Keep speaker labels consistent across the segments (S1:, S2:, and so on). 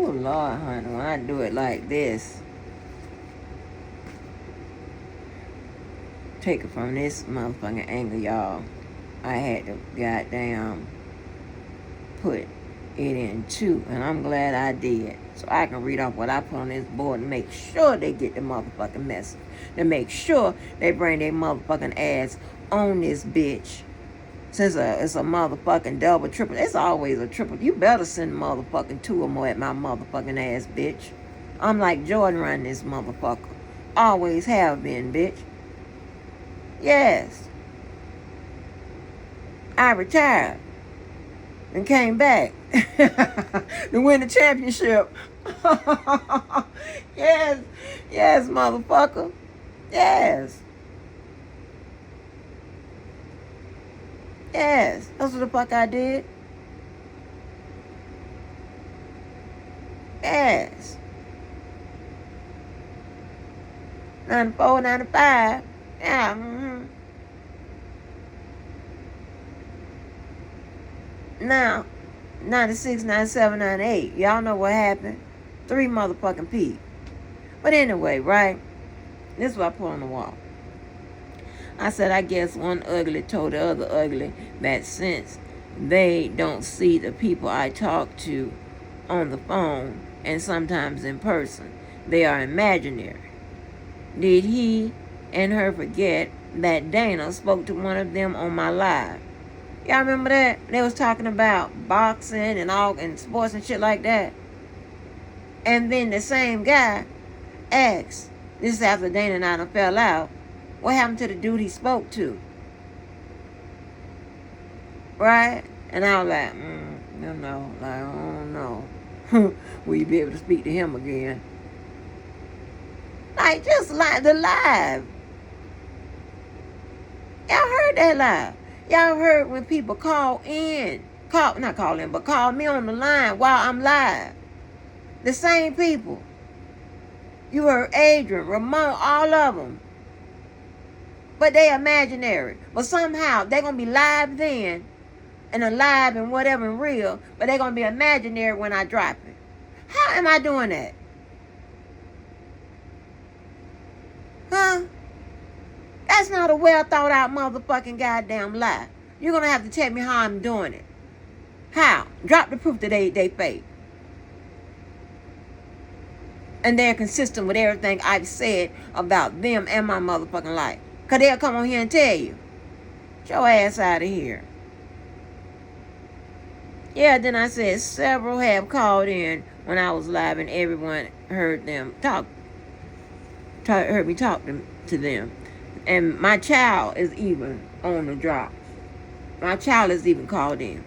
S1: Oh, Lord, honey, when I do it like this, take it from this motherfucking angle, y'all. I had to goddamn put it in two, and I'm glad I did. So I can read off what I put on this board and make sure they get the motherfucking message. To make sure they bring their motherfucking ass on this bitch. Since it's a motherfucking double, triple, it's always a triple. You better send motherfucking 2 or more at my motherfucking ass, bitch. I'm like Jordan running this motherfucker. Always have been, bitch. Yes. I retired and came back to win the championship. Yes. Yes, motherfucker. Yes. Yes. That's what the fuck I did. Yes. 94, 95. Yeah. Mm-hmm. Now, 96, 97, 98. Y'all know what happened. 3 motherfucking P. But anyway, right? This is what I put on the wall. I said, I guess one ugly told the other ugly that since they don't see the people I talk to on the phone and sometimes in person, they are imaginary. Did he and her forget that Dana spoke to one of them on my live? Y'all remember that? They was talking about boxing and all and sports and shit like that. And then the same guy asked, this is after Dana and I done fell out, what happened to the dude he spoke to? Right? And I was like, I don't know. Will you be able to speak to him again? Like, just like the live. Y'all heard that live. Y'all heard when people call in. Not call in, but call me on the line while I'm live. The same people. You heard Adrian, Ramon, all of them. But they imaginary. But somehow they're going to be live then. And alive and whatever and real. But they're going to be imaginary when I drop it. How am I doing that? Huh? That's not a well thought out motherfucking goddamn lie. You're going to have to tell me how I'm doing it. How? Drop the proof that they fake. And they're consistent with everything I've said about them and my motherfucking life. Because they'll come on here and tell you. Get your ass out of here. Yeah, then I said several have called in when I was live and everyone heard them heard me talk to them. And my child is even on the drop. My child is even called in.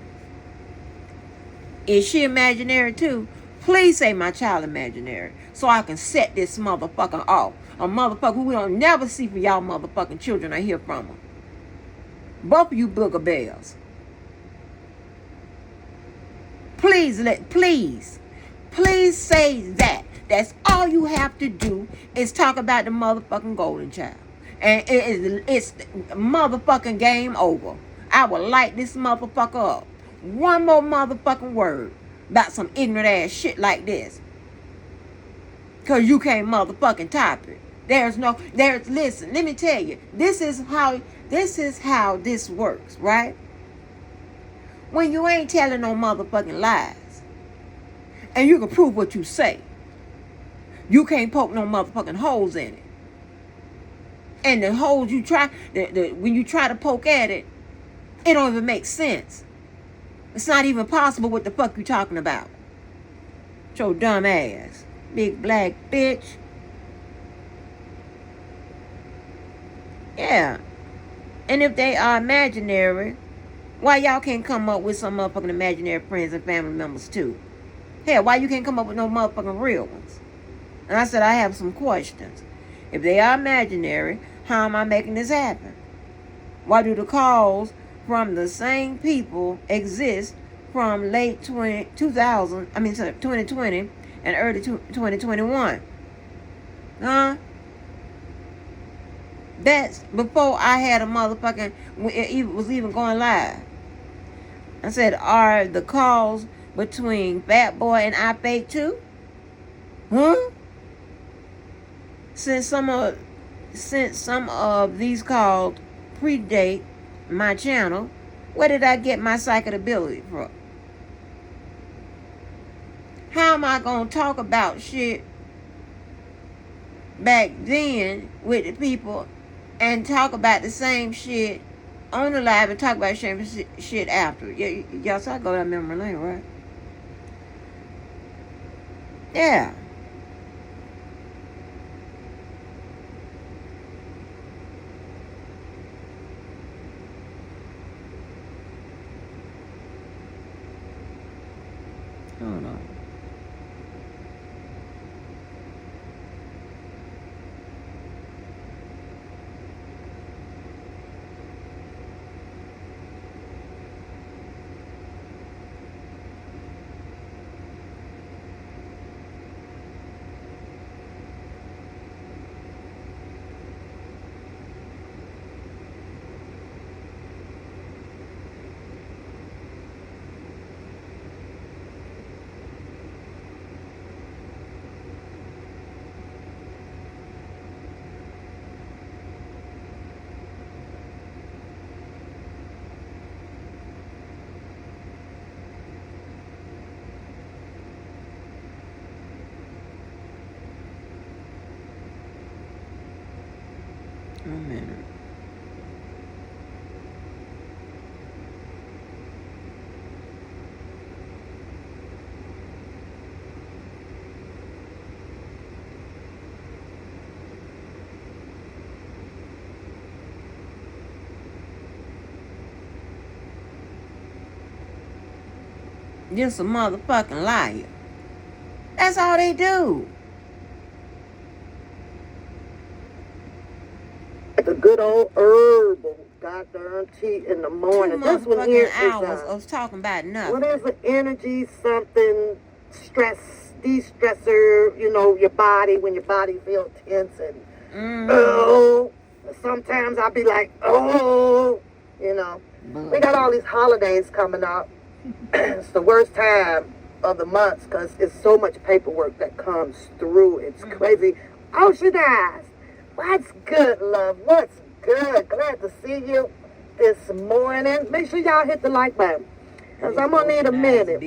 S1: Is she imaginary too? Please say my child imaginary so I can set this motherfucker off. A motherfucker who we don't never see for y'all motherfucking children or hear from them. Both of you booger bears. Please say that. That's all you have to do is talk about the motherfucking golden child. And it's motherfucking game over. I will light this motherfucker up. One more motherfucking word about some ignorant ass shit like this. Cause you can't motherfucking top it. Listen, let me tell you, this is how this works, right? When you ain't telling no motherfucking lies, and you can prove what you say, you can't poke no motherfucking holes in it. And the holes you try, when you try to poke at it, it don't even make sense. It's not even possible what the fuck you talking about. Your dumb ass. Big black bitch. Yeah. And if they are imaginary, why y'all can't come up with some motherfucking imaginary friends and family members too? Hell, why you can't come up with no motherfucking real ones? And I said I have some questions. If they are imaginary, how am I making this happen? Why do the calls from the same people exist from late 2020 and early 2021? Huh? That's before I had a motherfucking, it was even going live. I said, are the calls between Fat Boy and I fake too? Huh? Since some of these calls predate my channel, where did I get my psychic ability from? How am I gonna talk about shit back then with the people and talk about the same shit on the live and talk about the same shit after? Y'all saw I go down memory lane, right? Yeah. Hold on. A minute. Just a motherfucking liar. That's all they do.
S2: The good old herbal goddamn tea in the morning. This one here is
S1: hours of talking about nothing.
S2: What is an energy something stress de-stressor? You know, your body when your body feels tense and oh. Sometimes I'll be like oh, you know. We got all these holidays coming up. It's the worst time of the months because it's so much paperwork that comes through. It's crazy. Oceanized. What's good, love? What's good? Glad to see you this morning. Make sure y'all hit the like button. Because I'm going to need a minute.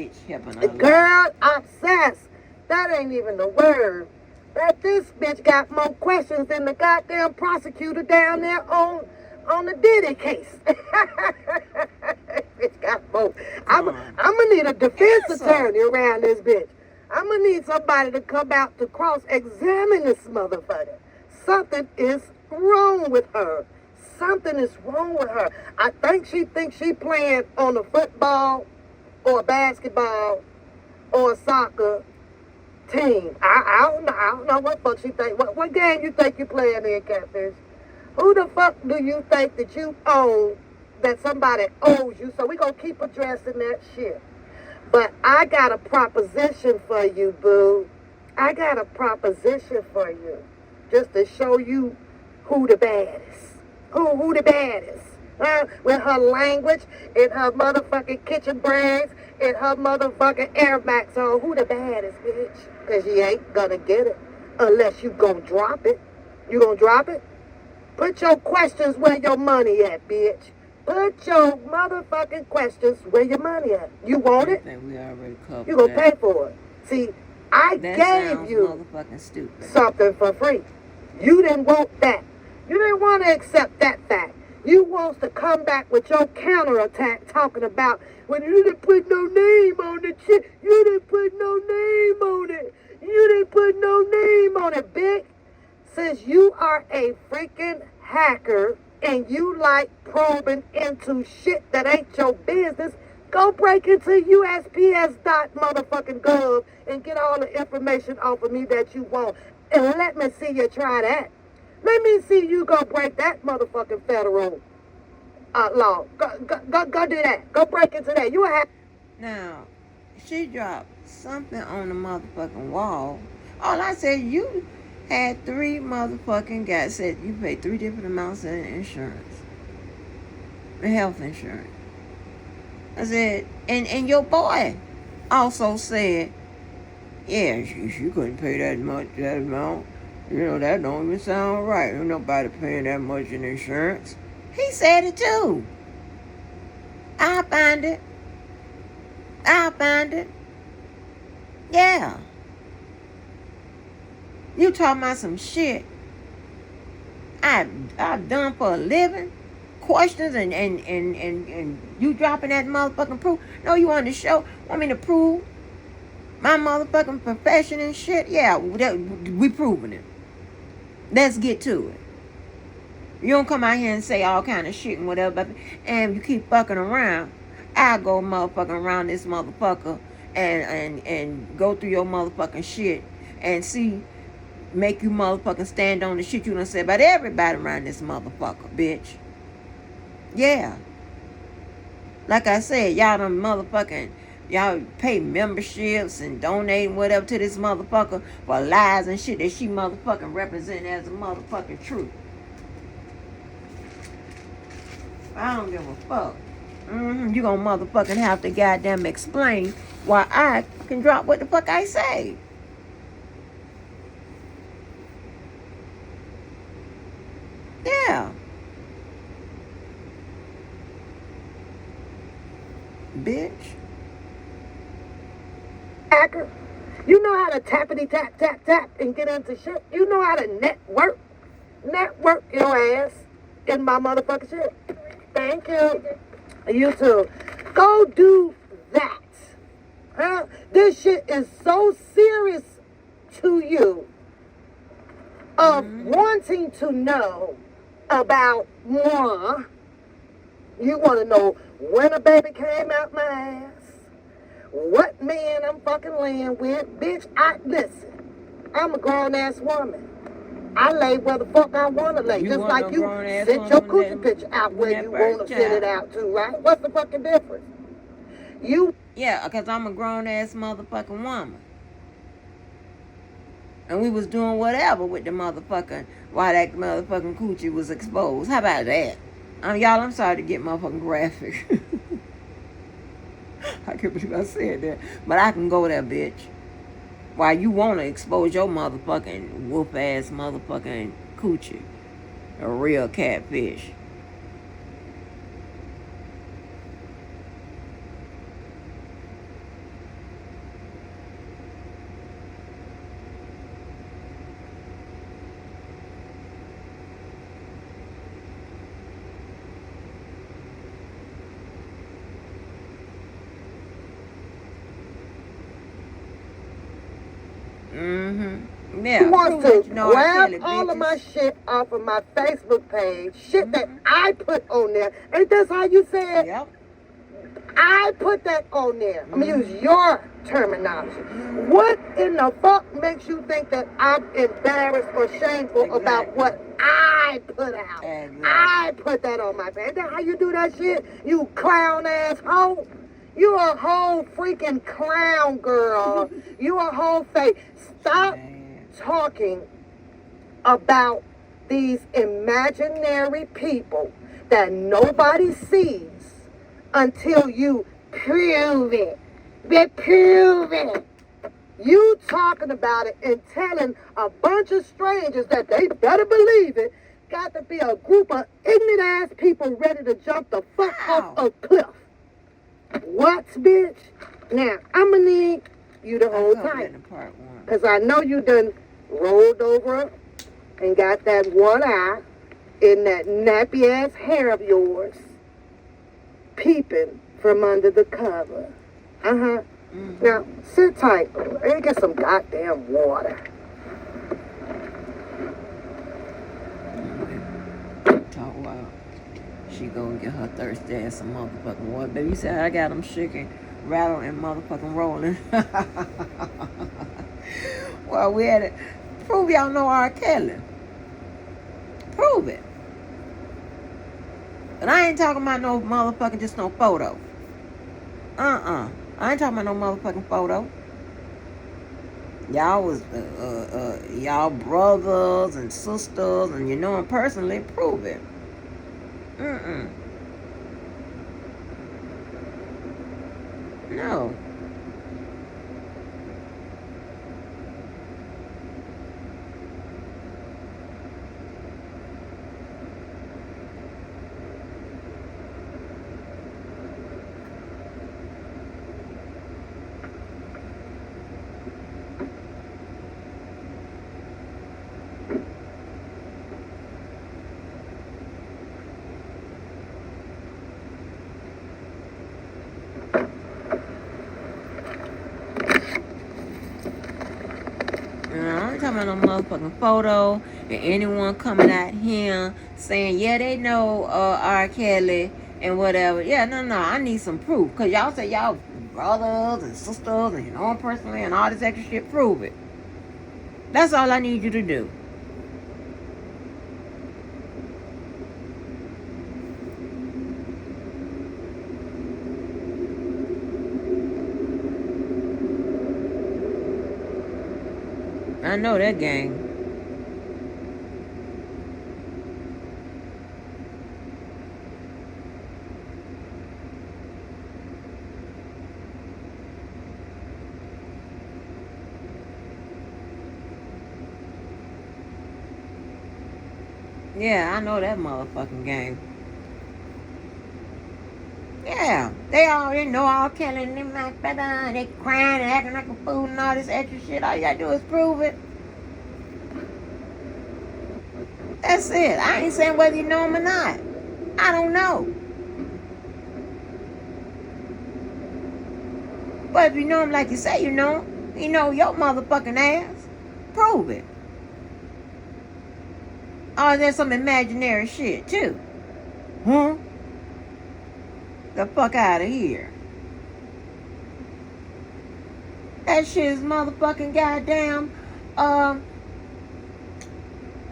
S2: Girl, obsessed. That ain't even the word. That this bitch got more questions than the goddamn prosecutor down there on the Diddy case. Bitch got more. I'm going to need a defense attorney around this bitch. I'm going to need somebody to come out to cross-examine this motherfucker. Something is wrong with her. Something is wrong with her. I think she thinks she playing on a football or a basketball or a soccer team. I don't know what fuck she think. What game you think you playing in, Catfish? Who the fuck do you think that you own that somebody owes you? So we gonna keep addressing that shit. But I got a proposition for you, boo. I got a proposition for you. Just to show you who the baddest. Who the baddest. With her language, in her motherfucking kitchen braids, in her motherfucking Air Max on. Who the baddest, bitch? Because you ain't gonna get it unless you gonna drop it. You gonna drop it? Put your questions where your money at, bitch. Put your motherfucking questions where your money at. You want it?
S1: We already covered
S2: you gonna pay for it. See, I gave you something for free. You didn't want that. You didn't want to accept that fact. You wants to come back with your counterattack talking about when you didn't put no name on the shit. You didn't put no name on it. You didn't put no name on it, bitch. Since you are a freaking hacker and you like probing into shit that ain't your business, go break into USPS.motherfucking.gov and get all the information off of me that you want. And let me see you try that. Let me see you go break that motherfucking federal law. Go do that. Go break into that. You have.
S1: Now, she dropped something on the motherfucking wall. All I said, you had 3 motherfucking guys said you paid 3 different amounts in insurance, health insurance. I said, and your boy also said Yeah, she couldn't pay that much, that amount. You know, that don't even sound right. Ain't nobody paying that much in insurance. He said it too. I'll find it. I'll find it. Yeah. You talking about some shit I've done for a living? Questions and you dropping that motherfucking proof? No, you on the show? Want me to prove my motherfucking profession and shit? Yeah, we proving it. Let's get to it. You don't come out here and say all kind of shit and whatever, and you keep fucking around. I'll go motherfucking around this motherfucker and go through your motherfucking shit and see, make you motherfucking stand on the shit you done said about everybody around this motherfucker, bitch. Yeah. Like I said, y'all done motherfucking, y'all pay memberships and donate whatever to this motherfucker for lies and shit that she motherfucking representing as a motherfucking truth. I don't give a fuck. You gonna motherfucking have to goddamn explain why I can drop what the fuck I say. Yeah. Bitch.
S2: Hacker. You know how to tappity tap tap tap and get into shit. You know how to network your ass in my motherfucking shit. Thank you. You too. Go do that. Huh? This shit is so serious to you of wanting to know about moi. You want to know when a baby came out my ass, what man I'm fucking laying with. Bitch, listen, I'm a grown-ass woman. I lay where the fuck I want to lay. Just like you sent your coochie picture out where you want to send it out to, right? What's the fucking difference?
S1: Yeah, because I'm a grown-ass motherfucking woman. And we was doing whatever with the motherfucking, while that motherfucking coochie was exposed. How about that? Y'all, I'm sorry to get motherfucking graphic. I can't believe I said that. But I can go there, bitch. Why you want to expose your motherfucking whoop-ass motherfucking coochie. A real catfish. Yeah,
S2: he wants to grab all of my shit off of my Facebook page, shit that I put on there. Ain't that how you said?
S1: Yep.
S2: I put that on there. I'm going to use your terminology. What in the fuck makes you think that I'm embarrassed or shameful about what I put out? I put that on my page. Ain't that how you do that shit? You clown ass hoe. You a whole freaking clown, girl. You a whole fake. Stop talking about these imaginary people that nobody sees until you prove it. Prove it. You talking about it and telling a bunch of strangers that they better believe it. Got to be a group of ignorant ass people ready to jump the fuck off a cliff. What, bitch? Now, I'm going to need you to hold tight. Because I know you done rolled over and got that one eye in that nappy-ass hair of yours peeping from under the cover. Now, sit tight. Let me get some goddamn water.
S1: Talk wild. She go and get her thirsty ass some motherfucking water. Baby, you said I got them shaking, rattling, and motherfucking rolling. Well, we had it. Prove y'all know R. Kelly. Prove it. And I ain't talking about no motherfucking just no photo. I ain't talking about no motherfucking photo. Y'all was y'all brothers and sisters, and you know him personally. Prove it. No. ain't talking about no motherfucking photo and anyone coming out here saying, yeah, they know R. Kelly and whatever. Yeah, no. I need some proof. Because y'all say y'all brothers and sisters and you know him personally and all this extra shit. Prove it. That's all I need you to do. I know that gang. Yeah, I know that motherfucking gang. Yeah, they already know all killing them like better. They crying and acting like a fool and all this extra shit. All you gotta do is prove it. That's it. I ain't saying whether you know them or not. I don't know. But if you know them like you say you know your motherfucking ass. Prove it. Oh, there's some imaginary shit too. Huh? The fuck out of here. That shit is motherfucking goddamn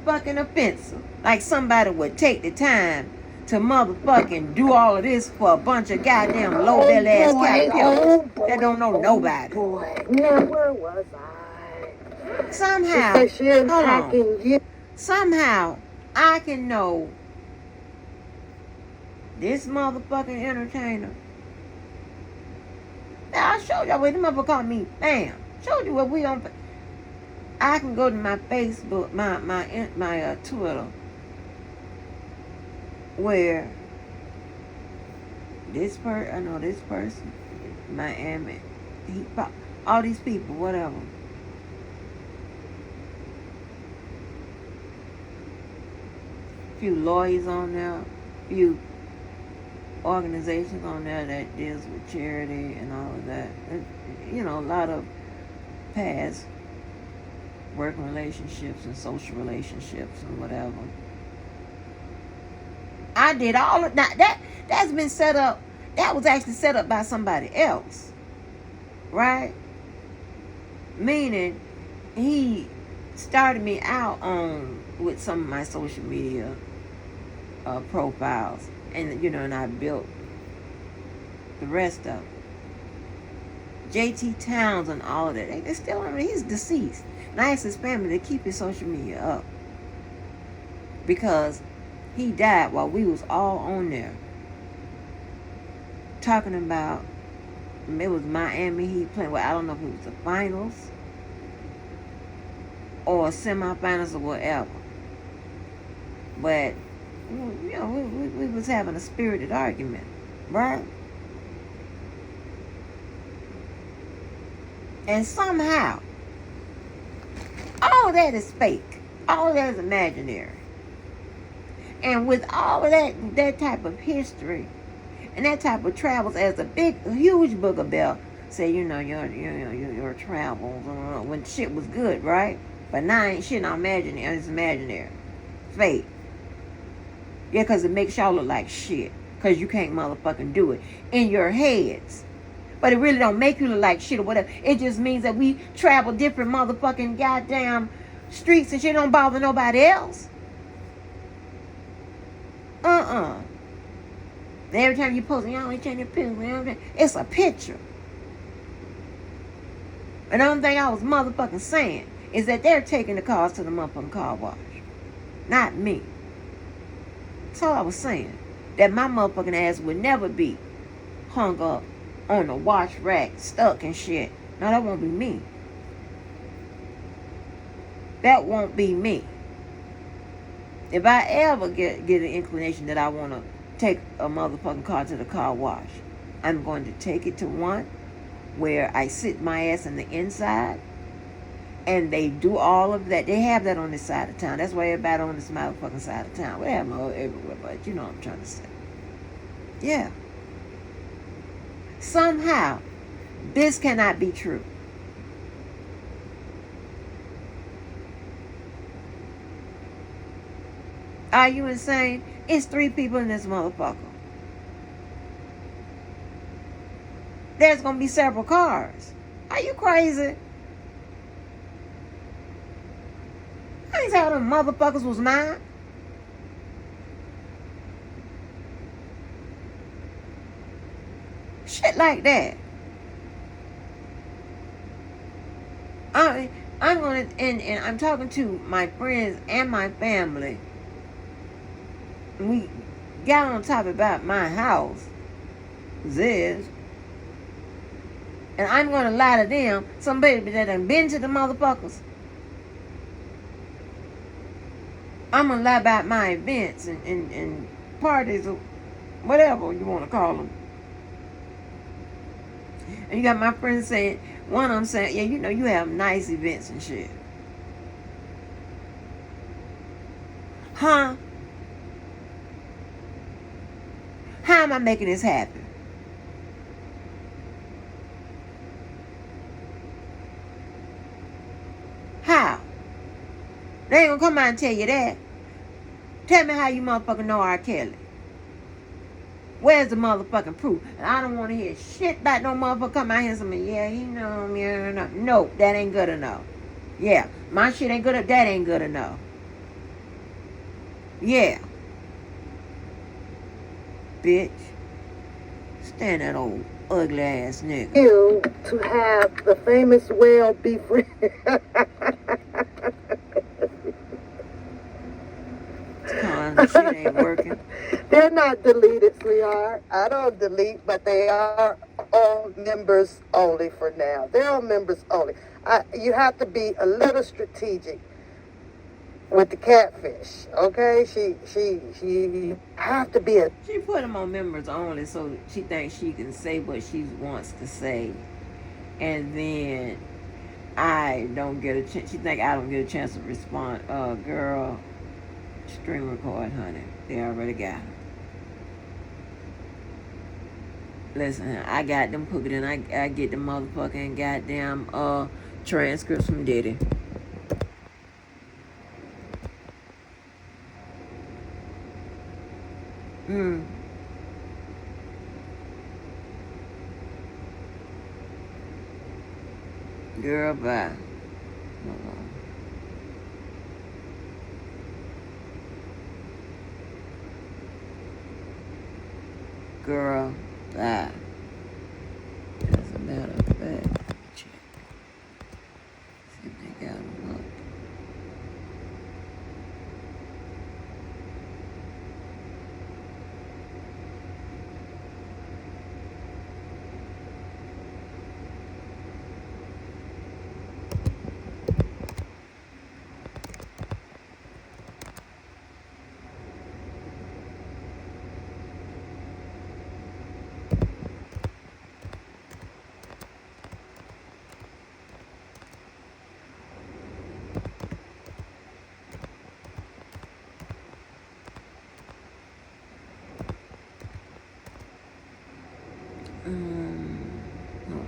S1: fucking offensive. Like somebody would take the time to motherfucking do all of this for a bunch of goddamn low belly ass caterpillars that don't know nobody.
S2: Now where was I?
S1: Somehow, hold on. Somehow I can know this motherfucking entertainer. Now I showed y'all where the motherfucker called me. Bam. Showed you what we on. I can go to my Facebook, my Twitter, where this person, Miami, all these people, whatever. Few lawyers on there, few organizations on there that deals with charity and all of that. You know, a lot of past working relationships and social relationships and whatever. I did all of that. That's been set up. That was actually set up by somebody else, right? Meaning, he started me out on with some of my social media profiles, and and I built the rest of it. JT Towns and all of that. They still on. He's deceased. And I asked his family to keep his social media up because he died while we was all on there talking about. It was Miami. He playing. Well, I don't know if it was the finals or semifinals or whatever. But we was having a spirited argument, right? And somehow, all that is fake. All that is imaginary. And with all of that type of history and that type of travels, as a huge booger bell say, your travels when shit was good, right? But now ain't shit not imaginary. It's imaginary, fake. Yeah, because it makes y'all look like shit. Because you can't motherfucking do it in your heads. But it really don't make you look like shit or whatever. It just means that we travel different motherfucking goddamn streets and shit don't bother nobody else. Every time you post, you always change your picture. It's a picture. And the only thing I was motherfucking saying is that they're taking the cars to the motherfucking car wash. Not me. That's all I was saying. That my motherfucking ass would never be hung up on the wash rack, stuck and shit. No, that won't be me. That won't be me. If I ever get an inclination that I want to take a motherfucking car to the car wash, I'm going to take it to one where I sit my ass in the inside and they do all of that. They have that on this side of town. That's why everybody on this motherfucking side of town. We have them everywhere, but you know what I'm trying to say. Yeah. Somehow, this cannot be true. Are you insane? It's 3 people in this motherfucker. There's gonna be several cars. Are you crazy? I ain't how them motherfuckers was not. Shit like that. I'm gonna and I'm talking to my friends and my family. We got on top about my house. This. And I'm gonna lie to them, some baby that done been to the motherfuckers. I'm gonna lie about my events and parties or whatever you wanna call them. And you got my friends saying, one of them saying, yeah, you know, you have nice events and shit. Huh? How am I making this happen? How? They ain't gonna come out and tell you that. Tell me how you motherfucking know R. Kelly. Where's the motherfucking proof? And I don't want to hear shit about no motherfucker come out here and say, yeah, he know me. No, that ain't good enough. Yeah, my shit ain't good enough. That ain't good enough. Yeah. Bitch. Stand that old ugly ass nigga.
S2: You to have the famous whale be free.
S1: The shit ain't working.
S2: They're not deleted, sweetheart. I don't delete, but they are all members only for now. They're all members only. You have to be a little strategic with the catfish, okay? She have to be a...
S1: She put them on members only so she thinks she can say what she wants to say. And then I don't get a chance. She think I don't get a chance to respond. Girl, stream record, honey. They already got her. Listen, I got them cooking and I get the motherfucking goddamn transcripts from Diddy. Girl, bye. Girl, bye. As a matter of fact, check. See if they got them up. Hold on.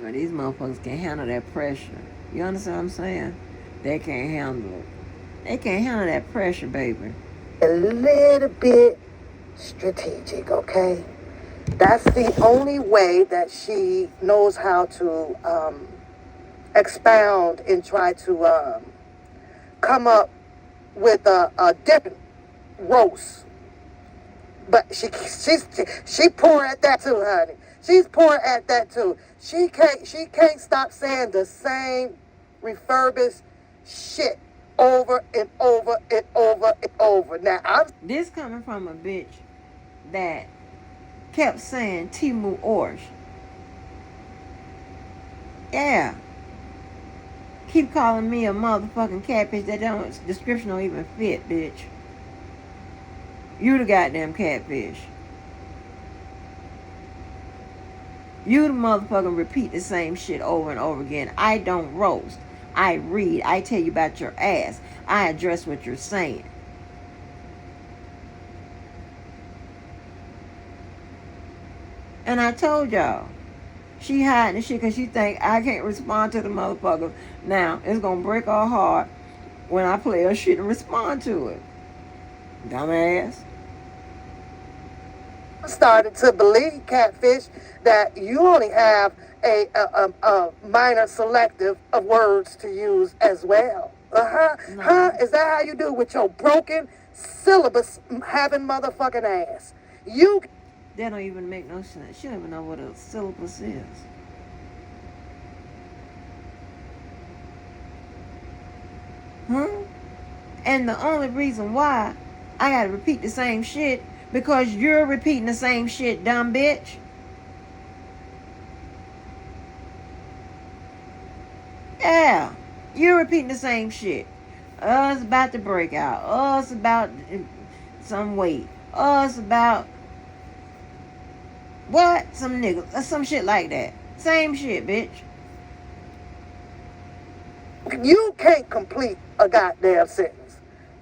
S1: Girl, these motherfuckers can't handle that pressure. You understand what I'm saying? They can't handle it. They can't handle that pressure, baby.
S2: A little bit strategic, okay? That's the only way that she knows how to expound and try to come up with a different roast. But she poor at that too, honey. She's poor at that too. She can't stop saying the same refurbished shit over and over and over and over. Now
S1: this coming from a bitch that kept saying Timu Orsh. Yeah. Keep calling me a motherfucking catfish that description don't even fit, bitch. You the goddamn catfish. You the motherfucking repeat the same shit over and over again. I don't roast. I read. I tell you about your ass. I address what you're saying. And I told y'all, she hiding the shit because she think I can't respond to the motherfucker. Now, it's going to break her heart when I play her shit and respond to it. Dumbass.
S2: Started to believe, Catfish, that you only have a minor selective of words to use as well.
S1: No.
S2: Is that how you do it with your broken syllabus having motherfucking ass? You
S1: That don't even make no sense. She don't even know what a syllabus is. Huh? And the only reason why I gotta repeat the same shit because you're repeating the same shit, dumb bitch. Yeah, you're repeating the same shit. It's about to break out. It's about some weight. It's about what? Some niggas. Some shit like that. Same shit, bitch.
S2: you can't complete a goddamn sentence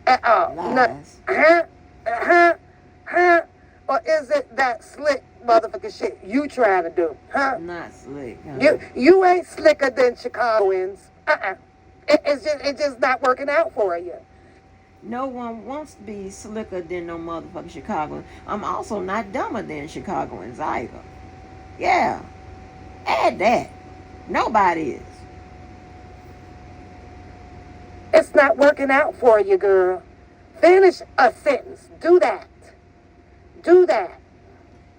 S2: at all.
S1: Lies.
S2: Or is it that slick motherfucking shit you trying to do?
S1: Not slick. Huh?
S2: You ain't slicker than Chicagoans. It's just not working out for you.
S1: No one wants to be slicker than no motherfucking Chicagoan. I'm also not dumber than Chicagoans either. Yeah. Add that. Nobody is.
S2: It's not working out for you, girl. Finish a sentence. Do that. Do that.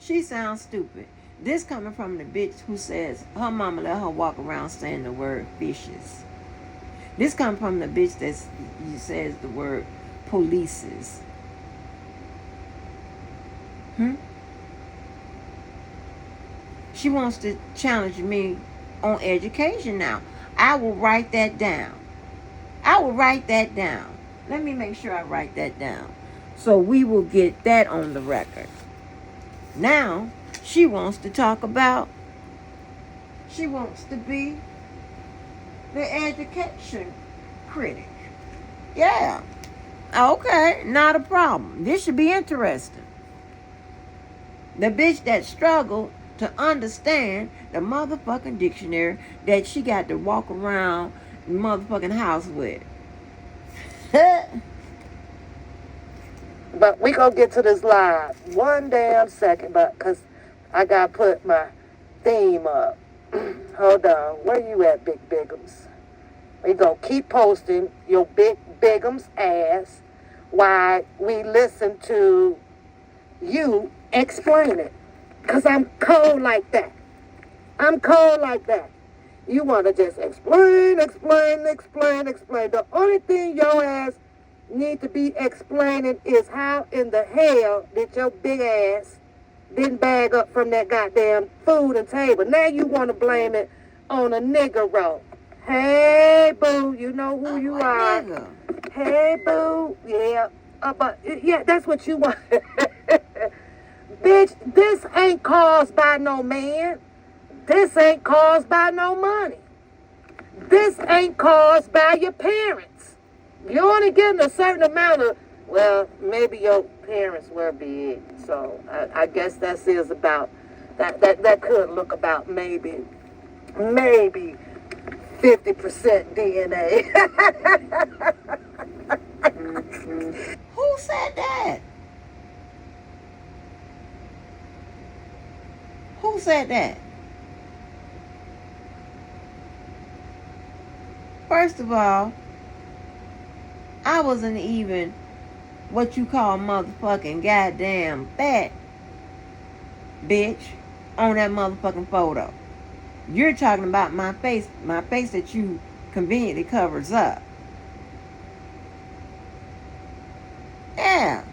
S1: She sounds stupid. This coming from the bitch who says her mama let her walk around saying the word fishes. This coming from the bitch that says the word polices. She wants to challenge me on education now. I will write that down. I will write that down. Let me make sure I write that down. So we will get that on the record. Now, she wants to talk about, she wants to be the education critic. Yeah. Okay, not a problem. This should be interesting. The bitch that struggled to understand the motherfucking dictionary that she got to walk around the motherfucking house with.
S2: But we gonna get to this live one damn second, but cause I gotta put my theme up. Hold on, where you at, Big Bigums? We gonna keep posting your Big Bigums ass while we listen to you explain it. Cause I'm cold like that. I'm cold like that. You wanna just explain. The only thing your ass need to be explaining is how in the hell did your big ass didn't bag up from that goddamn food and table. Now you want to blame it on a nigger roll. Hey, boo, you know who you are.
S1: Nigga.
S2: Hey, boo, yeah. But, yeah, that's what you want. Bitch, this ain't caused by no man. This ain't caused by no money. This ain't caused by your parents. You're only getting a certain amount of, well, maybe your parents were big. So I guess that is about, that could look about maybe 50% DNA.
S1: Who said that? Who said that? First of all, I wasn't even what you call motherfucking goddamn fat, bitch, on that motherfucking photo. You're talking about my face that you conveniently covers up. Yeah.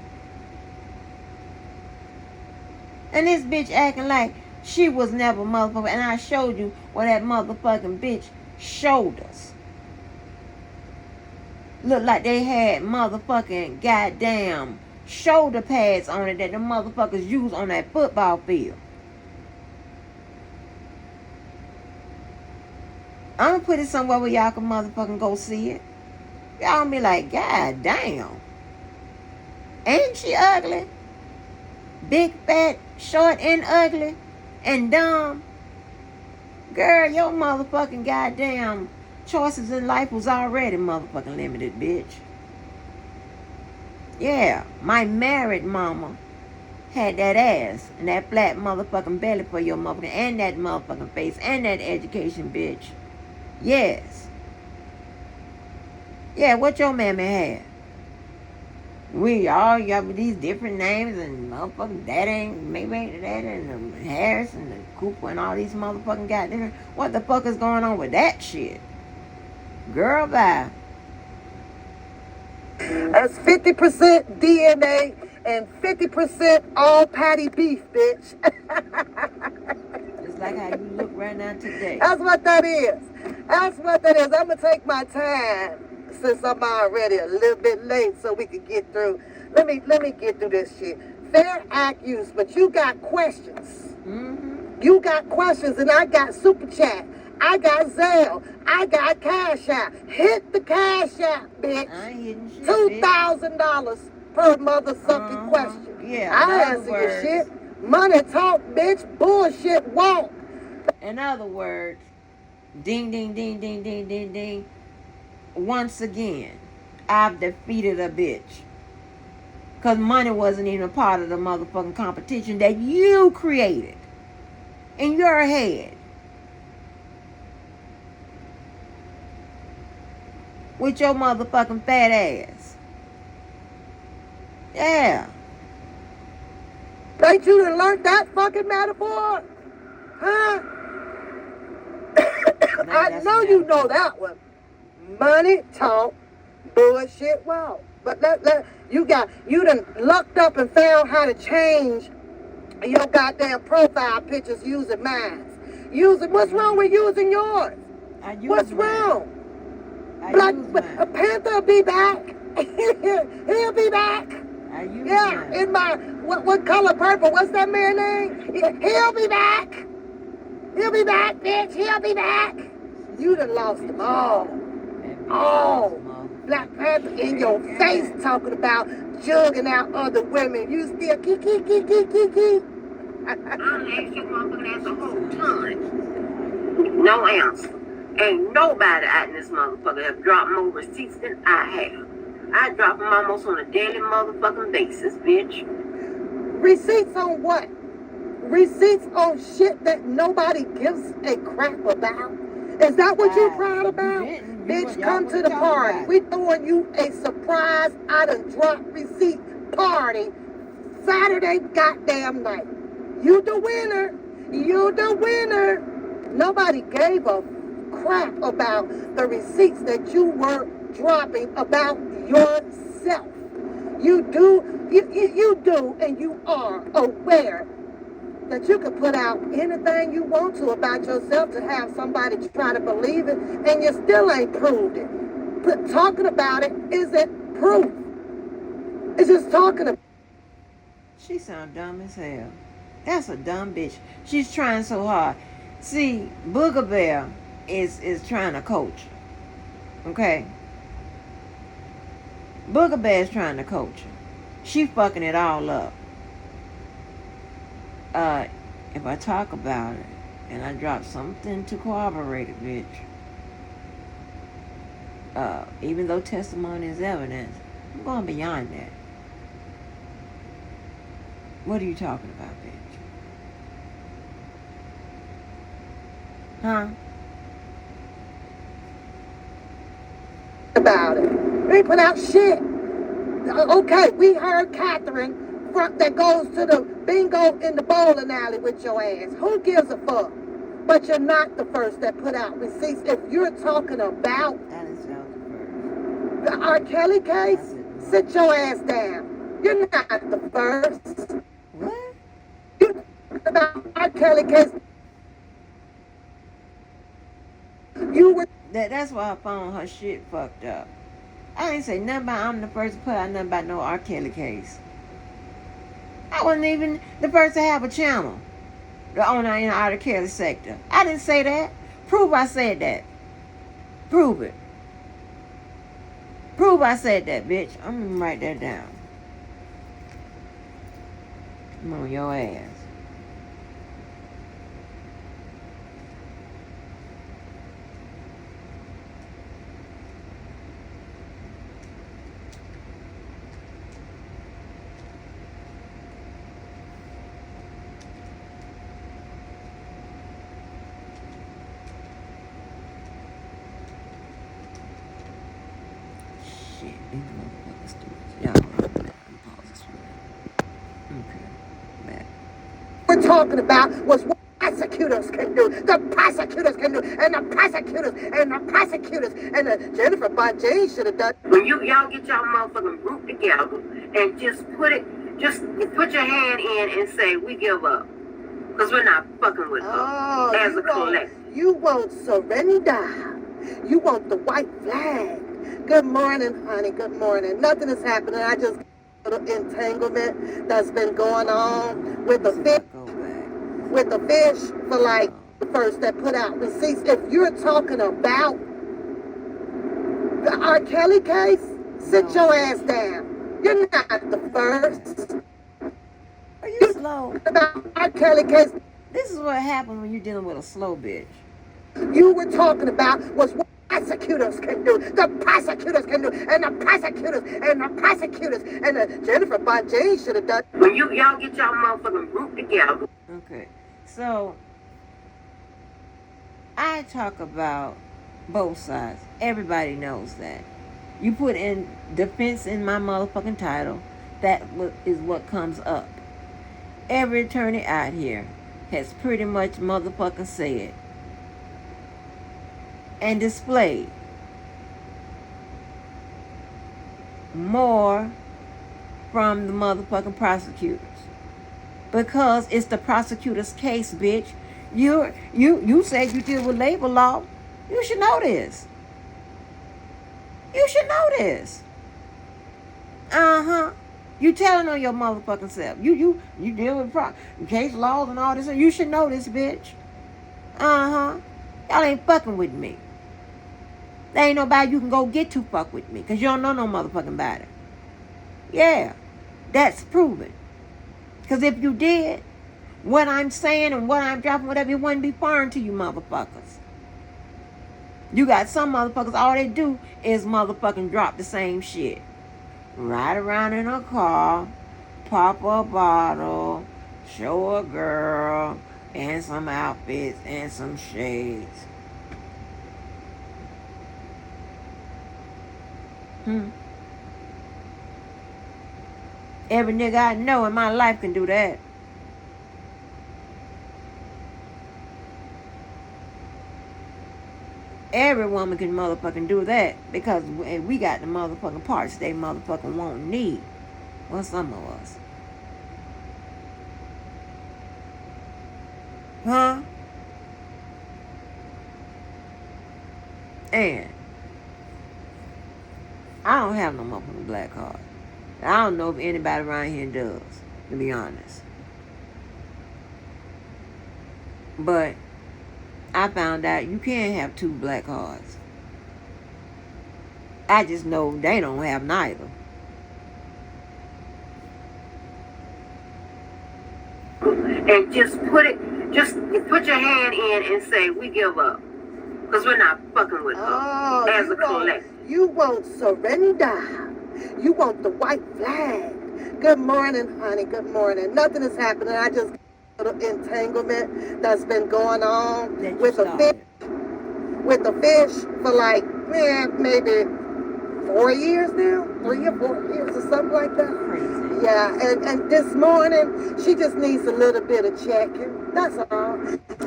S1: And this bitch acting like she was never motherfucking, and I showed you what that motherfucking bitch shoulders. Look like they had motherfucking goddamn shoulder pads on it that the motherfuckers use on that football field. I'm gonna put it somewhere where y'all can motherfucking go see it. Y'all gonna be like, God damn. Ain't she ugly? Big, fat, short, and ugly, and dumb. Girl, your motherfucking goddamn choices in life was already motherfucking limited, bitch. Yeah, my married mama had that ass and that flat motherfucking belly for your motherfucking and that motherfucking face and that education, bitch. Yes. Yeah, what your mammy had? We all got these different names and motherfucking that ain't maybe ain't that and the Harris and the Cooper and all these motherfucking goddamn. What the fuck is going on with that shit? Girl, bye.
S2: That's 50% DNA and 50% all patty beef, bitch.
S1: Just like how you look right now today.
S2: That's what that is. That's what that is. I'm going to take my time since I'm already a little bit late so we can get through. Let me get through this shit. Fair act use, but you got questions.
S1: Mm-hmm.
S2: You got questions and I got Super Chat. I got Zelle. I got Cash App. Hit the Cash App, bitch.
S1: I ain't hitting shit,
S2: $2,000 per mother sucking question.
S1: Yeah,
S2: I answer your shit. Money talk, bitch. Bullshit walk.
S1: In other words, ding, ding, ding, ding, ding, ding, ding. Once again, I've defeated a bitch. Because money wasn't even a part of the motherfucking competition that you created in your head. With your motherfucking fat ass. Yeah.
S2: Ain't you done learned that fucking metaphor? Huh? I know you know that one. Money talk, bullshit walk. But you done lucked up and found how to change your goddamn profile pictures using mine. What's wrong with using yours? What's wrong? A Panther will be back. He'll be back. In my what color purple? What's that man's name? He'll be back. He'll be back, bitch. He'll be back. You done lost them all. All. Black Panther in your face talking about jugging out other women. You still kiki. I asked you motherfucking ass the whole time. No answer. Ain't nobody out in this motherfucker have dropped more receipts than I have. I drop them almost on a daily motherfucking basis, bitch. Receipts on what? Receipts on shit that nobody gives a crap about? Is that what you're proud about? Bitch, come to the party. We throwing you a surprise I done dropped receipt party Saturday goddamn night. You the winner. You the winner. Nobody gave a crap about the receipts that you were dropping about yourself. You do, and you are aware that you can put out anything you want to about yourself to have somebody try to believe it, and you still ain't proved it. But talking about it isn't proof. It's just talking about it.
S1: She sound dumb as hell. That's a dumb bitch. She's trying so hard. See, Booger Bear is trying to coach her. Okay? Booger Bear is trying to coach her. She fucking it all up. If I talk about it and I drop something to corroborate it, bitch, even though testimony is evidence, I'm going beyond that. What are you talking about, bitch? Huh?
S2: About it. They put out shit. Okay, we heard Catherine that goes to the bingo in the bowling alley with your ass. Who gives a fuck? But you're not the first that put out receipts. If you're talking about the R. Kelly case, sit your ass down. You're not the first.
S1: What?
S2: You're talking about R. Kelly case. You were.
S1: That's why I found her shit fucked up. I ain't say nothing about I'm the first to put out nothing about no R. Kelly case. I wasn't even the first to have a channel. The owner in the R. Kelly sector. I didn't say that. Prove I said that. Prove it. Prove I said that, bitch. I'm gonna write that down. I'm on your ass. These motherfucking students. Y'all hold on a minute. I'm pause this for a minute. Okay. Back.
S2: We're talking about was what prosecutors can do. The prosecutors can do. And the prosecutors and the prosecutors. And Jennifer Bonjay should have done. When y'all get y'all motherfucking group together and just put your hand in and say, we give up. Because we're not fucking with her as a collective. You won't surrender. You want the white flag. Good morning, honey. Good morning. Nothing is happening. I just got a little entanglement that's been going on with the fish. With the fish for like the first that put out receipts. If you're talking about the R. Kelly case, sit your ass down. You're not the first.
S1: Are you slow?
S2: About R. Kelly case.
S1: This is what happens when you're dealing with a slow bitch.
S2: You were talking about was what prosecutors can do. The prosecutors can do. And the prosecutors and the prosecutors. And Jennifer Bonjay should have done. When y'all get y'all motherfucking group together.
S1: Okay. So, I talk about both sides. Everybody knows that. You put in defense in my motherfucking title, that is what comes up. Every attorney out here has pretty much motherfucking said and displayed more from the motherfucking prosecutors. Because it's the prosecutor's case, bitch. You said you deal with labor law. You should know this. You should know this. You telling on your motherfucking self. You deal with case laws and all this. You should know this, bitch. Y'all ain't fucking with me. There ain't nobody you can go get to fuck with me. Because you don't know no motherfucking body. Yeah. That's proven. Because if you did, what I'm saying and what I'm dropping, whatever, it wouldn't be foreign to you motherfuckers. You got some motherfuckers, all they do is motherfucking drop the same shit. Ride around in a car, pop a bottle, show a girl, and some outfits and some shades. Every nigga I know in my life can do that. Every woman can motherfucking do that because we got the motherfucking parts they motherfucking won't need. Well, some of us. Huh? And I don't have no motherfucking black card. I don't know if anybody around here does, to be honest. But I found out you can't have 2 black cards. I just know they don't have neither.
S2: And just put your hand in and say, we give up. Because we're not fucking with her as a collective. You won't surrender. You want the white flag. Good morning, honey. Good morning. Nothing is happening. I just got a little entanglement that's been going on with the fish for like, maybe 4 years now. 3 or 4 years or something like that.
S1: Crazy.
S2: Yeah, and this morning, she just needs a little bit of checking. That's all.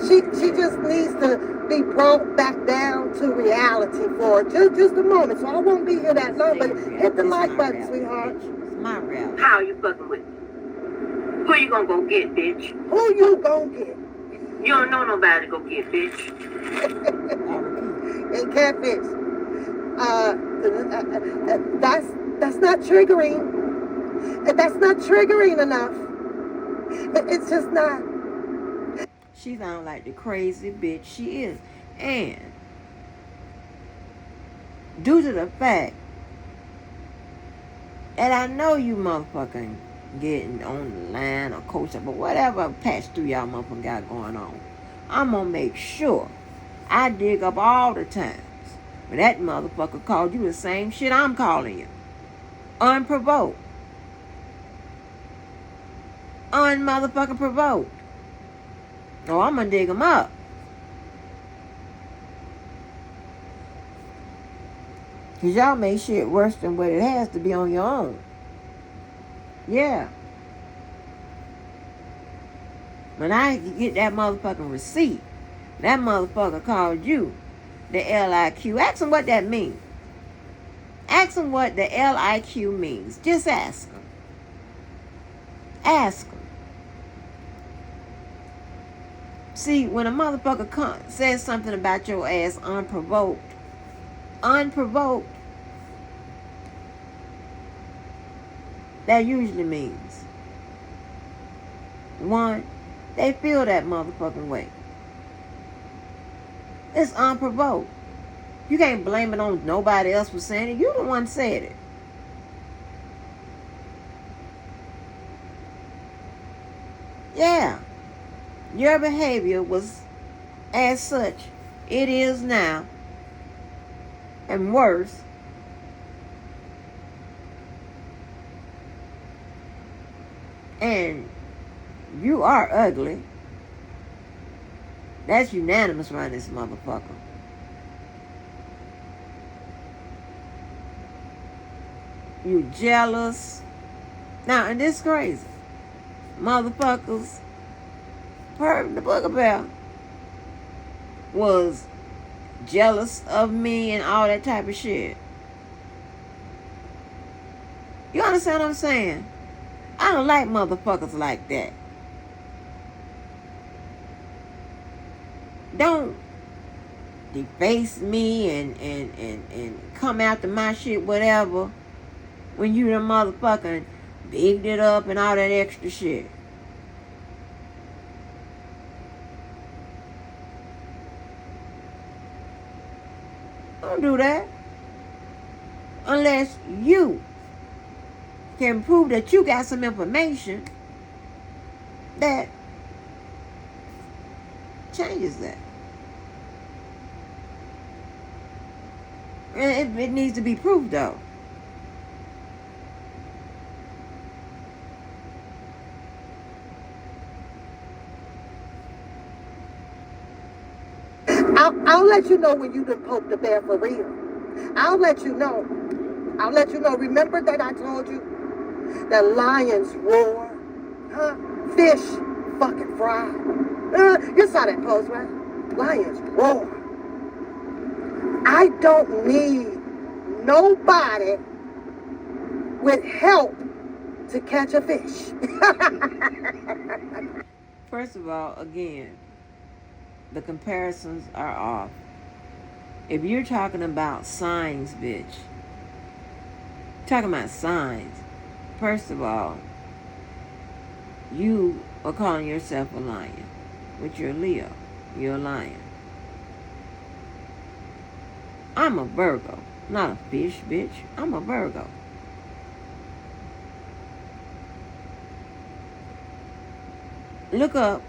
S2: She just needs to be brought back down to reality for just a moment. So I won't be here that long, but hit the like button, sweetheart.
S1: It's my reality.
S2: How you fucking with me? Who you gonna go get, bitch? Who you gonna get? You don't know nobody to go get, bitch. And catfish. That's not triggering. That's not triggering enough. It's just not.
S1: She sounds like the crazy bitch she is. And due to the fact that I know you motherfucking getting on the line or coach up or whatever patch through y'all motherfucking got going on, I'm gonna make sure I dig up all the times when that motherfucker called you the same shit I'm calling you. Unprovoked. Unmotherfucking provoked. Oh, I'm gonna dig them up. Because y'all make shit worse than what it has to be on your own. Yeah. When I get that motherfucking receipt, that motherfucker called you the LIQ. Ask him what that means. Ask him what the LIQ means. Just ask him. Ask him. See, when a motherfucker says something about your ass unprovoked, that usually means, one, they feel that motherfucking way. It's unprovoked. You can't blame it on nobody else for saying it. You the one said it. Yeah. Your behavior was as such. It is now. And worse. And you are ugly. That's unanimous around this motherfucker. You jealous. Now, and this crazy. Motherfuckers heard the book about was jealous of me and all that type of shit. You understand what I'm saying? I don't like motherfuckers like that. Don't deface me and come after my shit, whatever, when you done motherfucking bigged it up and all that extra shit. Don't do that. Unless you can prove that you got some information that changes that. And it needs to be proved, though.
S2: I'll let you know when you done poked the bear for real. I'll let you know. I'll let you know. Remember that I told you that lions roar? Huh? Fish fucking fry. You saw that post, right? Lions roar. I don't need nobody with help to catch a fish.
S1: First of all, again, the comparisons are off. If you're talking about signs, bitch, talking about signs, first of all, you are calling yourself a lion, which you're a Leo. You're a lion. I'm a Virgo, not a fish, bitch. I'm a Virgo. Look up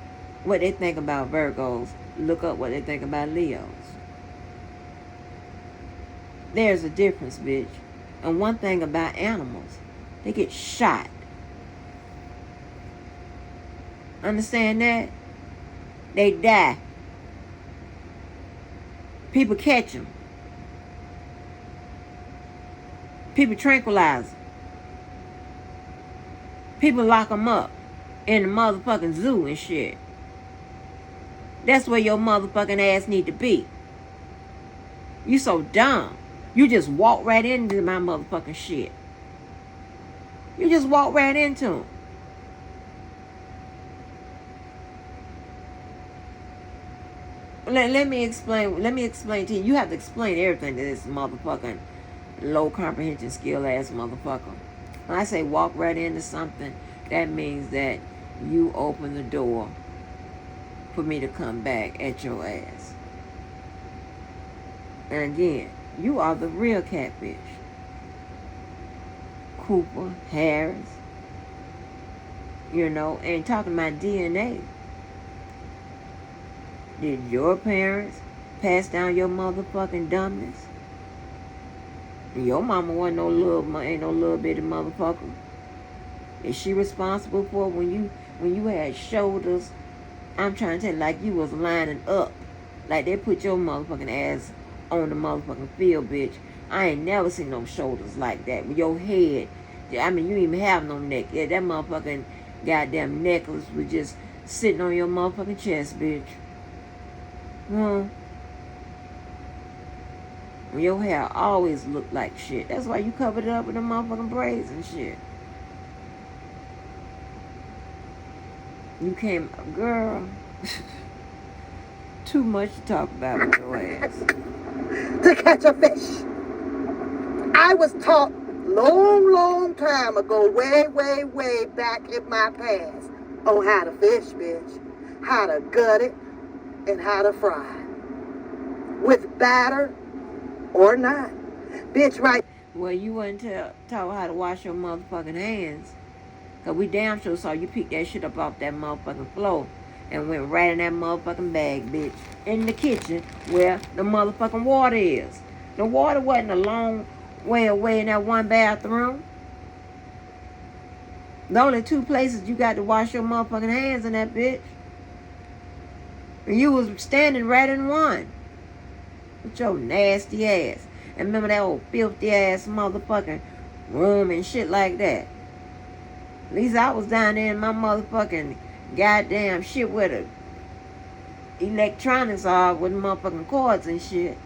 S1: what they think about Virgos. Look up what they think about Leos. There's a difference, bitch. And one thing about animals, they get shot. Understand that? They die. People catch them. People tranquilize them. People lock them up in the motherfucking zoo and shit. That's where your motherfucking ass need to be. You so dumb. You just walk right into my motherfucking shit. You just walk right into them. Let me explain to you. You have to explain everything to this motherfucking low comprehension skill ass motherfucker. When I say walk right into something, that means that you open the door for me to come back at your ass. And again, you are the real catfish. Cooper, Harris, and talking about DNA. Did your parents pass down your motherfucking dumbness? Your mama wasn't ain't no little bitty motherfucker. Is she responsible for when you had shoulders? I'm trying to tell you, like you was lining up, like they put your motherfucking ass on the motherfucking field, bitch. I ain't never seen no shoulders like that. With your head, I mean, you even have no neck. Yeah, that motherfucking goddamn necklace was just sitting on your motherfucking chest, bitch. Your hair always looked like shit. That's why you covered it up with the motherfucking braids and shit. You came, girl. Too much to talk about with your ass.
S2: To catch a fish. I was taught long time ago, way back in my past, on how to fish, bitch. How to gut it and how to fry. With batter or not. Bitch, right?
S1: Well, you wasn't taught how to wash your motherfucking hands. Because we damn sure saw you pick that shit up off that motherfucking floor and went right in that motherfucking bag, bitch. In the kitchen where the motherfucking water is. The water wasn't a long way away in that one bathroom. The only two places you got to wash your motherfucking hands in that bitch. And you was standing right in one. With your nasty ass. And remember that old filthy ass motherfucking room and shit like that. At least I was down there in my motherfucking goddamn shit where the electronics are with motherfucking cords and shit.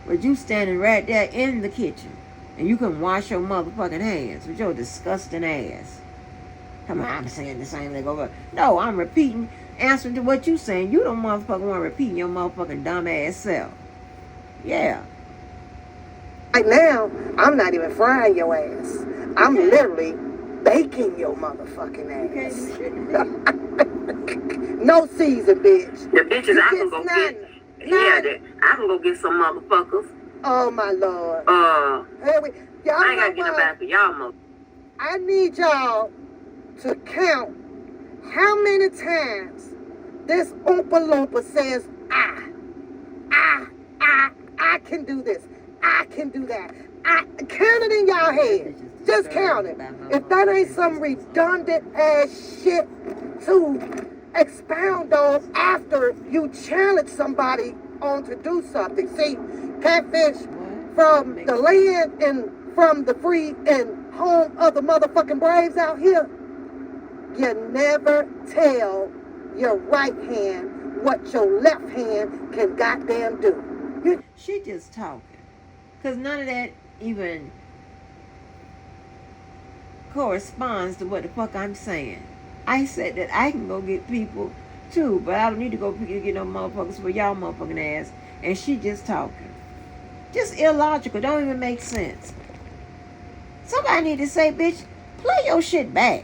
S1: But you standing right there in the kitchen. And you can wash your motherfucking hands with your disgusting ass. Come on, I'm saying the same thing over. No, I'm repeating, answering to what you saying. You don't motherfucking want to repeat your motherfucking dumb ass self. Yeah.
S2: Right now, I'm not even frying your ass. I'm literally baking your motherfucking ass. No season, bitch.
S3: The bitches I can go get. Yeah, I can go get some motherfuckers.
S2: Oh my Lord.
S3: Y'all I ain't gotta get no back for y'all motherfuckers.
S2: I need y'all to count how many times this Oompa Loompa says I can do this. I can do that. Count it in y'all head. Just count it. If that ain't some redundant ass shit to expound on after you challenge somebody on to do something. See, catfish from the land and from the free and home of the motherfucking braves out here, you never tell your right hand what your left hand can goddamn do.
S1: She just talking. Because none of that even corresponds to what the fuck I'm saying. I said that I can go get people too, but I don't need to go get no motherfuckers for y'all motherfucking ass. And she just talking. Just illogical. Don't even make sense. Somebody need to say, bitch, play your shit back.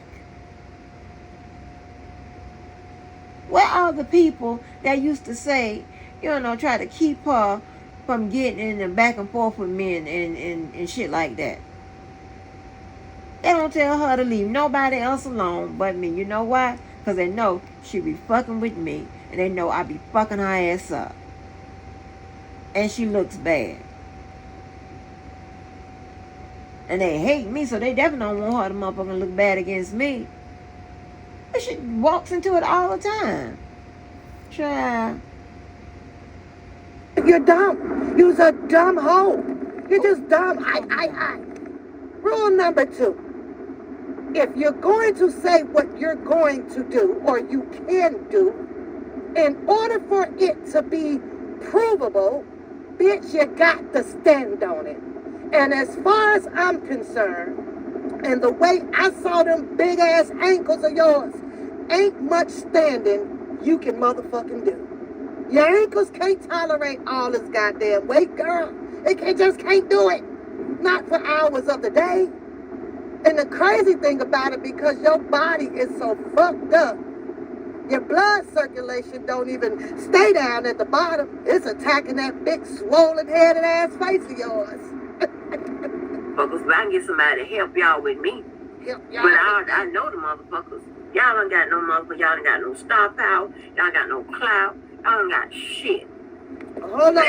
S1: Where are the people that used to say, try to keep her from getting in the back and forth with men and shit like that? They don't tell her to leave nobody else alone but me. You know why? Because they know she be fucking with me. And they know I be fucking her ass up. And she looks bad. And they hate me, so they definitely don't want her to motherfucking look bad against me. But she walks into it all the time. Child.
S2: You're dumb. You's a dumb hoe. You're just dumb. Rule number 2. If you're going to say what you're going to do, or you can do, in order for it to be provable, bitch, you got to stand on it. And as far as I'm concerned, and the way I saw them big ass ankles of yours, ain't much standing you can motherfucking do. Your ankles can't tolerate all this goddamn weight, girl. It just can't do it. Not for hours of the day. And the crazy thing about it, because your body is so fucked up, your blood circulation don't even stay down at the bottom. It's attacking that big swollen headed ass face of yours.
S3: Fuckers, but I can get somebody to help y'all with me. But I know the motherfuckers. Y'all don't got no motherfucker. Y'all don't got no star power. Y'all got no clout. Y'all don't got shit.
S2: Hold on,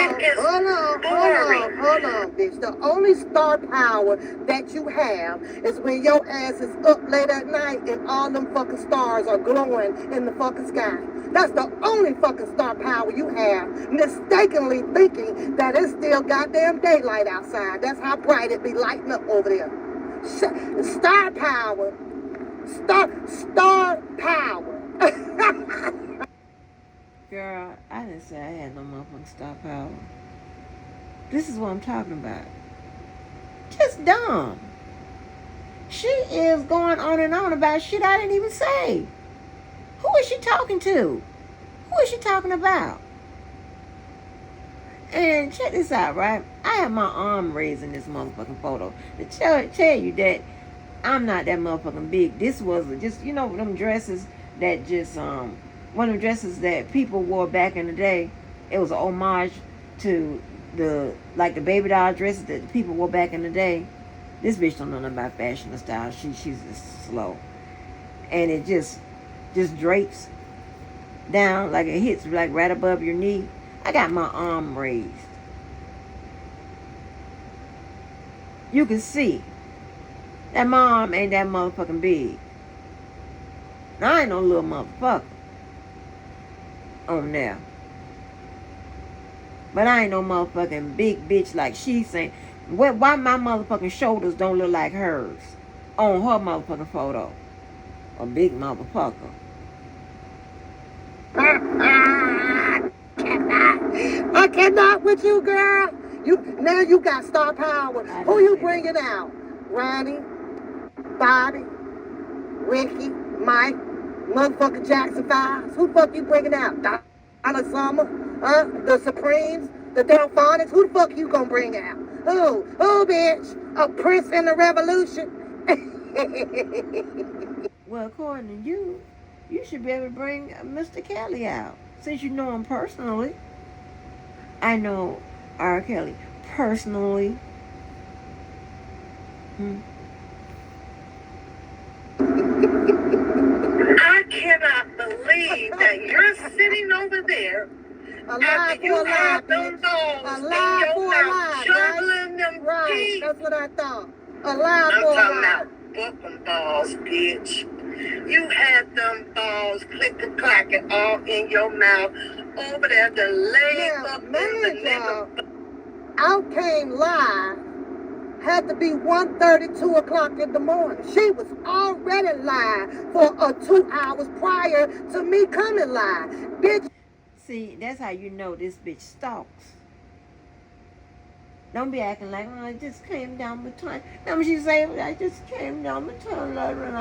S2: bitch. The only star power that you have is when your ass is up late at night and all them fucking stars are glowing in the fucking sky. That's the only fucking star power you have. Mistakenly thinking that it's still goddamn daylight outside. That's how bright it be lighting up over there. Star power. Star power.
S1: Girl, I didn't say I had no motherfucking star power. This is what I'm talking about. Just dumb. She is going on and on about shit I didn't even say. Who is she talking to? Who is she talking about? And check this out, right? I have my arm raised in this motherfucking photo to tell you that I'm not that motherfucking big. This was just, you know, them dresses that just, one of the dresses that people wore back in the day. It was an homage to the baby doll dresses that people wore back in the day. This bitch don't know nothing about fashion or style. She's just slow. And it just drapes down like it hits like right above your knee. I got my arm raised. You can see that my arm ain't that motherfucking big. Now, I ain't no little motherfucker on there. But I ain't no motherfucking big bitch like she's saying. Why my motherfucking shoulders don't look like hers on her motherfucking photo? A big motherfucker.
S2: I cannot with you, girl. Now you got star power. Who you bringing out? Ronnie, Bobby, Ricky, Mike, motherfucking Jackson 5s. Who the fuck you bringing out? Donna Summer? The Supremes? The Delphonics? Who the fuck you gonna bring out? Who, bitch? A Prince in the Revolution?
S1: Well, according to you, you should be able to bring Mr. Kelly out. Since you know him personally. I know R. Kelly personally.
S3: I cannot believe that you're sitting over there after you have them balls in your mouth, juggling them teeth.
S2: That's what I thought. Alive
S3: I'm
S2: for
S3: talking
S2: a
S3: about booking balls, bitch. You had them balls click-a-clacking all in your mouth over there, the leg up in the nigga.
S2: Out came live. Had to be 1:30, 2 o'clock in the morning. She was already live for 2 hours prior to me coming live. Bitch.
S1: See, that's how you know this bitch stalks. Don't be acting like, oh, I just came down the tunnel. Remember she said, I just came down the tunnel and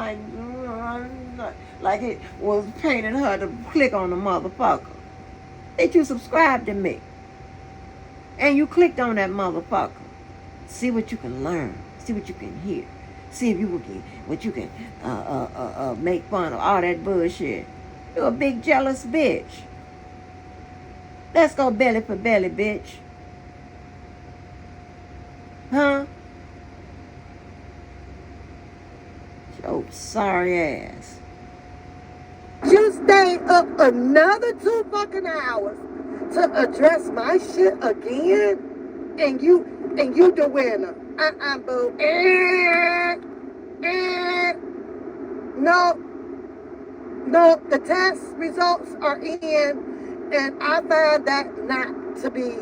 S1: like it was paining her to click on the motherfucker. That you subscribed to me. And you clicked on that motherfucker. See what you can learn. See what you can hear. See if you can, what you can make fun of all that bullshit. You're a big jealous bitch. Let's go belly for belly, bitch. Huh? Your sorry ass.
S2: You stayed up another 2 fucking hours to address my shit again? And you the winner. Boo. No, the test results are in, and I find that not to be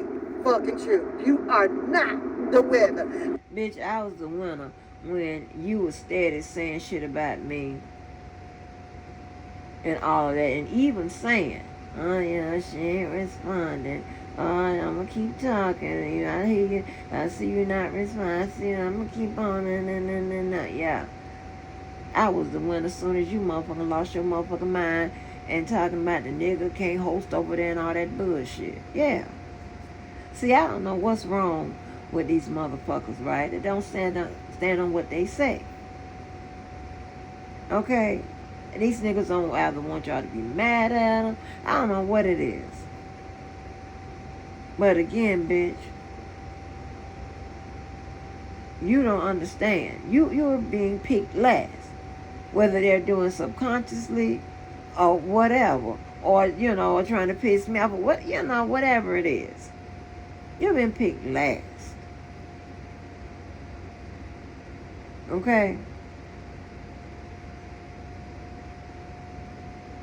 S2: fucking true. You are not the winner.
S1: Bitch, I was the winner when you was steady saying shit about me and all of that, and even saying, oh, yeah, she ain't responding. Oh, I'm gonna keep talking. You know, I hear you. I see you not responding. I'm gonna keep on. Yeah. I was the winner as soon as you motherfucking lost your motherfucking mind and talking about the nigga can't host over there and all that bullshit. Yeah. See, I don't know what's wrong with these motherfuckers, right? They don't stand on what they say. Okay? And these niggas don't either want y'all to be mad at them. I don't know what it is. But again, bitch, you don't understand. You're being picked last. Whether they're doing subconsciously or whatever. Or, you know, or trying to piss me off or what, you know, whatever it is. You've been picked last. Okay?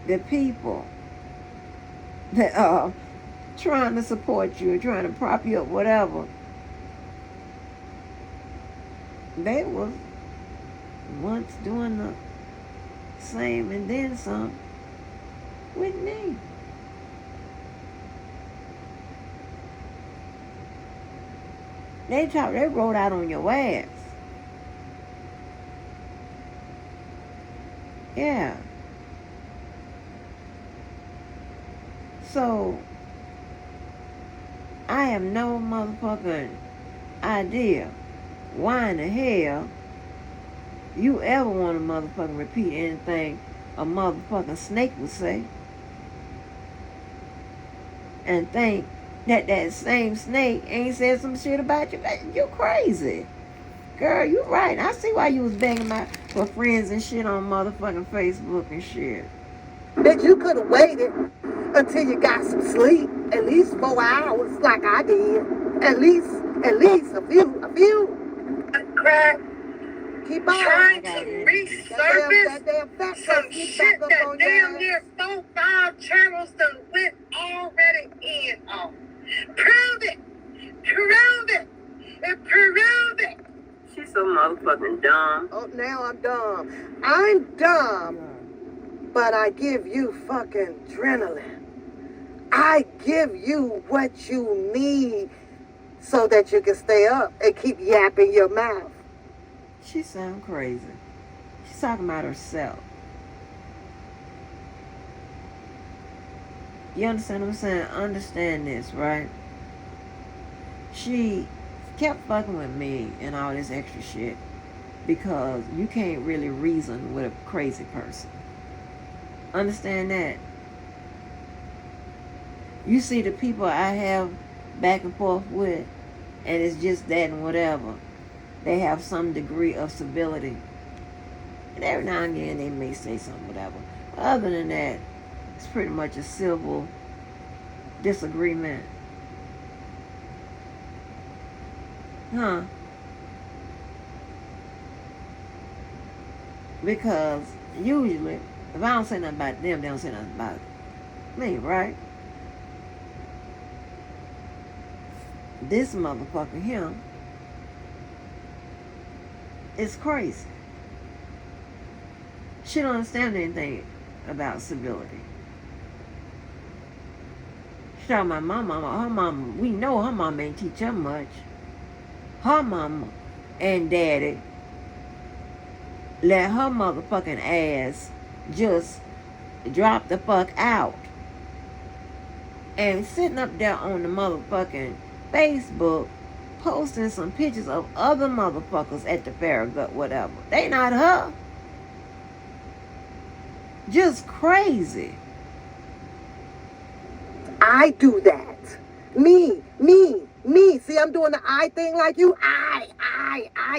S1: The people that trying to support you or trying to prop you up, whatever, they was once doing the same and then some with me. They wrote out on your ass. Yeah. So, I have no motherfucking idea why in the hell you ever want to motherfucking repeat anything a motherfucking snake would say. And think that same snake ain't said some shit about you. You crazy. Girl, you right. I see why you was begging for friends and shit on motherfucking Facebook and shit.
S2: That you could have waited until you got some sleep. At least 4 hours like I did. At least a few. Crack. Keep on.
S4: Trying to resurface some shit that damn near 4-5 channels done went already in on. Prove it! And prove it!
S3: She's so motherfucking dumb.
S2: Oh, now I'm dumb. I'm dumb. But I give you fucking adrenaline. I give you what you need so that you can stay up and keep yapping your mouth.
S1: She sound crazy. She's talking about herself. You understand what I'm saying? Understand this, right? She kept fucking with me and all this extra shit because you can't really reason with a crazy person. Understand that? You see the people I have back and forth with, and it's just that and whatever. They have some degree of civility. And every now and again they may say something, whatever. But other than that, it's pretty much a civil disagreement. Huh? Because usually, if I don't say nothing about them, they don't say nothing about me, right? This motherfucker here is crazy. She don't understand anything about civility. She talking about my mama. Her mama, we know her mama ain't teach her much. Her mama and daddy let her motherfucking ass just drop the fuck out. And sitting up there on the motherfucking Facebook posting some pictures of other motherfuckers at the Farragut, whatever. They not her. Just crazy.
S2: I do that. Me. See, I'm doing the I thing like you. I.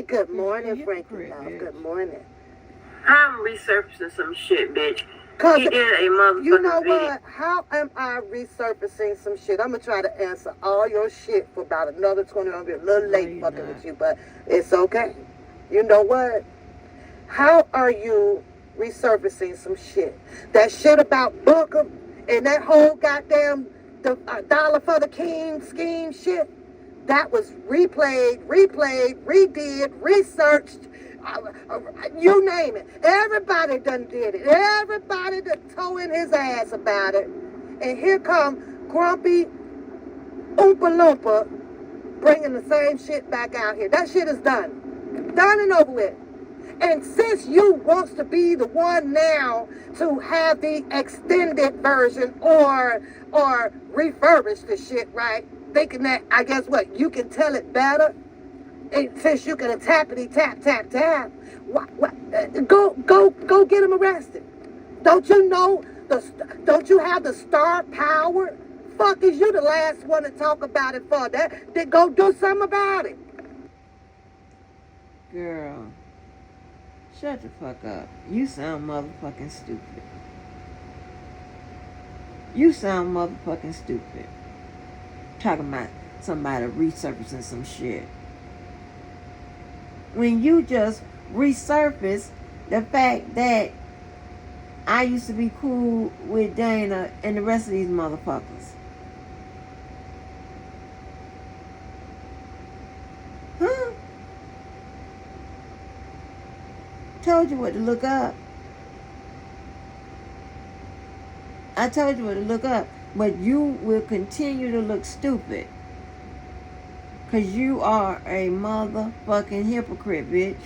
S2: Good morning, Frankie. Good morning.
S3: I'm resurfacing some shit, bitch.
S2: Cause
S3: He did a motherfucking
S2: you know
S3: video.
S2: what? How am I resurfacing some shit? I'm gonna try to answer all your shit for about another 20. I'll be a little late fucking with you, but it's okay. You know what? How are you resurfacing some shit? That shit about Booker and that whole goddamn dollar for the king scheme shit. That was replayed, redid, researched. You name it. Everybody done did it. Everybody done toe in his ass about it. And here come grumpy Oompa Loompa bringing the same shit back out here. That shit is done. Done and over with. And since you wants to be the one now to have the extended version or refurbish the shit, right? Thinking that, I guess what, you can tell it better? And since you can tappity tap, go get him arrested. Don't you know, don't you have the star power? Fuck is you the last one to talk about it for that? Then go do something about it.
S1: Girl, shut the fuck up. You sound motherfucking stupid. You sound motherfucking stupid. Talking about somebody resurfacing some shit. When you just resurface the fact that I used to be cool with Dana and the rest of these motherfuckers. Huh? Told you what to look up. I told you what to look up. But you will continue to look stupid. Because you are a motherfucking hypocrite, bitch.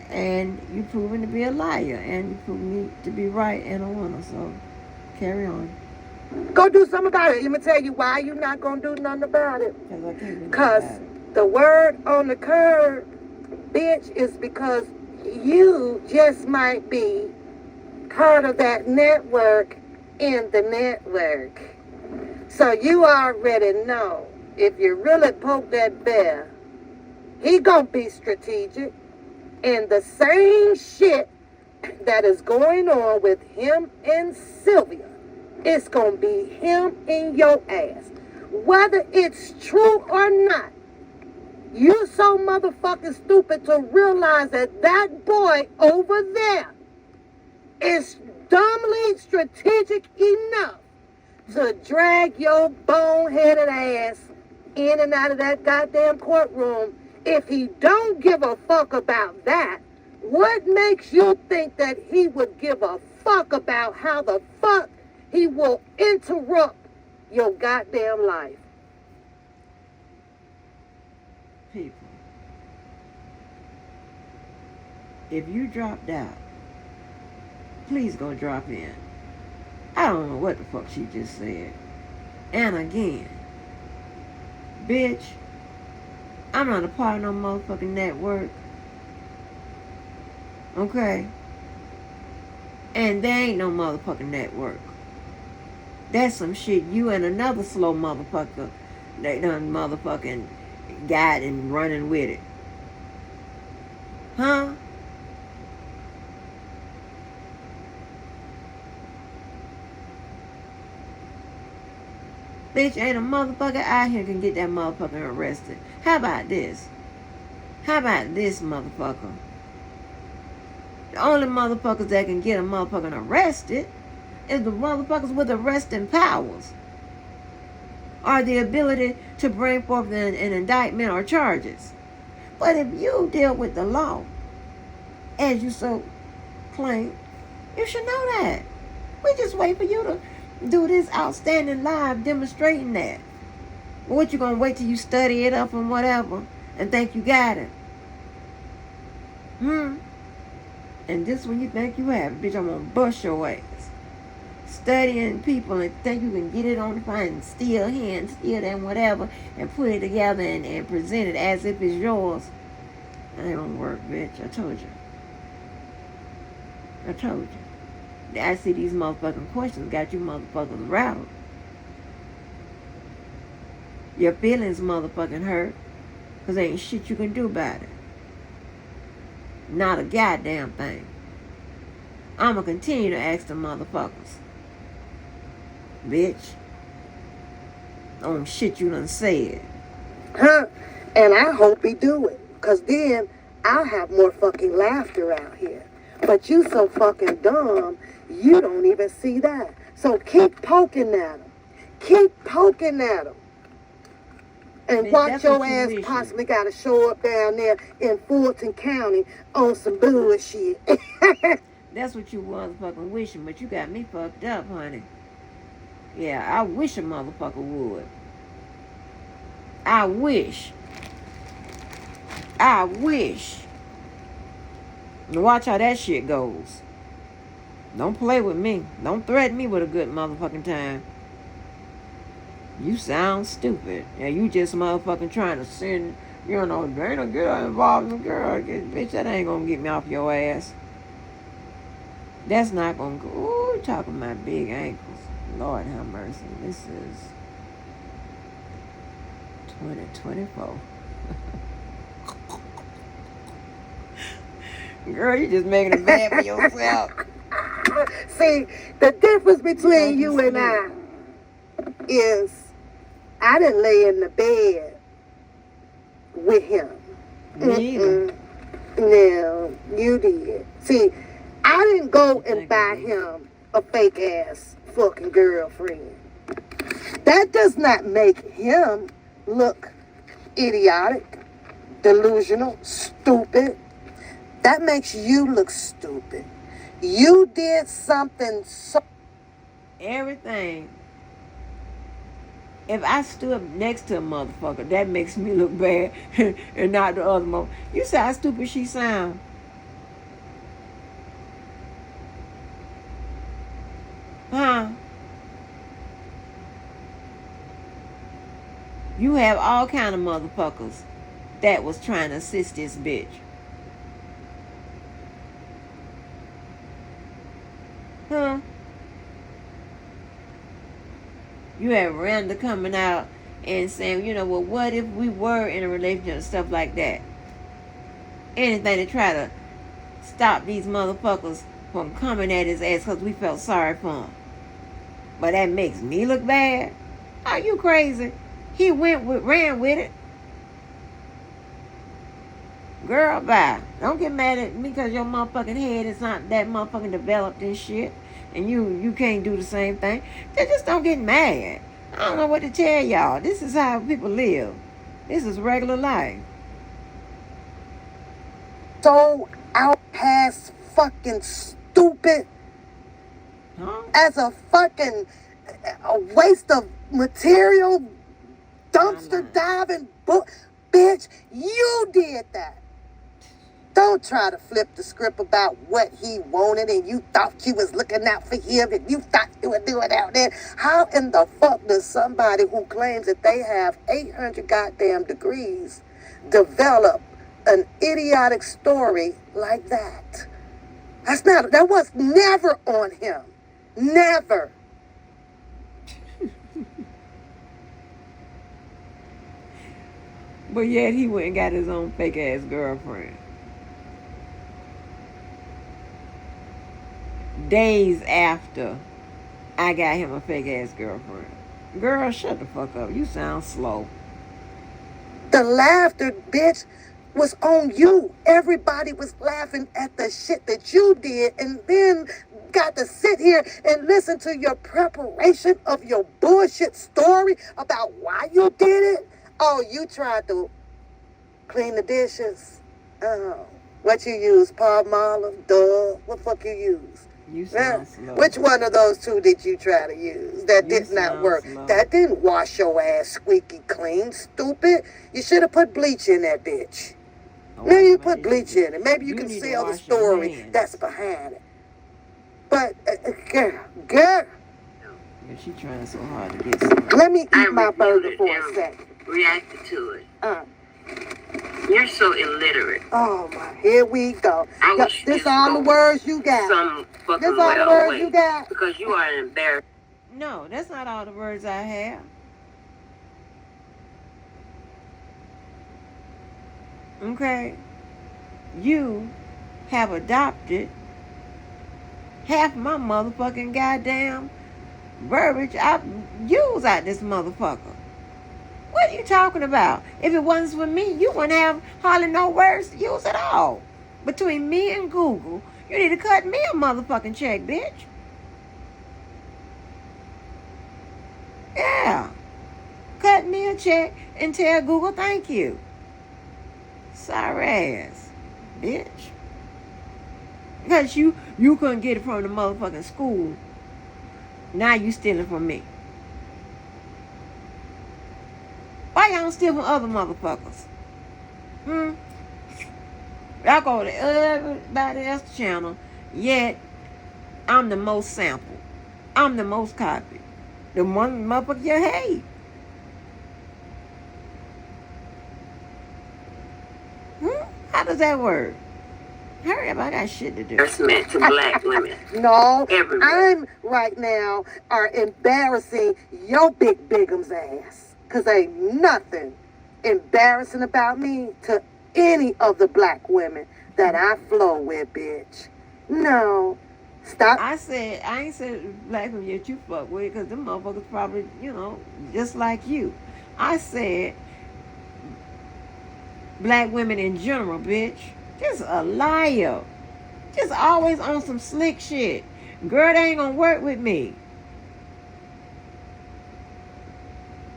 S1: And you proven to be a liar. And you proven me to be right and a winner. So, carry on.
S2: Go do something about it. Let me tell you why you're not going to do nothing about it.
S1: Because I can't do nothing
S2: Because
S1: about it.
S2: the word on the curb, bitch, is because you just might be part of that network in the network. So you already know, if you really poke that bear, he gonna be strategic. And the same shit that is going on with him and Sylvia, it's gonna be him in your ass. Whether it's true or not, you so motherfucking stupid to realize that that boy over there is dumbly strategic enough to drag your boneheaded ass in and out of that goddamn courtroom. If he don't give a fuck about that, what makes you think that he would give a fuck about how the fuck he will interrupt your goddamn life?
S1: People, if you dropped out, please go drop in. I don't know what the fuck she just said. And again, bitch, I'm not a part of no motherfucking network. Okay? And there ain't no motherfucking network. That's some shit you and another slow motherfucker they done motherfucking got and running with it. Huh? Bitch, ain't a motherfucker out here can get that motherfucker arrested. How about this? How about this, motherfucker? The only motherfuckers that can get a motherfucker arrested is the motherfuckers with arresting powers. Or the ability to bring forth an indictment or charges. But if you deal with the law, as you so claim, you should know that. We just wait for you to do this outstanding live demonstrating that. What, you gonna wait till you study it up and whatever and think you got it? And this one you think you have it, bitch, I'm gonna bust your ass. Studying people and think you can get it on the phone and steal here and steal that and whatever and put it together and present it as if it's yours. That ain't gonna work, bitch. I told you. I told you. I see these motherfucking questions got you motherfuckers rattled. Your feelings motherfucking hurt. Because ain't shit you can do about it. Not a goddamn thing. I'ma continue to ask the motherfuckers. Bitch. On shit you done said.
S2: Huh? And I hope he do it. Because then I'll have more fucking laughter out here. But you so fucking dumb, you don't even see that. So keep poking at him. Keep poking at him. And watch your ass possibly got to show up down there in Fulton County on some bullshit.
S1: That's what you motherfucking wishing, but you got me fucked up, honey. Yeah, I wish a motherfucker would. I wish. And watch how that shit goes. Don't play with me. Don't threaten me with a good motherfucking time. You sound stupid. Yeah, you just motherfucking trying to send, there ain't a girl involved in the girl. Bitch, that ain't gonna get me off your ass. That's not gonna go. Ooh, talking about big ankles. Lord have mercy. This is 2024. Girl, you just making it bad for yourself.
S2: See, the difference between you and I is I didn't lay in the bed with him.
S1: Me either.
S2: No, you did. See, I didn't go and buy him a fake ass fucking girlfriend. That does not make him look idiotic, delusional, stupid. That makes you look stupid. You did something so...
S1: Everything. If I stood next to a motherfucker, that makes me look bad and not the other mother. You see how stupid she sound? Huh? You have all kind of motherfuckers that was trying to assist this bitch. Huh? You have Randa coming out and saying, you know, well, what if we were in a relationship and stuff like that? Anything to try to stop these motherfuckers from coming at his ass because we felt sorry for him. But that makes me look bad? Are you crazy? He ran with it. Girl, bye. Don't get mad at me because your motherfucking head is not that motherfucking developed and shit. And you can't do the same thing. Just don't get mad. I don't know what to tell y'all. This is how people live. This is regular life.
S2: So out past fucking stupid.
S1: Huh?
S2: As a fucking a waste of material, dumpster diving book. Bitch, you did that. Don't try to flip the script about what he wanted and you thought you was looking out for him and you thought you were doing out there. How in the fuck does somebody who claims that they have 800 goddamn degrees develop an idiotic story like that? That was never on him. Never.
S1: But yet he went and got his own fake ass girlfriend. Days after I got him a fake ass girlfriend. Girl, shut the fuck up. You sound slow.
S2: The laughter, bitch, was on you. Everybody was laughing at the shit that you did and then got to sit here and listen to your preparation of your bullshit story about why you did it. Oh, you tried to clean the dishes. Oh, what you use? Palmolive? Duh. What fuck you use?
S1: You sound slow.
S2: Which one of those two did you try to use? That did not work.
S1: Slow.
S2: That didn't wash your ass squeaky clean, stupid. You should have put bleach in that bitch. Maybe you put bleach in it. Maybe you can sell the story that's behind it. But, girl.
S1: But she trying so hard to get some.
S2: Let me eat my burger for a second.
S3: Reacted to it. You're so illiterate.
S2: Oh my, here we go.
S3: Wish
S2: this all the words you got.
S3: Some fucking
S2: this all the words you got.
S3: Because you are an embarrassment.
S1: No, that's not all the words I have. Okay? You have adopted half my motherfucking goddamn verbiage I use out this motherfucker. What are you talking about? If it wasn't for me, you wouldn't have hardly no words to use at all. Between me and Google, you need to cut me a motherfucking check, bitch. Yeah. Cut me a check and tell Google thank you. Sorry ass, bitch. Because you couldn't get it from the motherfucking school. Now you stealing from me. Why y'all don't steal from other motherfuckers? Y'all go to everybody else's channel, yet I'm the most sampled. I'm the most copied. The one motherfucker you hate. How does that work? Hurry up, I got shit to do.
S3: That's meant to black women.
S2: No,
S3: everywhere.
S2: I'm right now are embarrassing your big bigum's ass. Because ain't nothing embarrassing about me to any of the black women that I flow with, bitch. No. Stop.
S1: I ain't said black women yet you fuck with, because them motherfuckers probably, just like you. I said black women in general, bitch. Just a liar. Just always on some slick shit. Girl, they ain't gonna work with me.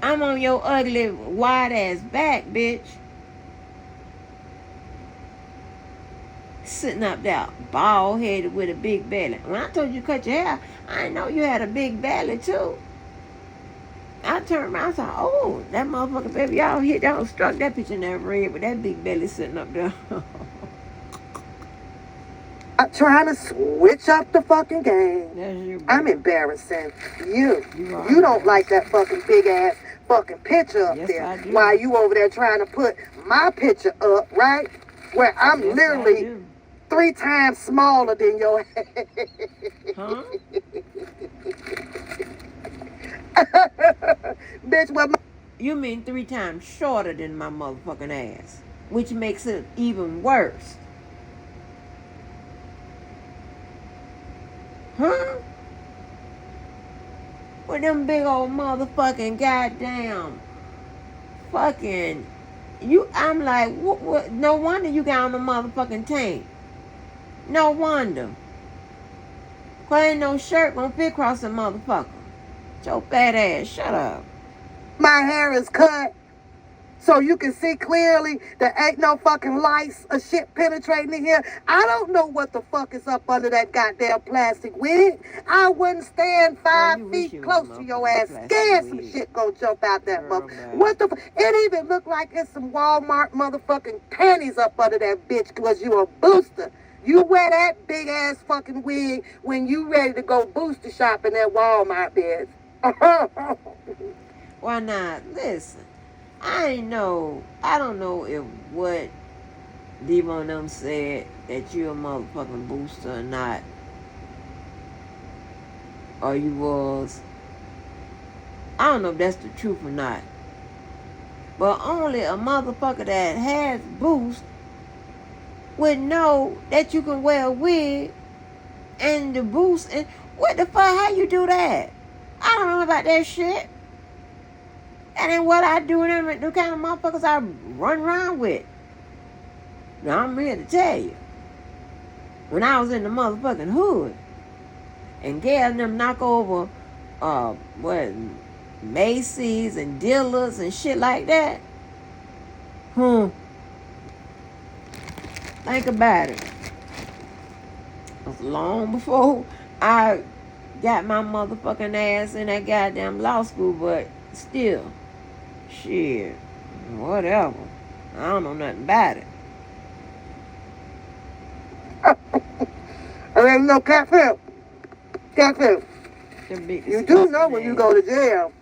S1: I'm on your ugly, wide ass back, bitch. Sitting up there, bald headed with a big belly. When I told you to cut your hair, I didn't know you had a big belly too. I turned around and said, oh, that motherfucker, baby, y'all struck that picture in that red with that big belly sitting up there.
S2: I'm trying to switch up the fucking game.
S1: That's your
S2: I'm
S1: baby.
S2: embarrassing you.
S1: You
S2: You don't like that fucking big ass fucking picture up
S1: Yes,
S2: there.
S1: I do.
S2: While you over there trying to put my picture up, right? Where I'm
S1: Yes, I
S2: literally
S1: do.
S2: 3 times smaller than your head.
S1: Huh?
S2: Bitch, what my...
S1: You mean 3 times shorter than my motherfucking ass, which makes it even worse. Huh? With them big old motherfucking goddamn fucking I'm like, what? No wonder you got on the motherfucking tank. No wonder. Cause ain't no shirt gonna fit across the motherfucker. Your fat ass, shut up.
S2: my hair is cut so you can see clearly there ain't no fucking lice or shit penetrating in here. I don't know what the fuck is up under that goddamn plastic wig. I wouldn't stand 5
S1: you wish
S2: feet
S1: it was
S2: close
S1: a
S2: to your ass.
S1: plastic
S2: Scared some
S1: wig.
S2: shit gonna jump out that
S1: Girl,
S2: mother.
S1: man.
S2: What the fuck? It even look like it's some Walmart motherfucking panties up under that bitch because you a booster. You wear that big ass fucking wig when you ready to go booster shopping at Walmart, bitch.
S1: Why not? Listen, I don't know if what Devo and them said that you a motherfucking booster or not. Or you was. I don't know if that's the truth or not. But only a motherfucker that has boost would know that you can wear a wig and the boost. And what the fuck? How you do that? I don't know about that shit. That ain't what I do and the kind of motherfuckers I run around with. Now I'm here to tell you. When I was in the motherfucking hood and Gail and them knock over Macy's and dealers and shit like that. Think about it. It was long before I got my motherfucking ass in that goddamn law school, but still, shit, whatever. I don't know nothing about it.
S2: I ain't no cafe. Cafe. You do know when you go to jail,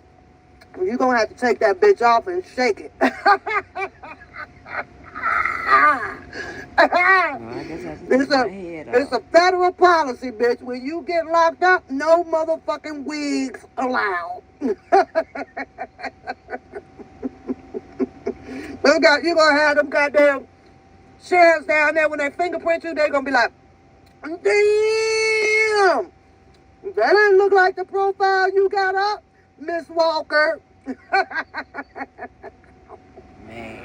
S2: you're going to have to take that bitch off and shake it. It's a federal policy, bitch. When you get locked up, no motherfucking wigs allowed. You're going to have them goddamn sheriffs down there when they fingerprint you, they're going to be like, damn! That ain't look like the profile you got up, Miss Walker.
S1: Man.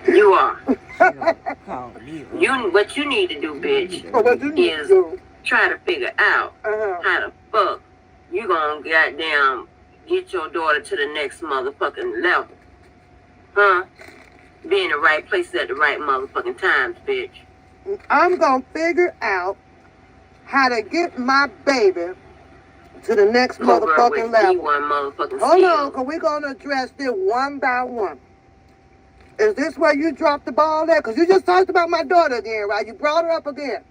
S3: You are.
S1: You
S3: what you need to do, bitch,
S2: What you need
S3: is
S2: to do?
S3: try to figure out how the fuck you gonna goddamn get your daughter to the next motherfucking level. Huh? Be in the right place at the right motherfucking times, bitch.
S2: I'm gonna figure out how to get my baby to the next motherfucking level. Hold on, because we're going to address this one by one. Is this where you dropped the ball at? Because you just talked about my daughter again, right? You brought her up again.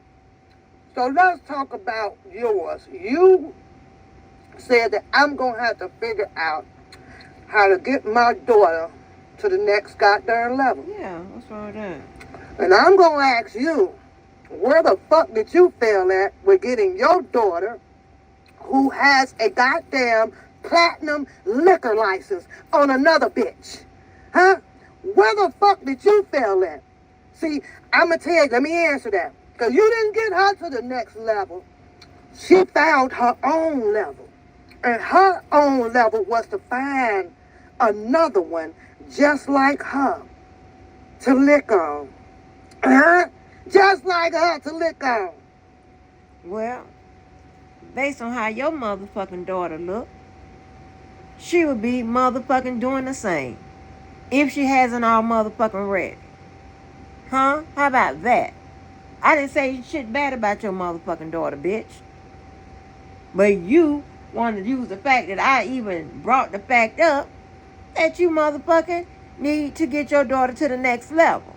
S2: So let's talk about yours. You said that I'm going to have to figure out how to get my daughter to the next goddamn level.
S1: Yeah, what's wrong with that?
S2: And I'm going to ask you, where the fuck did you fail at with getting your daughter, who has a goddamn platinum liquor license, on another bitch? Huh? Where the fuck did you fail at? See, I'm going to tell you, let me answer that. Because you didn't get her to the next level. She found her own level. And her own level was to find another one just like her to lick on. Huh? Just like her to lick on.
S1: Well, based on how your motherfucking daughter look, she would be motherfucking doing the same. If she hasn't all motherfucking ready. Huh? How about that? I didn't say shit bad about your motherfucking daughter, bitch. But you wanted to use the fact that I even brought the fact up that you motherfucking need to get your daughter to the next level.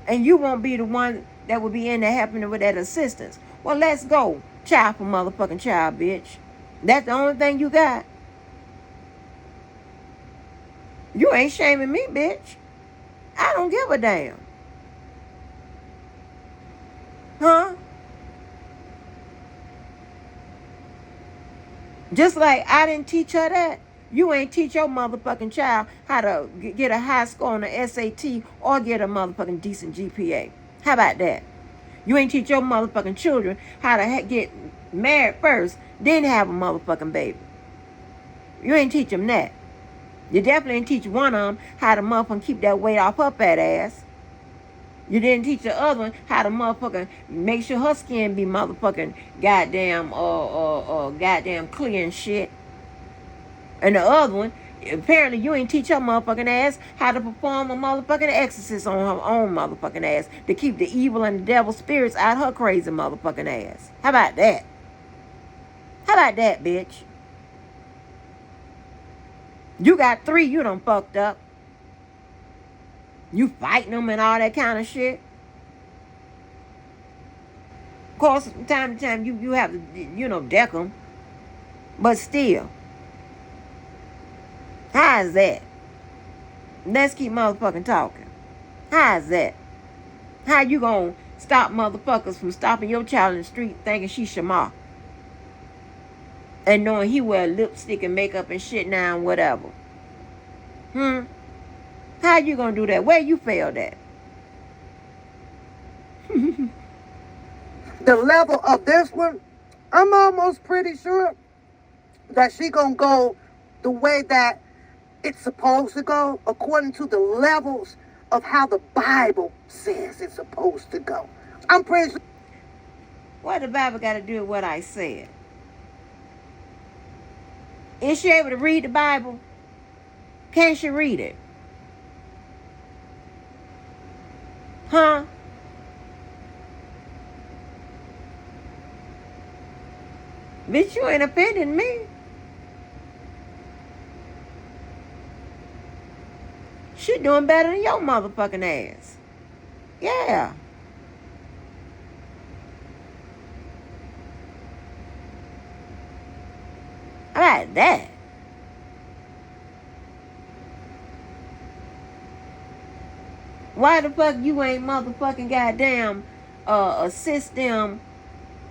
S1: And you won't be the one that will be in there helping her with that assistance. Well, let's go. Child for motherfucking child, bitch. That's the only thing you got. You ain't shaming me, bitch. I don't give a damn. Huh? Just like I didn't teach her that. You ain't teach your motherfucking child how to get a high score on the SAT or get a motherfucking decent GPA. How about that? You ain't teach your motherfucking children how to get married first, then have a motherfucking baby. You ain't teach them that. You definitely didn't teach one of them how to motherfucking keep that weight off her fat ass. You didn't teach the other one how to motherfucking make sure her skin be motherfucking goddamn clear and shit. And the other one, apparently you ain't teach her motherfucking ass how to perform a motherfucking exorcist on her own motherfucking ass to keep the evil and the devil spirits out her crazy motherfucking ass. How about that? How about that, bitch? You got 3 you done fucked up. You fighting them and all that kind of shit. Of course, from time to time, you have to, deck them. But still. How is that? Let's keep motherfucking talking. How is that? How you gonna stop motherfuckers from stopping your child in the street thinking she's Shamar? And knowing he wear lipstick and makeup and shit now and whatever. How you gonna do that? Where you failed at?
S2: The level of this one, I'm almost pretty sure that she gonna go the way that it's supposed to go, according to the levels of how the Bible says it's supposed to go. I'm pretty sure.
S1: What the Bible got to do with what I said? Is she able to read the Bible? Can she read it? Huh? Bitch, you ain't offending me. She doing better than your motherfucking ass. Yeah. How about that? Why the fuck you ain't motherfucking goddamn assist them,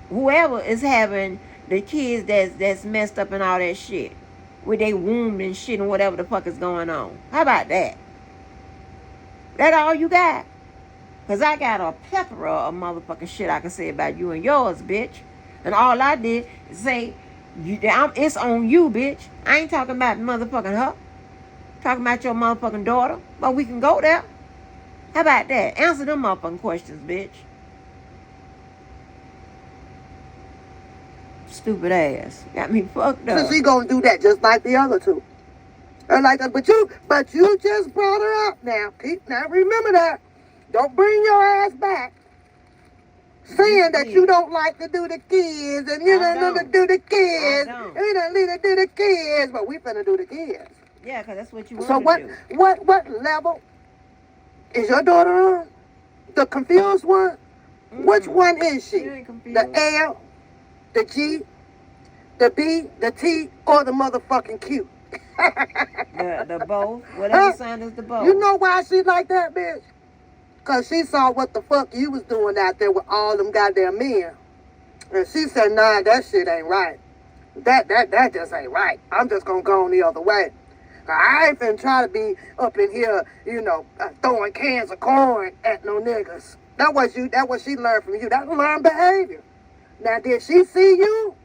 S1: whoever is having the kids that's messed up and all that shit, with they womb and shit and whatever the fuck is going on? How about that? That all you got? Because I got a plethora of motherfucking shit I can say about you and yours, bitch. And all I did is say, it's on you, bitch. I ain't talking about motherfucking her. Talking about your motherfucking daughter. But we can go there. How about that? Answer them motherfucking questions, bitch. Stupid ass. Got me fucked up.
S2: So she gonna do that just like the other two. But you just brought her up now. Now remember that. Don't bring your ass back saying that you don't like to do the kids and you don't like to do the kids. You don't need to do the kids, but we finna do the kids.
S1: Yeah, because that's what you want
S2: to do. So what level is your daughter on? The confused one? Which one is she? The L, the G, the B, the T, or the motherfucking Q?
S1: the both. Whatever sign is the both.
S2: You know why she like that, bitch? Because she saw what the fuck you was doing out there with all them goddamn men. And she said, nah, that shit ain't right. That just ain't right. I'm just going to go on the other way. I ain't finna try to be up in here, throwing cans of corn at no niggas. That what she learned from you. That's learned behavior. Now, did she see you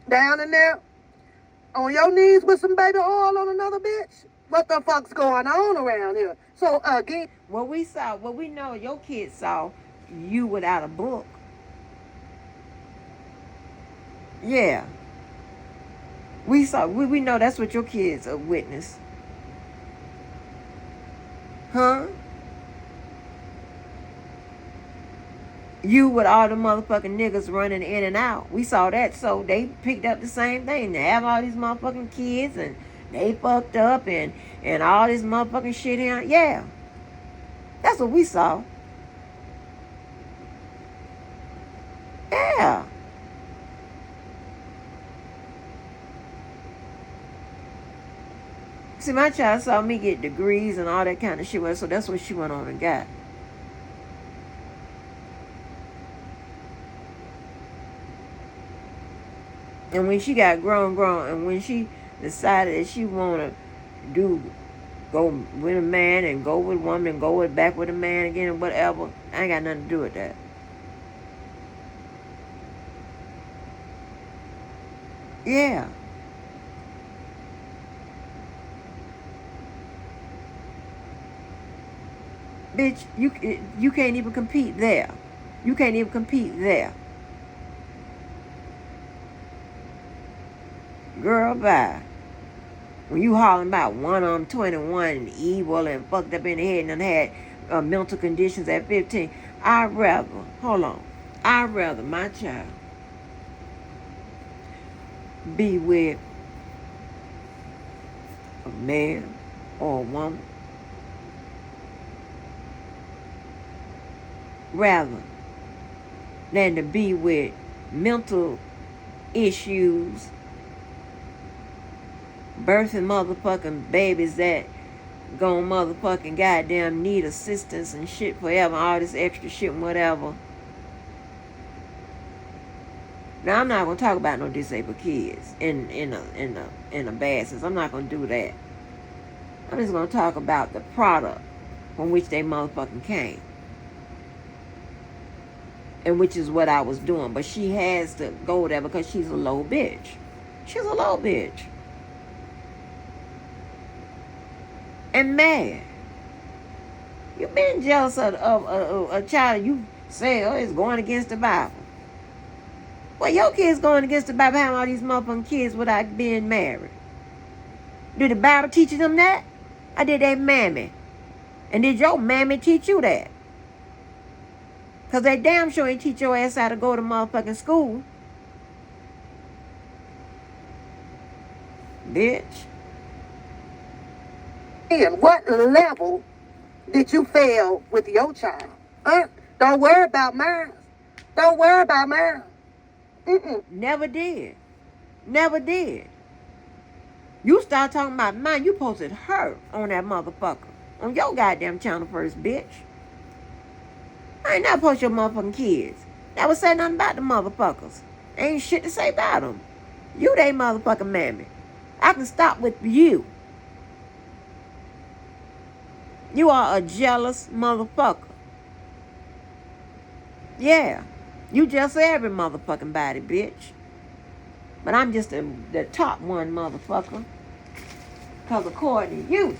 S2: down in there on your knees with some baby oil on another bitch? What the fuck's going on around here? So, again...
S1: What we know your kids saw you without a book. Yeah. We saw, we know that's what your kids are witness. Huh? You with all the motherfucking niggas running in and out. We saw that, so they picked up the same thing. They have all these motherfucking kids and they fucked up and all this motherfucking shit here. Yeah. That's what we saw. Yeah. See, my child saw me get degrees and all that kind of shit, so that's what she went on and got. And when she got grown, and when she decided that she want to go with a man and go with a woman and go back with a man again and whatever, I ain't got nothing to do with that. Yeah. Bitch, you can't even compete there. You can't even compete there. Girl, bye. When you hollering about one of them 21 and evil and fucked up in the head and had mental conditions at 15, I'd rather my child be with a man or a woman rather than to be with mental issues, birthing motherfucking babies that gon' motherfucking goddamn need assistance and shit forever, all this extra shit and whatever. Now I'm not gonna talk about no disabled kids in a bad sense. I'm not gonna do that. I'm just gonna talk about the product from which they motherfucking came. And which is what I was doing. But she has to go there because she's a low bitch. She's a low bitch. And mad. You been jealous of a child you say, oh, it's going against the Bible. Well, your kid's going against the Bible, having all these motherfucking kids without being married. Did the Bible teach them that? Or did they mammy? And did your mammy teach you that? Because they damn sure ain't teach your ass how to go to motherfucking school. Bitch.
S2: And what level did you fail with your child? Huh? Don't worry about mine. Don't worry about mine.
S1: Never did. Never did. You start talking about mine, you posted her on that motherfucker. On your goddamn channel first, bitch. I ain't never post your motherfucking kids. Never say nothing about the motherfuckers. Ain't shit to say about them. You they motherfucking mammy. I can stop with you. You are a jealous motherfucker. Yeah. You just every motherfucking body, bitch. But I'm just the top one, motherfucker. Because according to you,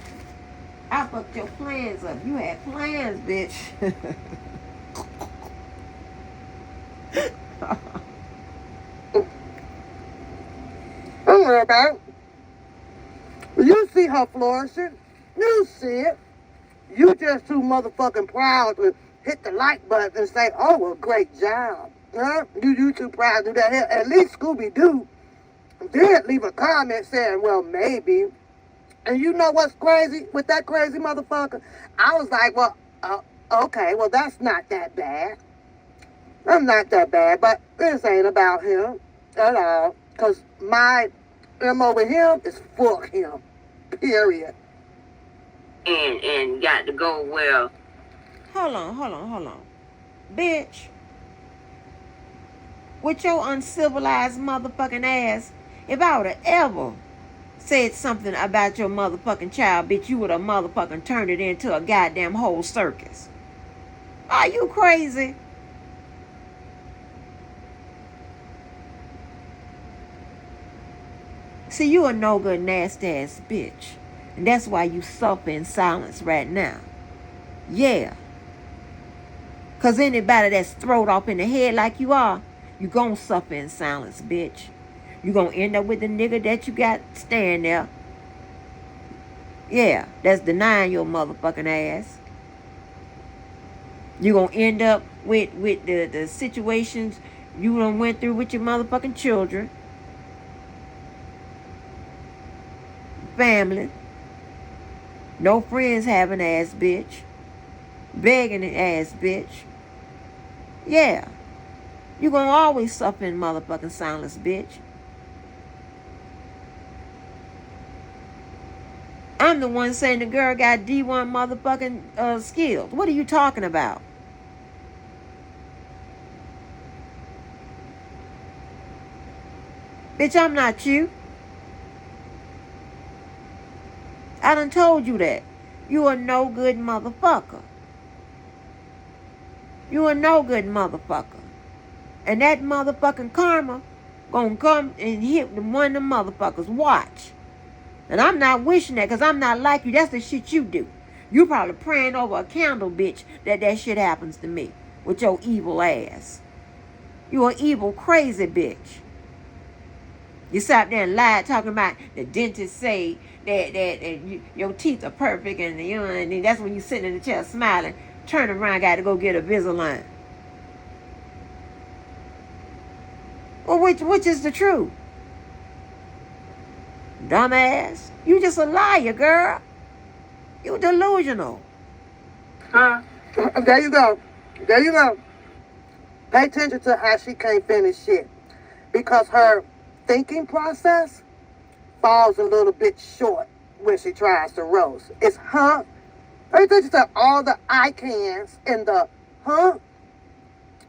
S1: I fucked your plans up. You had plans, bitch.
S2: Don't worry about it. You see her flourishing. You see it. You just too motherfucking proud to hit the like button and say, oh, well, great job. Huh? You too proud to do that. At least Scooby-Doo did leave a comment saying, well, maybe. And you know what's crazy with that crazy motherfucker? I was like, well, okay, well, that's not that bad. I'm not that bad, but this ain't about him at all. Because my MO with him is fuck him. Period.
S3: And got to go well.
S1: Hold on. Bitch. With your uncivilized motherfucking ass, if I would have ever said something about your motherfucking child, bitch, you would have motherfucking turned it into a goddamn whole circus. Are you crazy? See, you a no good nasty ass bitch. And that's why you suffer in silence right now. Yeah. Because anybody that's throwed off in the head like you are, You gonna suffer in silence, bitch. You gonna end up with the nigga that you got staying there. Yeah, that's denying your motherfucking ass. You gonna end up with the situations you done went through with your motherfucking children. Family. No friends having ass bitch. Begging ass bitch. Yeah. You gonna always suffer in motherfucking silence, bitch. I'm the one saying the girl got D1 motherfucking skills. What are you talking about? Bitch, I'm not you. I done told you that. You a no good motherfucker. You a no good motherfucker. And that motherfucking karma gonna come and hit one of them motherfuckers. Watch. And I'm not wishing that because I'm not like you. That's the shit you do. You probably praying over a candle, bitch, that shit happens to me with your evil ass. You an evil, crazy bitch. You sat there and lied talking about the dentist say that your teeth are perfect and and that's when you sitting in the chair smiling, turn around, got to go get a Invisalign. Well, which is the truth? Dumbass. You just a liar, girl. You delusional.
S2: Huh? There you go. There you go. Pay attention to how she can't finish shit. Because her thinking process falls a little bit short when she tries to roast. It's huh? Pay attention to all the I cans and the huh?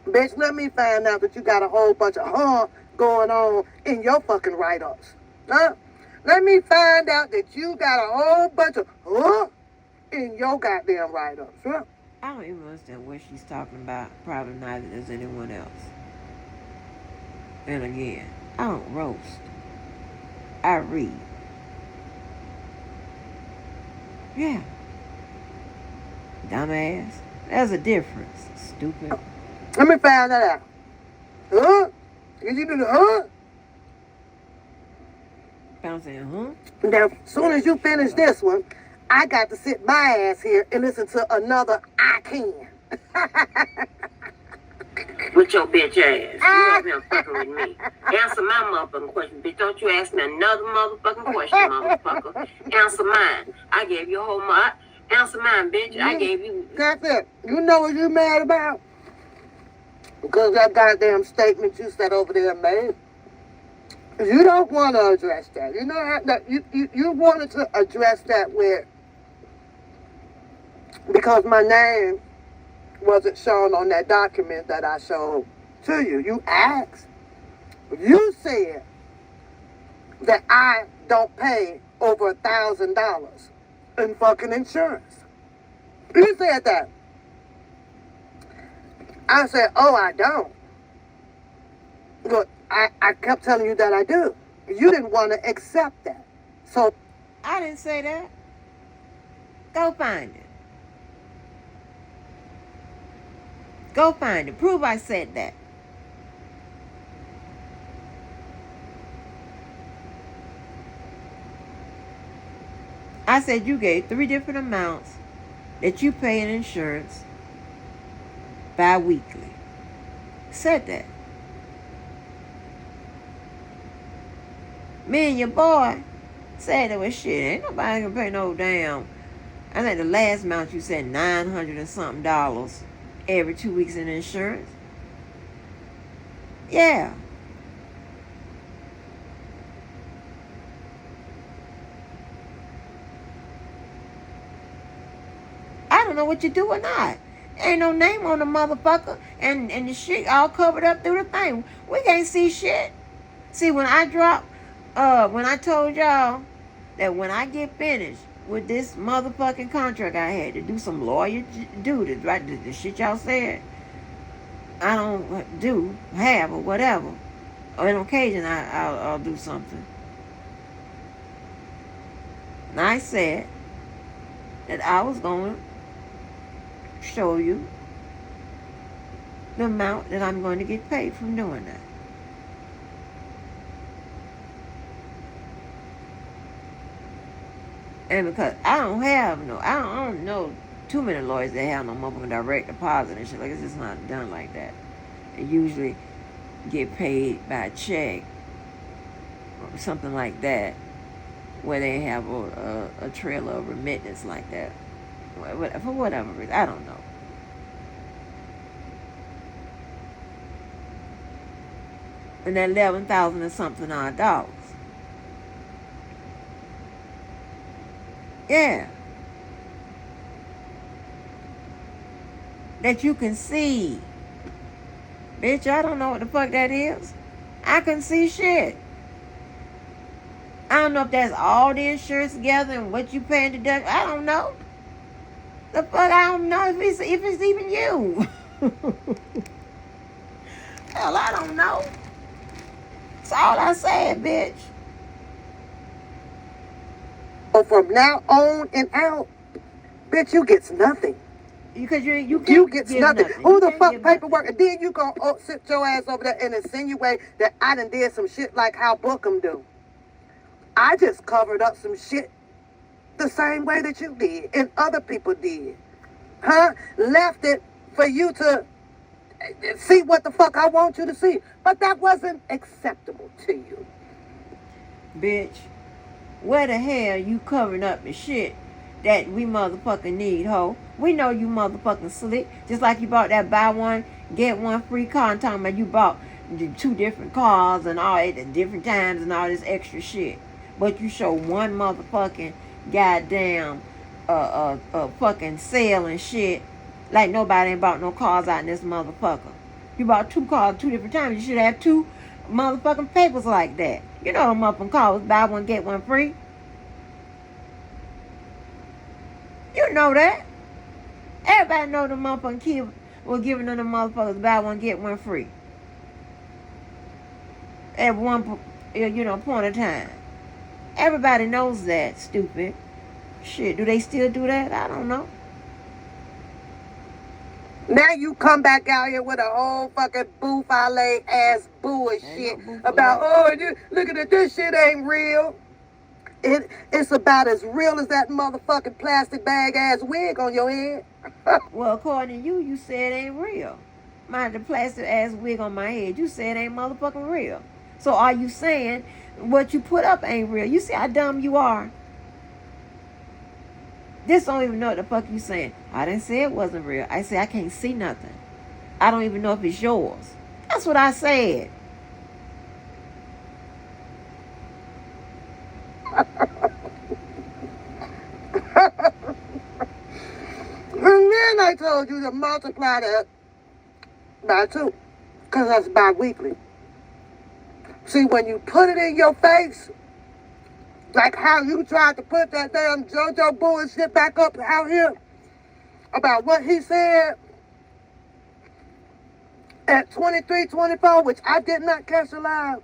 S2: Bitch, let me find out that you got a whole bunch of huh going on in your fucking write-ups. Huh? Let me find out that you got a whole bunch of huh in your goddamn write-ups. Huh?
S1: I don't even understand what she's talking about. Probably neither does anyone else. And again, I don't roast. I read. Yeah. Dumbass. There's a difference. Stupid.
S2: Let me find that out. Huh? Did you do the huh?
S1: I'm saying, huh?
S2: Now, as soon as you finish this one, I got to sit my ass here and listen to another I can.
S3: With your bitch ass. You over here fucking with me. Answer my motherfucking question, bitch. Don't you ask me another motherfucking question, motherfucker. Answer mine. I gave you a whole month. Answer mine, bitch. I gave you...
S2: That's it. You know what you mad about? Because that goddamn statement you said over there, man. You don't want to address that. You know that you wanted to address that with... Because my name wasn't shown on that document that I showed to you. You asked. You said that I don't pay over $1,000 in fucking insurance. You said that. I said, oh, I don't. Look, I kept telling you that I do. You didn't want to accept that. So
S1: I didn't say that. Go find it. Go find it. Prove I said that. I said you gave 3 different amounts that you pay in insurance bi-weekly. Said that. Me and your boy said it was shit. Ain't nobody gonna pay no damn. I think the last amount you said $900 and something every 2 weeks in insurance. Yeah. I don't know what you do or not. Ain't no name on the motherfucker, and the shit all covered up through the thing. We can't see shit. See, when I told y'all that when I get finished with this motherfucking contract I had to do some lawyer duties, right? The shit y'all said I don't have or whatever. On occasion I'll do something. And I said that I was going to show you the amount that I'm going to get paid from doing that. And because I don't know too many lawyers that have no motherfucking direct deposit and shit. Like, it's just not done like that. They usually get paid by check or something like that, where they have a trail of remittance like that. For whatever reason, I don't know. And that 11,000 and something odd dollars. Yeah. That you can see. Bitch, I don't know what the fuck that is. I can see shit. I don't know if that's all the insurance together and what you paying deduct. I don't know. The fuck, I don't know if it's even you. Hell, I don't know. That's all I said, bitch.
S2: So from now on and out, bitch, you gets nothing.
S1: Because you
S2: gets nothing. Who the fuck paperwork? And then you gonna sit your ass over there and insinuate that I done did some shit like how Bookham do. I just covered up some shit the same way that you did and other people did. Huh? Left it for you to see what the fuck I want you to see. But that wasn't acceptable to you.
S1: Bitch, where the hell you covering up the shit that we motherfucking need, ho? We know you motherfucking slick. Just like you bought that buy one, get one free car and talking about you bought 2 different cars and all at different times and all this extra shit. But you show one motherfucking goddamn fucking sale and shit like nobody ain't bought no cars out in this motherfucker. You bought 2 cars 2 different times. You should have 2 motherfucking papers like that. You know them motherfucking cars, buy one, get one free. You know that. Everybody know the motherfucking kid was giving them the motherfuckers buy one, get one free. At one, point of time. Everybody knows that, stupid. Shit, do they still do that? I don't know.
S2: Now you come back out here with a whole fucking boufale ass bullshit about, looking at this shit ain't real. It's about as real as that motherfucking plastic bag ass wig on your head.
S1: Well, according to you, you said it ain't real. The plastic ass wig on my head, you said it ain't motherfucking real. So are you saying what you put up ain't real? You see how dumb you are? This don't even know what the fuck you saying. I didn't say it wasn't real. I said I can't see nothing. I don't even know if it's yours. That's what I said.
S2: And then I told you to multiply that by 2, because that's bi-weekly. See, when you put it in your face, like how you tried to put that damn JoJo bullshit back up out here about what he said at 23:24, which I did not catch alive.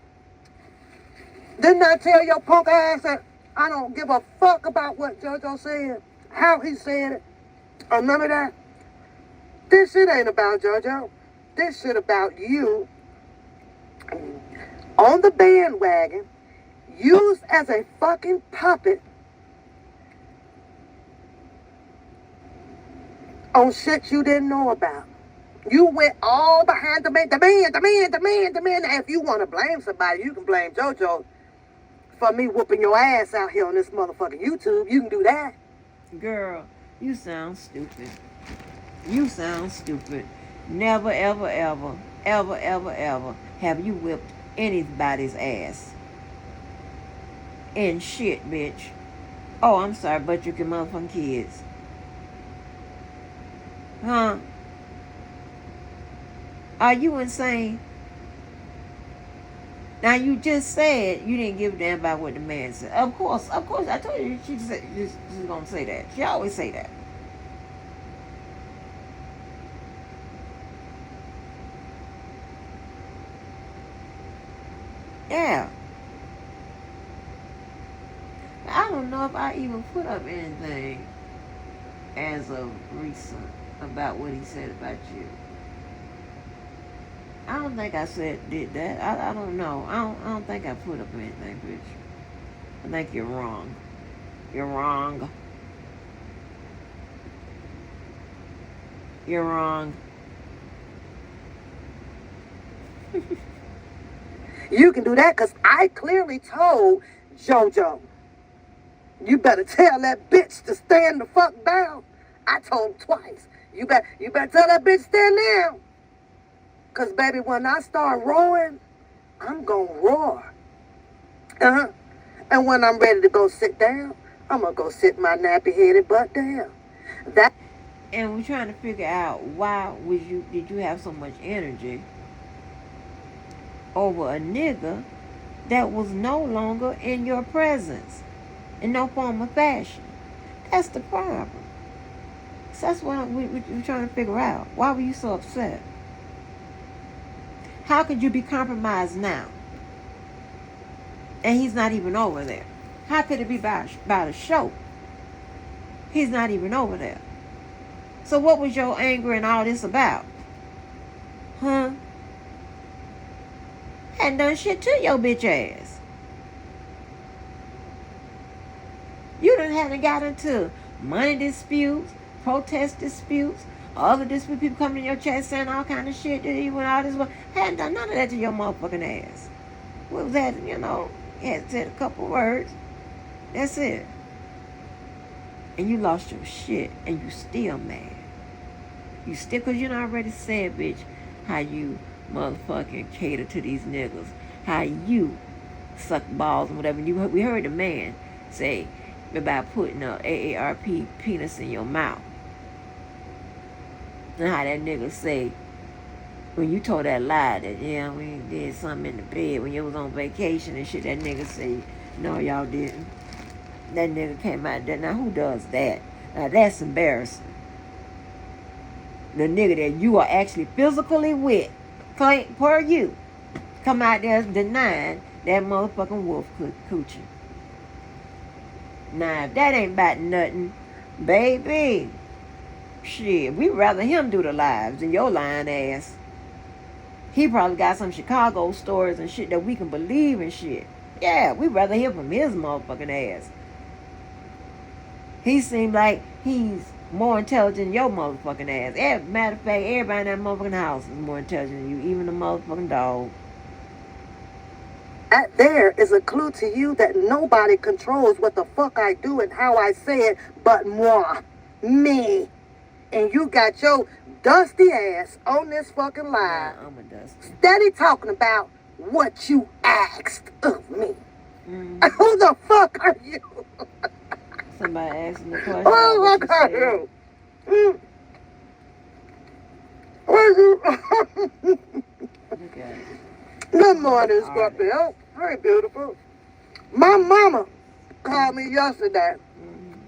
S2: Didn't I tell your punk ass that I don't give a fuck about what JoJo said, how he said it, or none of that? This shit ain't about JoJo. This shit about you on the bandwagon, used as a fucking puppet on shit you didn't know about. You went all behind the man. And if you want to blame somebody, you can blame JoJo for me whooping your ass out here on this motherfucking YouTube. You can do that.
S1: Girl, you sound stupid. You sound stupid. Never, ever, ever, ever, ever, ever have you whipped anybody's ass. And shit, bitch. Oh, I'm sorry, but you can motherfucking kids. Huh? Are you insane? Now, you just said you didn't give a damn about what the man said. Of course. I told you she's going to say that. She always say that. Yeah. I don't know if I even put up anything as of recent about what he said about you. I don't think I did that. I don't know. I don't think I put up anything, bitch. I think you're wrong. You're wrong. You're wrong.
S2: You can do that because I clearly told JoJo, you better tell that bitch to stand the fuck down. I told him twice. You better tell that bitch stand down. Because, baby, when I start roaring, I'm going to roar. And when I'm ready to go sit down, I'm going to go sit my nappy-headed butt down.
S1: And we're trying to figure out why did you have so much energy over a nigga that was no longer in your presence in no form of fashion. That's the problem. So that's what we're trying to figure out. Why were you so upset? How could you be compromised now? And he's not even over there. How could it be about a show? He's not even over there. So what was your anger and all this about? Huh? Hadn't done shit to your bitch ass. You done haven't got into money disputes, protest disputes, other disputes, people coming in your chat saying all kind of shit that you and all this. Hadn't done none of that to your motherfucking ass. What was that, had said a couple words. That's it. And you lost your shit and you still mad. You still, because you done already said, bitch, how you motherfucking cater to these niggas. How you suck balls and whatever. We heard a man say about putting a AARP penis in your mouth. And how that nigga say, when you told that lie that, yeah, we did something in the bed when you was on vacation and shit, that nigga say, no, y'all didn't. That nigga came out there. Now, who does that? Now, that's embarrassing. The nigga that you are actually physically with, per you, come out there denying that motherfucking wolf coochie. Now, if that ain't about nothing, baby, shit, we'd rather him do the lives than your lying ass. He probably got some Chicago stories and shit that we can believe and shit. Yeah, we'd rather hear from his motherfucking ass. He seemed like he's more intelligent than your motherfucking ass. Matter of fact, everybody in that motherfucking house is more intelligent than you, even the motherfucking dog.
S2: That there is a clue to you that nobody controls what the fuck I do and how I say it but moi, me. And you got your dusty ass on this fucking live.
S1: Yeah, I'm a dusty.
S2: Steady talking about what you asked of me.
S1: Mm-hmm.
S2: Who the fuck are you?
S1: Somebody asking the question.
S2: Oh, look at you.
S1: Look at it.
S2: Good morning, Scorpio. Very beautiful. My mama called me yesterday.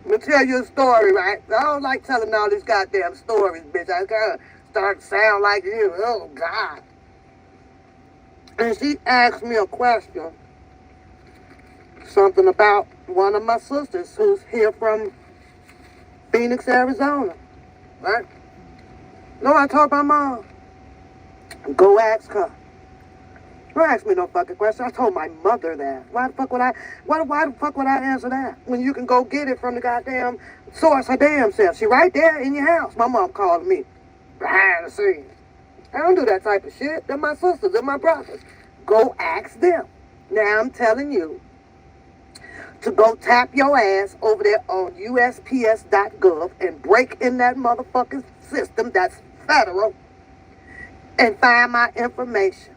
S2: I'm gonna tell you a story, right? I don't like telling all these goddamn stories, bitch. I kind of start to sound like you. Oh, God. And she asked me a question. Something about one of my sisters who's here from Phoenix, Arizona. Right? No, I told my mom. Go ask her. Don't ask me no fucking question. I told my mother that. Why the fuck would I answer that? When you can go get it from the goddamn source her damn self. She right there in your house. My mom called me behind the scenes. I don't do that type of shit. They're my sisters. They're my brothers. Go ask them. Now I'm telling you to go tap your ass over there on USPS.gov and break in that motherfucking system that's federal and find my information.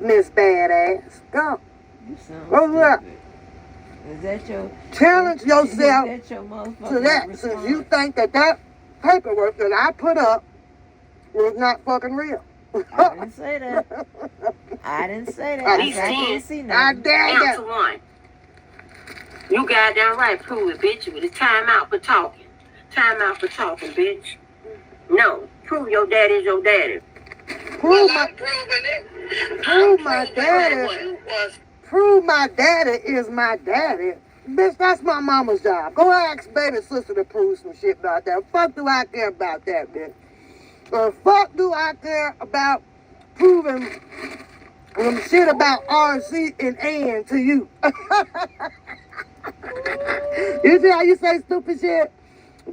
S2: Miss Badass. Go.
S1: You sound
S2: What's
S1: stupid. Is that your...
S2: Challenge yourself
S1: is that your motherfucking
S2: to that
S1: response?
S2: since you think that paperwork that I put up was not fucking real.
S1: I didn't say that. I didn't say that. I can't see
S2: I
S1: nothing.
S2: dare
S3: Answer
S2: you.
S3: one. You goddamn right, prove it, bitch. It's time out for talking. Time out for talking, bitch. No. Prove your daddy's your daddy.
S2: Prove my
S4: I'm proving it.
S2: Prove
S4: I'm
S2: my
S4: proving
S2: daddy.
S4: what it was.
S2: Prove my daddy is my daddy. Bitch, that's my mama's job. Go ask baby sister to prove some shit about that. Fuck do I care about that, bitch? Fuck do I care about proving shit about RC and Ann to you. You see how you say stupid shit?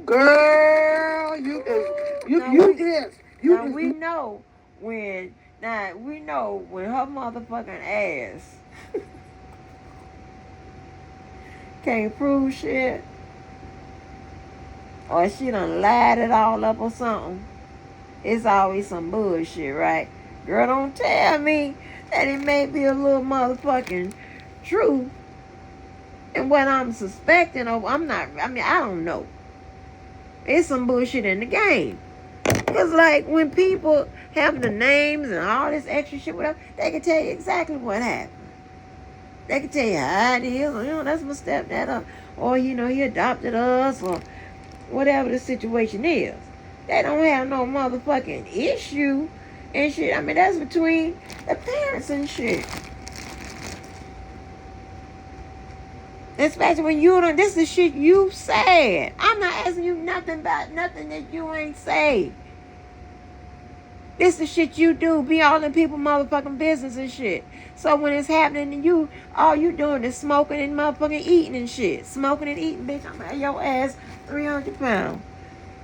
S2: Girl, you is
S1: we know when her motherfucking ass can't prove shit, or she done lied it all up or something. It's always some bullshit, right? Girl, don't tell me that it may be a little motherfucking truth. And what I'm suspecting of, I don't know. It's some bullshit in the game. Because, like, when people have the names and all this extra shit, whatever, they can tell you exactly what happened. They can tell you how it is, or, that's my stepdad, or, he adopted us, or whatever the situation is. They don't have no motherfucking issue and shit. I mean, that's between the parents and shit. Especially when you don't, this is shit you said. I'm not asking you nothing about nothing that you ain't say. This is shit you do. Be all in people motherfucking business and shit. So when it's happening to you, all you doing is smoking and motherfucking eating and shit. Smoking and eating, bitch. I'm at your ass 300 pounds.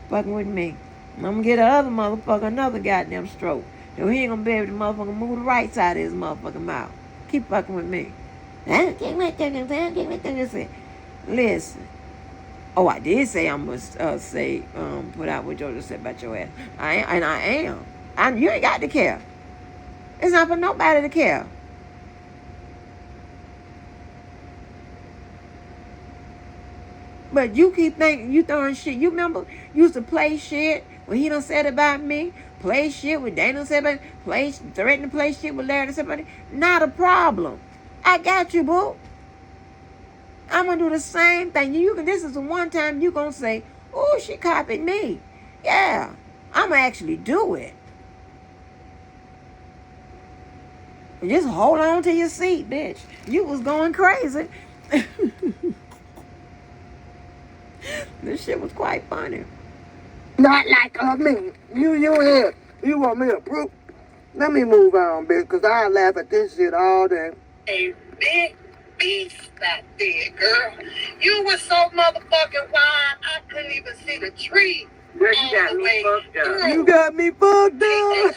S1: Fucking with me. I'm gonna get the other motherfucker another goddamn stroke. So he ain't gonna be able to motherfucking move the right side of his motherfucking mouth. Keep fucking with me. Listen. Oh, I did say I'm gonna say put out what Jojo said about your ass. I am. You ain't got to care. It's not for nobody to care. But you keep thinking you throwing shit. You remember you used to play shit when he done said about me. Play shit with Daniel said about me. Threaten to play shit with Larry said about me. Not a problem. I got you, boo. I'm gonna do the same thing. This is the one time you gonna say, "Oh, she copied me." Yeah, I'm gonna actually do it. Just hold on to your seat, bitch. You was going crazy. This shit was quite funny.
S2: Not like me. You want me to prove? Let me move on, bitch, because I laugh at this shit all day.
S4: A big beast back there, girl. You were so motherfucking wide, I couldn't even see the tree.
S3: Girl, you got me fucked up.
S2: You got me fucked up.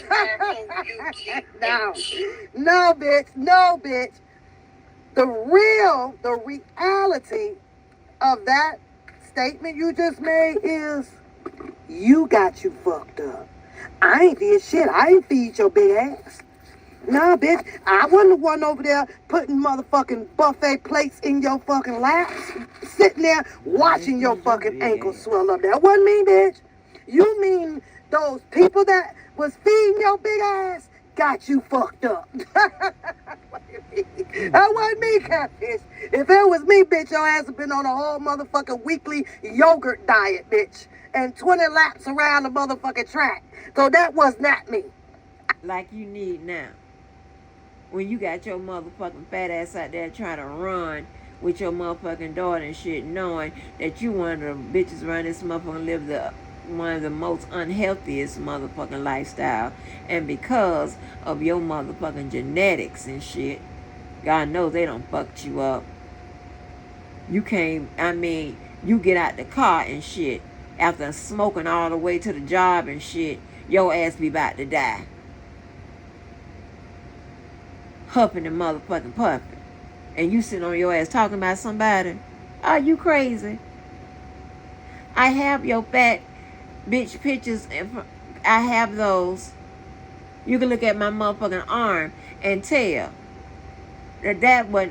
S2: No, bitch. The reality of that statement you just made is you got you fucked up. I ain't did shit. I ain't feed your big ass. Nah, bitch. I wasn't the one over there putting motherfucking buffet plates in your fucking laps, sitting there watching your fucking ankles swell up. That wasn't me, bitch. You mean those people that was feeding your big ass got you fucked up. That wasn't me, catfish. If it was me, bitch, your ass would been on a whole motherfucking weekly yogurt diet, bitch. And 20 laps around the motherfucking track. So that was not me.
S1: Like you need now. When you got your motherfucking fat ass out there trying to run with your motherfucking daughter and shit, knowing that you one of the bitches around this motherfucking live one of the most unhealthiest motherfucking lifestyle, and because of your motherfucking genetics and shit, God knows they done fucked you up. You get out the car and shit after smoking all the way to the job and shit, your ass be about to die. Huffing and motherfucking puffing. And you sitting on your ass talking about somebody. Are you crazy? I have your fat bitch pictures. I have those. You can look at my motherfucking arm and tell that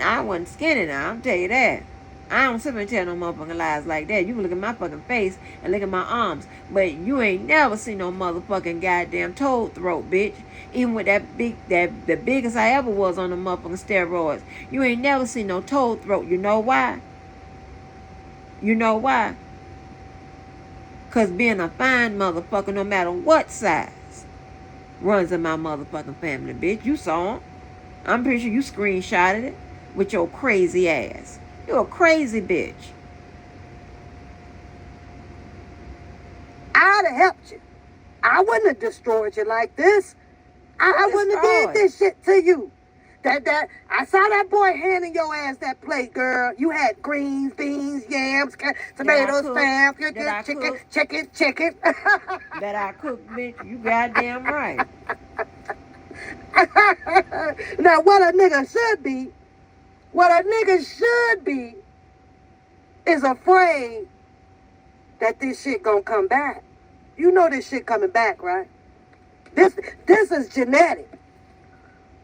S1: I wasn't skinny now. I'll tell you that. I don't sit there and tell no motherfucking lies like that. You can look at my fucking face and look at my arms. But you ain't never seen no motherfucking goddamn toad throat, bitch. Even with the biggest I ever was on the motherfucking steroids. You ain't never seen no toad throat. You know why? Because being a fine motherfucker, no matter what size, runs in my motherfucking family, bitch. You saw him. I'm pretty sure you screenshotted it with your crazy ass. You're a crazy bitch.
S2: I'd have helped you. I wouldn't have destroyed you like this. I wouldn't have did this shit to you. I saw that boy handing your ass that plate, girl. You had greens, beans, yams, tomatoes, spam, chicken.
S1: That I cook, bitch. You goddamn right.
S2: Now, what a nigga should be is afraid that this shit gonna come back. You know this shit coming back, right? This is genetic.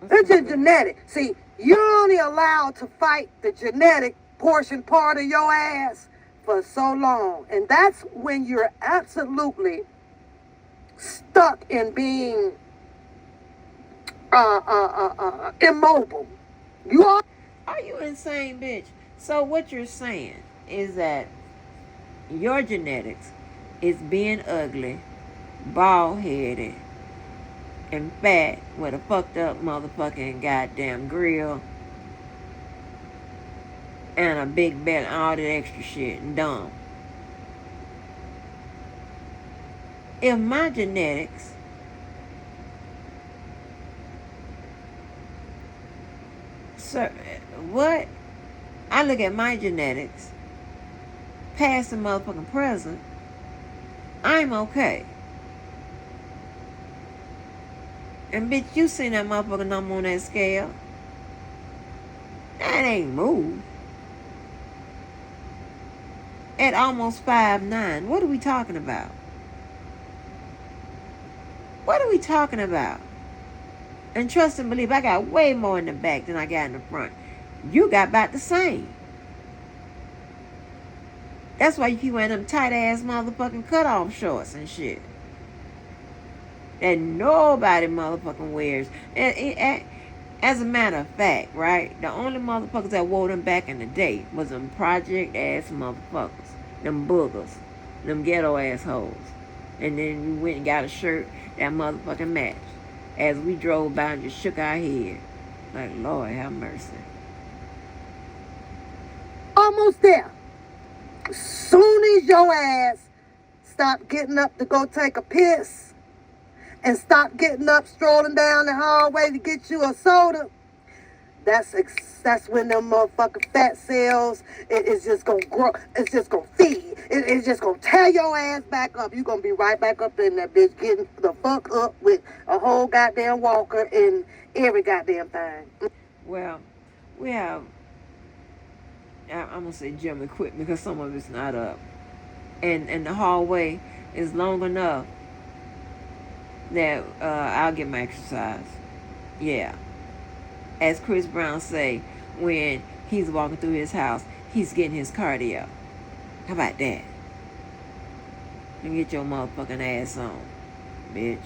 S2: This is genetic. See, you're only allowed to fight the genetic portion part of your ass for so long. And that's when you're absolutely stuck in being immobile.
S1: Are you insane, bitch? So what you're saying is that your genetics is being ugly, bald-headed, and fat with a fucked up motherfucking goddamn grill and a big belly, all that extra shit, and dumb. If my genetics what? I look at my genetics, past and motherfucking present, I'm okay. And bitch, you seen that motherfucking number on that scale. That ain't moved. At almost 5'9". What are we talking about? What are we talking about? And trust and believe, I got way more in the back than I got in the front. You got about the same. That's why you keep wearing them tight ass motherfucking cutoff shorts and shit that nobody motherfucking wears. As a matter of fact, right, the only motherfuckers that wore them back in the day was them project ass motherfuckers, them boogers, them ghetto assholes. And then you went and got a shirt that motherfucking matched. As we drove by and just shook our head like, Lord have mercy.
S2: Almost there. Soon as your ass stop getting up to go take a piss and stop getting up strolling down the hallway to get you a soda, that's when them motherfucking fat cells is just gonna grow. It's just gonna feed. It's just gonna tear your ass back up. You gonna be right back up in that bitch getting the fuck up with a whole goddamn walker and every goddamn thing.
S1: Well, we have, I'm gonna say gym equipment because some of it's not up, and the hallway is long enough that I'll get my exercise. Yeah. As Chris Brown say, when he's walking through his house, he's getting his cardio. How about that? And get your motherfucking ass on, bitch.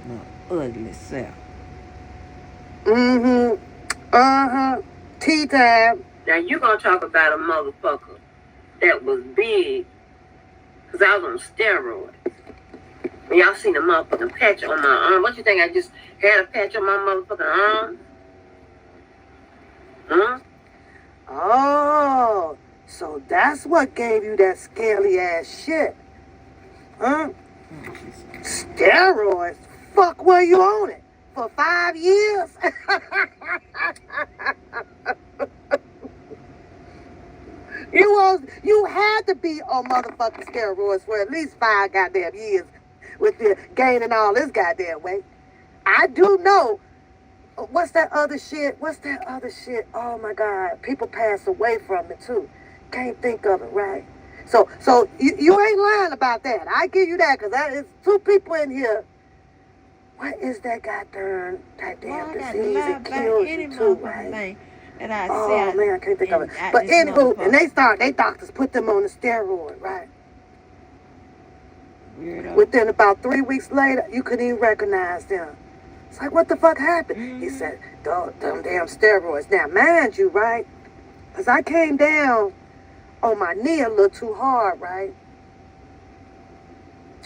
S1: No ugly self.
S2: Tea time.
S3: Now you gonna talk about a motherfucker that was big, cause I was on steroids. When y'all seen a motherfucking patch on my arm, what you think I just had a patch on my motherfucking arm? Huh?
S2: Oh, so that's what gave you that scaly ass shit. Huh? Steroids? Fuck, were you on it? For 5 years? You had to be on motherfucking steroids for at least 5 goddamn years with the gaining all this goddamn weight. I do know. What's that other shit? Oh my God. People pass away from it too. Can't think of it, right? So you ain't lying about that. I give you that, because that is 2 people in here. What is that goddamn disease that kills you too, right?
S1: And I
S2: man, I can't think of it. But anywho, and they doctors put them on the steroid, right?
S1: Weirdo.
S2: Within about 3 weeks later, you couldn't even recognize them. It's like, what the fuck happened? Mm-hmm. He said, them damn steroids. Now, mind you, right? Because I came down on my knee a little too hard, right?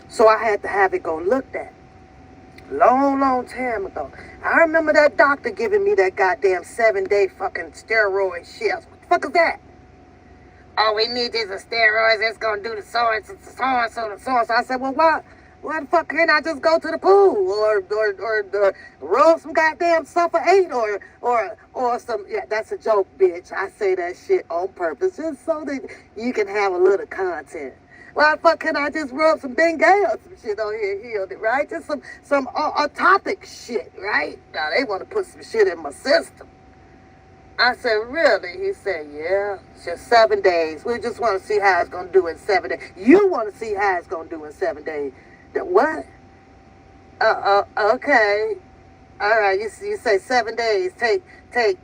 S2: So I had to have it go looked at. Long time ago. I remember that doctor giving me that goddamn 7-day fucking steroid shit. What the fuck is that? Oh, we need these steroids. It's going to do the so and so. I said, well, why Why the fuck can't I just go to the pool or roll some goddamn Suffer 8 or some, yeah, that's a joke, bitch. I say that shit on purpose just so that you can have a little content. Why the fuck can I just rub some Bengay or some shit on here, healed it, right? Just some topic shit, right? Now they want to put some shit in my system. I said, really? He said, yeah, it's just 7 days. We just want to see how it's going to do in 7 days. You want to see how it's going to do in 7 days. What? Okay. All right, you say 7 days. Take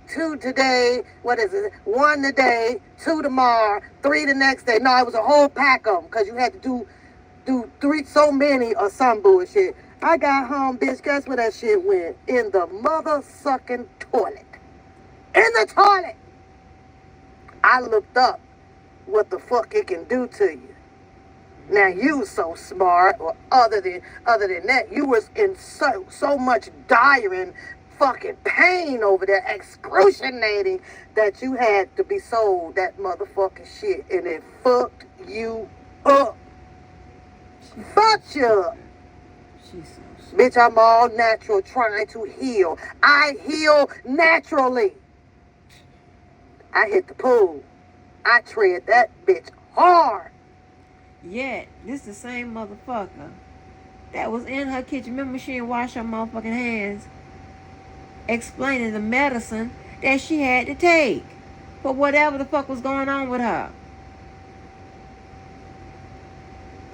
S2: 2 today. What is it? 1 today, 2 tomorrow, 3 the next day. No, it was a whole pack of them because you had to do 3 so many or some bullshit. I got home, bitch. Guess where that shit went? In the mother-sucking toilet. In the toilet. I looked up what the fuck it can do to you. Now you so smart, or other than that, you was in so much dire and fucking pain over there, excruciating, that you had to be sold that motherfucking shit, and it fucked you up. Fucked you up. Bitch, I'm all natural, trying to heal. I heal naturally. I hit the pool. I tread that bitch hard.
S1: Yet, this the same motherfucker that was in her kitchen. Remember, she didn't wash her motherfucking hands, explaining the medicine that she had to take for whatever the fuck was going on with her.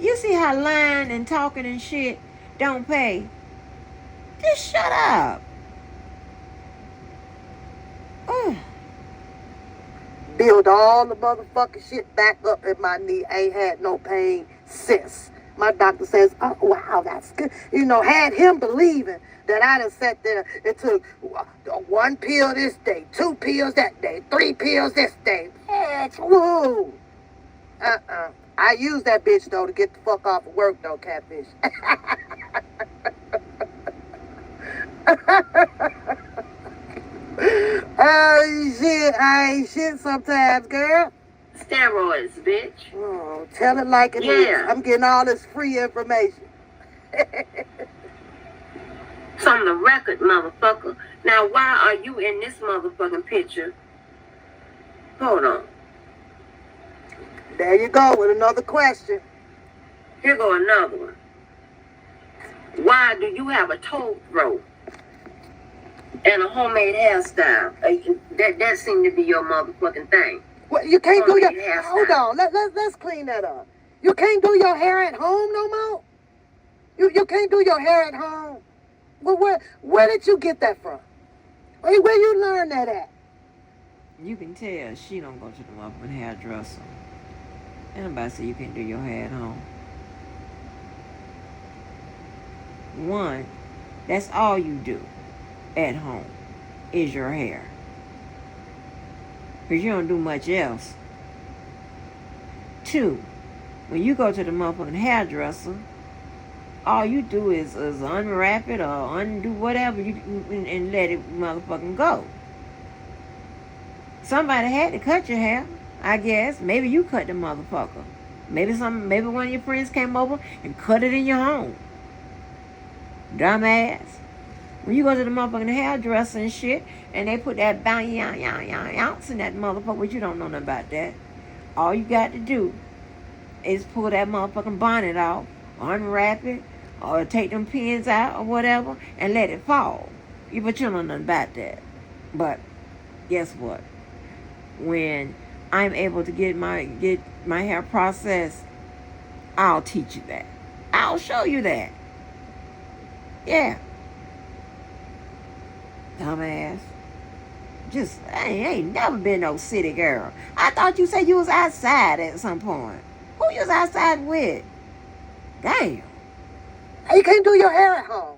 S1: You see how lying and talking and shit don't pay? Just shut up. Ugh.
S2: Build all the motherfucking shit back up in my knee. Ain't had no pain since. My doctor says, oh, wow, that's good. You know, had him believing that I done sat there and took 1 pill this day, 2 pills that day, 3 pills this day. Bitch, woo. I use that bitch, though, to get the fuck off of work, though, catfish. I ain't shit sometimes, girl.
S3: Steroids, bitch.
S2: Oh, tell it like it is. I'm getting all this free information.
S3: It's on the record, motherfucker. Now, why are you in this motherfucking picture? Hold on.
S2: There you go with another question.
S3: Here go another one. Why do you have a toe throat and a homemade hairstyle? That seemed to be your motherfucking thing.
S2: Well, you can't do your... Hold on. Let's clean that up. You can't do your hair at home no more? You can't do your hair at home? Well, where did you get that from? Where you learn that at?
S1: You can tell she don't go to the motherfucking hairdresser. Anybody say you can't do your hair at home? One, that's all you do at home is your hair. Because you don't do much else. 2, when you go to the motherfucking hairdresser, all you do is unwrap it or undo whatever and let it motherfucking go. Somebody had to cut your hair, I guess. Maybe you cut the motherfucker. Maybe one of your friends came over and cut it in your home. Dumbass. When you go to the motherfucking hairdresser and shit, and they put that ounce in that motherfucker, but you don't know nothing about that. All you got to do is pull that motherfucking bonnet off, unwrap it, or take them pins out or whatever, and let it fall. But you don't know nothing about that. But guess what? When I'm able to get my hair processed, I'll teach you that. I'll show you that. Yeah. Dumbass. I ain't never been no city girl. I thought you said you was outside at some point. Who you was outside with? Damn.
S2: You can't do your hair at home.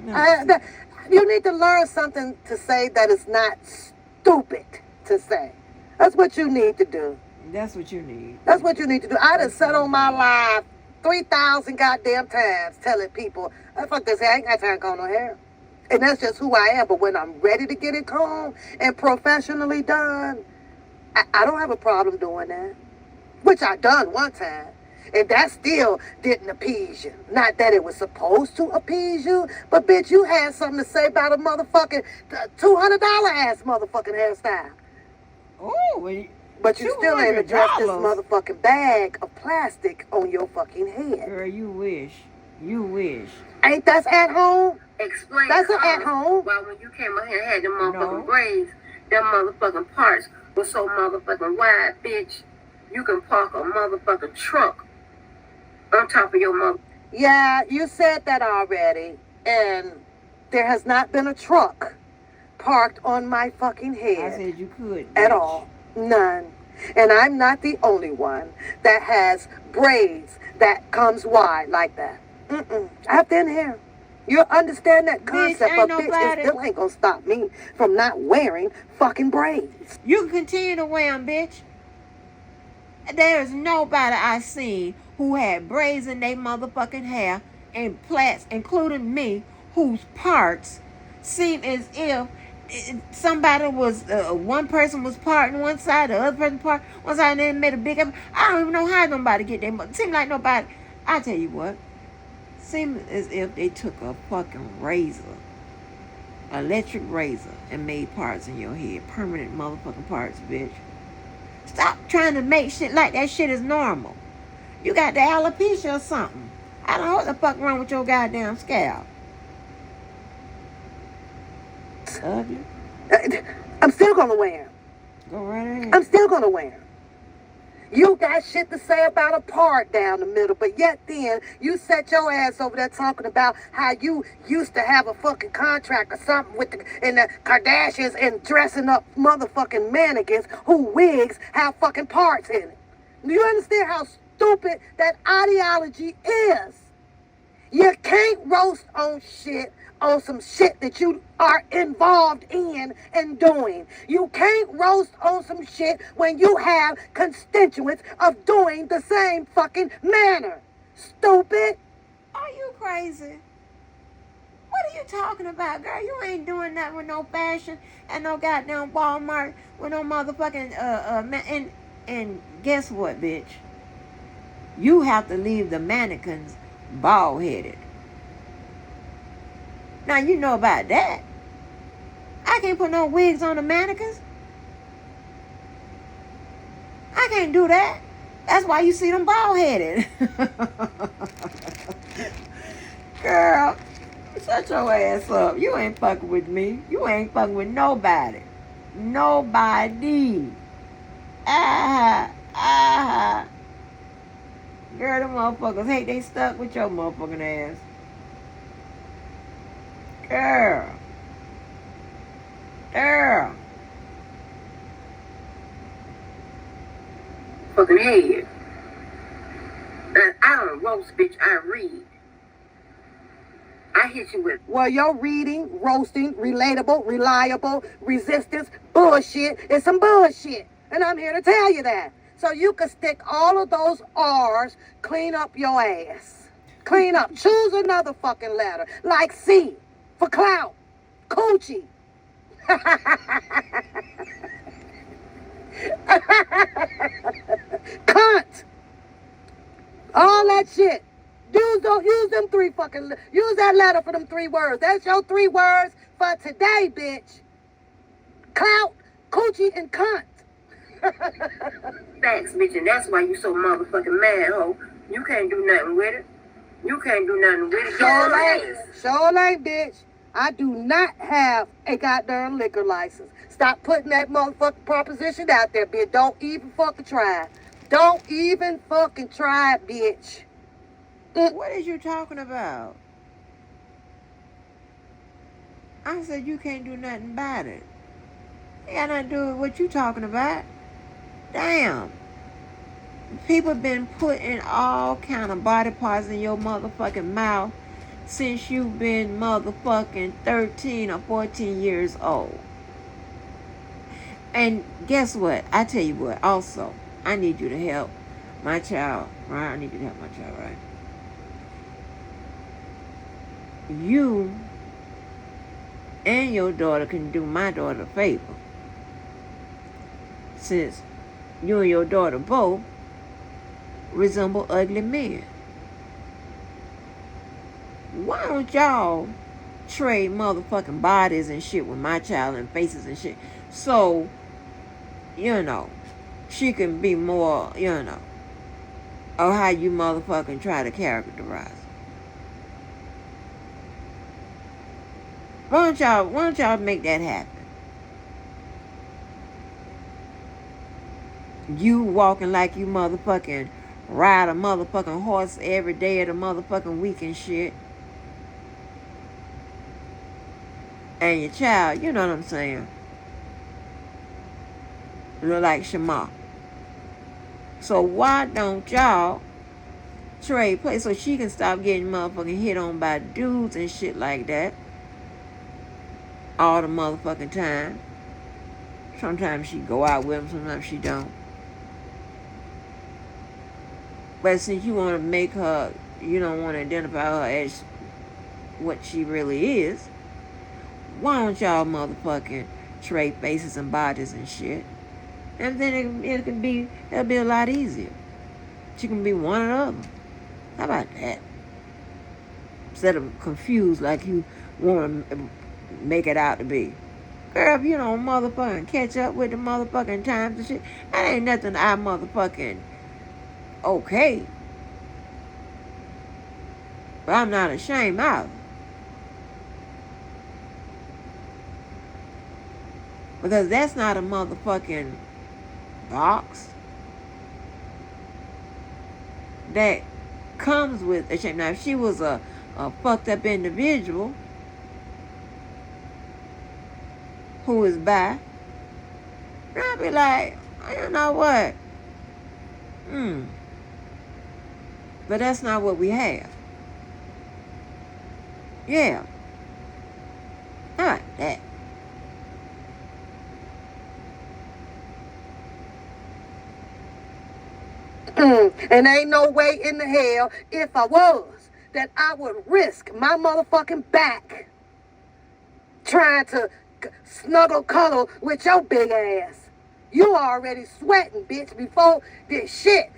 S1: No.
S2: You need to learn something to say that is not stupid to say. That's what you need to do.
S1: That's what you need.
S2: That's what you need to do. I done said on my live 3,000 goddamn times telling people, fuck this hair, I ain't got time to comb no hair. And that's just who I am. But when I'm ready to get it combed and professionally done, I don't have a problem doing that. Which I done one time. And that still didn't appease you. Not that it was supposed to appease you, but bitch, you had something to say about a motherfucking $200 ass motherfucking hairstyle.
S1: Oh,
S2: but you still ain't addressed this
S1: $200.
S2: motherfucking bag of plastic on your fucking head.
S1: Girl, you wish. You wish.
S2: Ain't that at home?
S3: Explain.
S2: That's at home.
S3: Well, when you came up here and had them motherfucking braids, them motherfucking parts were so motherfucking wide, bitch. You can park a motherfucking truck on top of your mother.
S2: Yeah, you said that already. And there has not been a truck parked on my fucking head.
S1: I said you could.
S2: At all. None. And I'm not the only one that has braids that comes wide like that. I've been here. You understand that concept of bitch, it still ain't gonna stop me from not wearing fucking braids.
S1: You can continue to wear them, bitch. There's nobody I seen who had braids in their motherfucking hair and plaits, including me, whose parts seem as if somebody was, one person was parting one side, the other person part one side, and then made a big. I don't even know how nobody get them. It seemed like nobody. I tell you what, seemed as if they took a fucking razor, electric razor, and made parts in your head, permanent motherfucking parts, bitch. Stop trying to make shit like that shit is normal. You got the alopecia or something. I don't know what the fuck wrong with your goddamn scalp. Ugly.
S2: I'm still gonna wear them.
S1: Go right ahead.
S2: I'm still gonna wear them. You got shit to say about a part down the middle, but yet then you set your ass over there talking about how you used to have a fucking contract or something with the Kardashians and dressing up motherfucking mannequins who wigs have fucking parts in it. Do you understand how stupid that ideology is? You can't roast on shit on some shit that you are involved in and doing. You can't roast on some shit when you have constituents of doing the same fucking manner. Stupid.
S1: Are you crazy? What are you talking about, girl? You ain't doing that with no fashion and no goddamn Walmart with no motherfucking and guess what, bitch? You have to leave the mannequins bald-headed. Now, you know about that. I can't put no wigs on the mannequins. I can't do that. That's why you see them bald-headed. Girl, shut your ass up. You ain't fucking with me. You ain't fucking with nobody. Nobody. Girl, them motherfuckers hate they stuck with your motherfucking ass. Girl.
S3: Fucking head. I don't roast, bitch. I read. I hit you with.
S2: Well, your reading, roasting, relatable, reliable, resistance, bullshit is some bullshit. And I'm here to tell you that. So you can stick all of those R's, clean up your ass. Clean up. Choose another fucking letter. Like C for clout. Coochie. Cunt. All that shit. Use them three fucking, use that letter for them 3 words. That's your 3 words for today, bitch. Clout, coochie, and cunt.
S3: Facts, bitch, and that's why you so motherfucking mad, ho. You can't do nothing with it. You can't do nothing with it.
S2: Sure ain't, bitch. I do not have a goddamn liquor license. Stop putting that motherfucking proposition out there, bitch. Don't even fucking try. Don't even fucking try, bitch.
S1: What is you talking about? I said you can't do nothing about it. You got nothing to do with what you talking about. Damn. People been putting all kind of body parts in your motherfucking mouth since you've been motherfucking 13 or 14 years old. And guess what? I tell you what, also, I need you to help my child, right? I need you to help my child, right? You and your daughter can do my daughter a favor. Since you and your daughter both resemble ugly men. Why don't y'all trade motherfucking bodies and shit with my child and faces and shit? So, she can be more, of how you motherfucking try to characterize. Why don't y'all make that happen? You walking like you motherfucking ride a motherfucking horse every day of the motherfucking week and shit. And your child, you know what I'm saying, look like Shema. So why don't y'all trade place so she can stop getting motherfucking hit on by dudes and shit like that all the motherfucking time? Sometimes she go out with them, sometimes she don't. But since you want to make her, you don't want to identify her as what she really is, why don't y'all motherfucking trade faces and bodies and shit? And then it'll be a lot easier. She can be one or the other. How about that? Instead of confused like you want to make it out to be. Girl, if you don't motherfucking catch up with the motherfucking times and shit, that ain't nothing I motherfucking okay. But I'm not ashamed of it. Because that's not a motherfucking box that comes with a shame. Now, if she was a fucked up individual who is bi, I'd be like, you know what? But that's not what we have. Yeah. How about that?
S2: And ain't no way in the hell, if I was, that I would risk my motherfucking back trying to snuggle cuddle with your big ass. You already sweating, bitch, before this shit.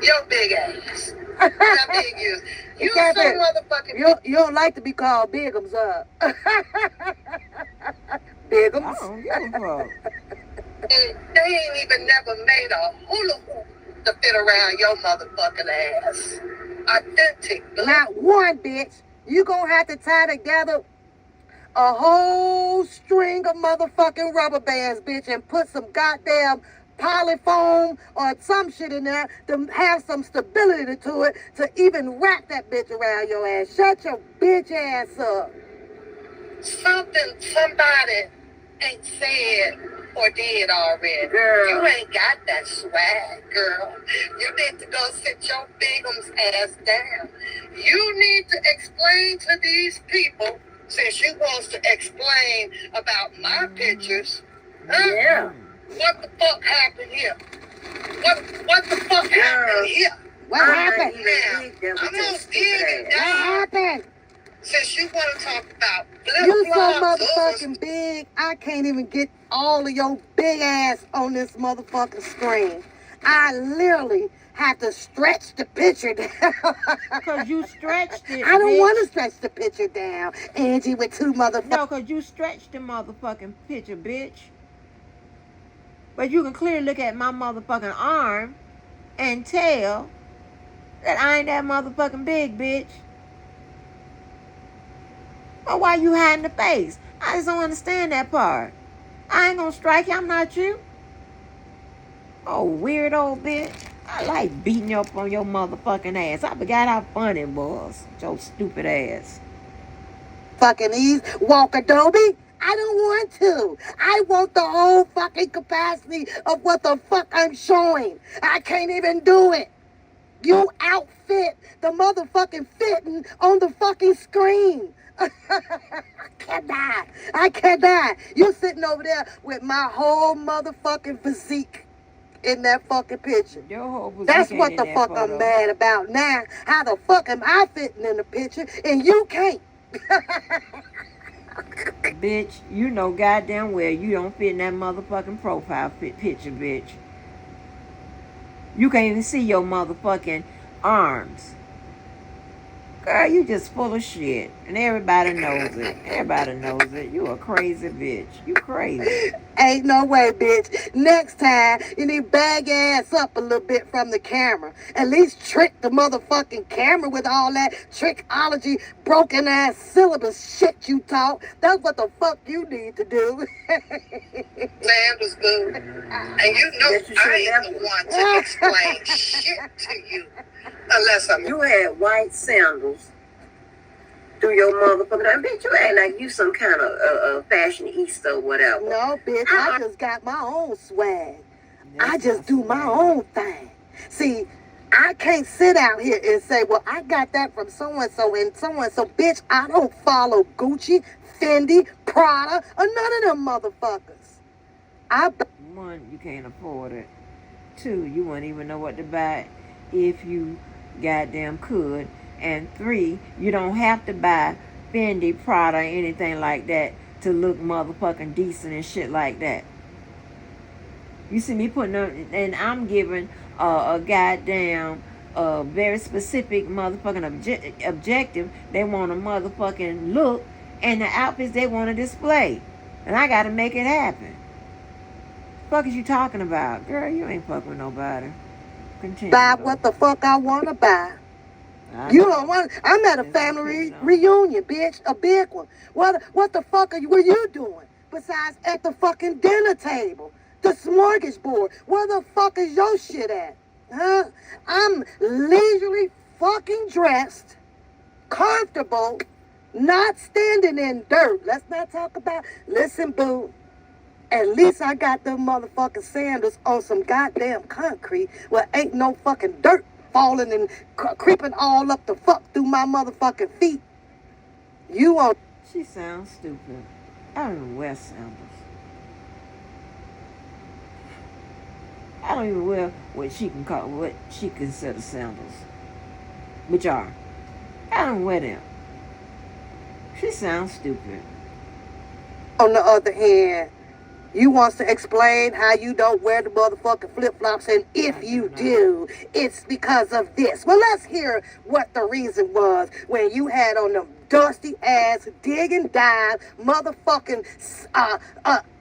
S4: Your big ass. How big you? You so motherfucking.
S2: You don't like to be called Bigums, Bigums.
S1: I don't give a fuck.
S4: They ain't even never made a hula hoop to fit around your motherfucking ass. Authentic.
S2: Not one, bitch. You gonna have to tie together a whole string of motherfucking rubber bands, bitch, and put some goddamn polyfoam or some shit in there to have some stability to it to even wrap that bitch around your ass. Shut your bitch ass up.
S4: Something somebody ain't said or did already.
S2: Girl.
S4: You ain't got that swag, girl. You need to go sit your bigum's ass down. You need to explain to these people, since you wants to explain about my pictures.
S2: Yeah.
S4: What the fuck happened here? What the fuck happened here?
S2: What happened?
S4: Now, I'm gonna dig it
S2: What
S4: down.
S2: happened?
S4: Since you want to talk about
S2: You so
S4: flip-flops,
S2: motherfucking big, I can't even get all of your big ass on this motherfucking screen. I literally have to stretch the picture down.
S1: Because you stretched it,
S2: I don't
S1: bitch.
S2: want to stretch the picture down, Angie, with two motherfuckers.
S1: No, because you stretched the motherfucking picture, bitch. But you can clearly look at my motherfucking arm and tell that I ain't that motherfucking big, bitch. But why you hiding the face? I just don't understand that part. I ain't gonna strike you. I'm not you. Oh, weird old bitch. I like beating you up on your motherfucking ass. I forgot how fun it was. Your stupid ass.
S2: Fucking ease, walk Adobe. I don't want to. I want the whole fucking capacity of what the fuck I'm showing. I can't even do it. You outfit the motherfucking fitting on the fucking screen. I cannot. I cannot. You sitting over there with my whole motherfucking physique in that fucking picture.
S1: Your whole physique
S2: That's
S1: ain't
S2: what
S1: in
S2: the
S1: that
S2: fuck
S1: photo.
S2: I'm mad about now. How the fuck am I fitting in the picture and you can't?
S1: Bitch, you know goddamn well you don't fit in that motherfucking profile picture, bitch. You can't even see your motherfucking arms. Girl, you just full of shit. And everybody knows it. Everybody knows it. You a crazy bitch. You crazy.
S2: Ain't no way, bitch. Next time, you need to bag your ass up a little bit from the camera. At least trick the motherfucking camera with all that trickology, broken ass syllabus shit you taught. That's what the fuck you need to do.
S4: Sandals, boo. And you know I ain't the one to explain shit to you. Unless I'm...
S3: You had white sandals through your motherfucking... I bet you act like you some kind of fashionista or whatever.
S2: No, bitch, I just got my own swag. I just do my own thing. See, I can't sit out here and say, well, I got that from so-and-so and so-and-so. Bitch, I don't follow Gucci, Fendi, Prada, or none of them motherfuckers.
S1: One, you can't afford it. Two, you wouldn't even know what to buy if you goddamn could. And three, you don't have to buy Fendi, Prada, or anything like that to look motherfucking decent and shit like that. You see me putting on, and I'm giving a goddamn very specific motherfucking objective. They want a motherfucking look and the outfits they want to display. And I got to make it happen. Fuck is you talking about? Girl, you ain't fucking with nobody. Continue.
S2: Buy what the fuck I want to buy. You don't want... I'm at a family reunion, bitch. A big one. What the fuck were you doing? Besides at the fucking dinner table. The smorgasbord. Where the fuck is your shit at? Huh? I'm leisurely fucking dressed. Comfortable. Not standing in dirt. Let's not talk about... Listen, boo. At least I got them motherfucking sandals on some goddamn concrete where ain't no fucking dirt falling and creeping all up the fuck through my motherfucking feet. You on...
S1: She sounds stupid. I don't even wear sandals. I don't even wear what she considers sandals. Which are. I don't wear them. She sounds stupid.
S2: On the other hand, you wants to explain how you don't wear the motherfucking flip-flops, and if you do, it's because of this. Well, let's hear what the reason was when you had on them dusty-ass, dig-and-dive motherfucking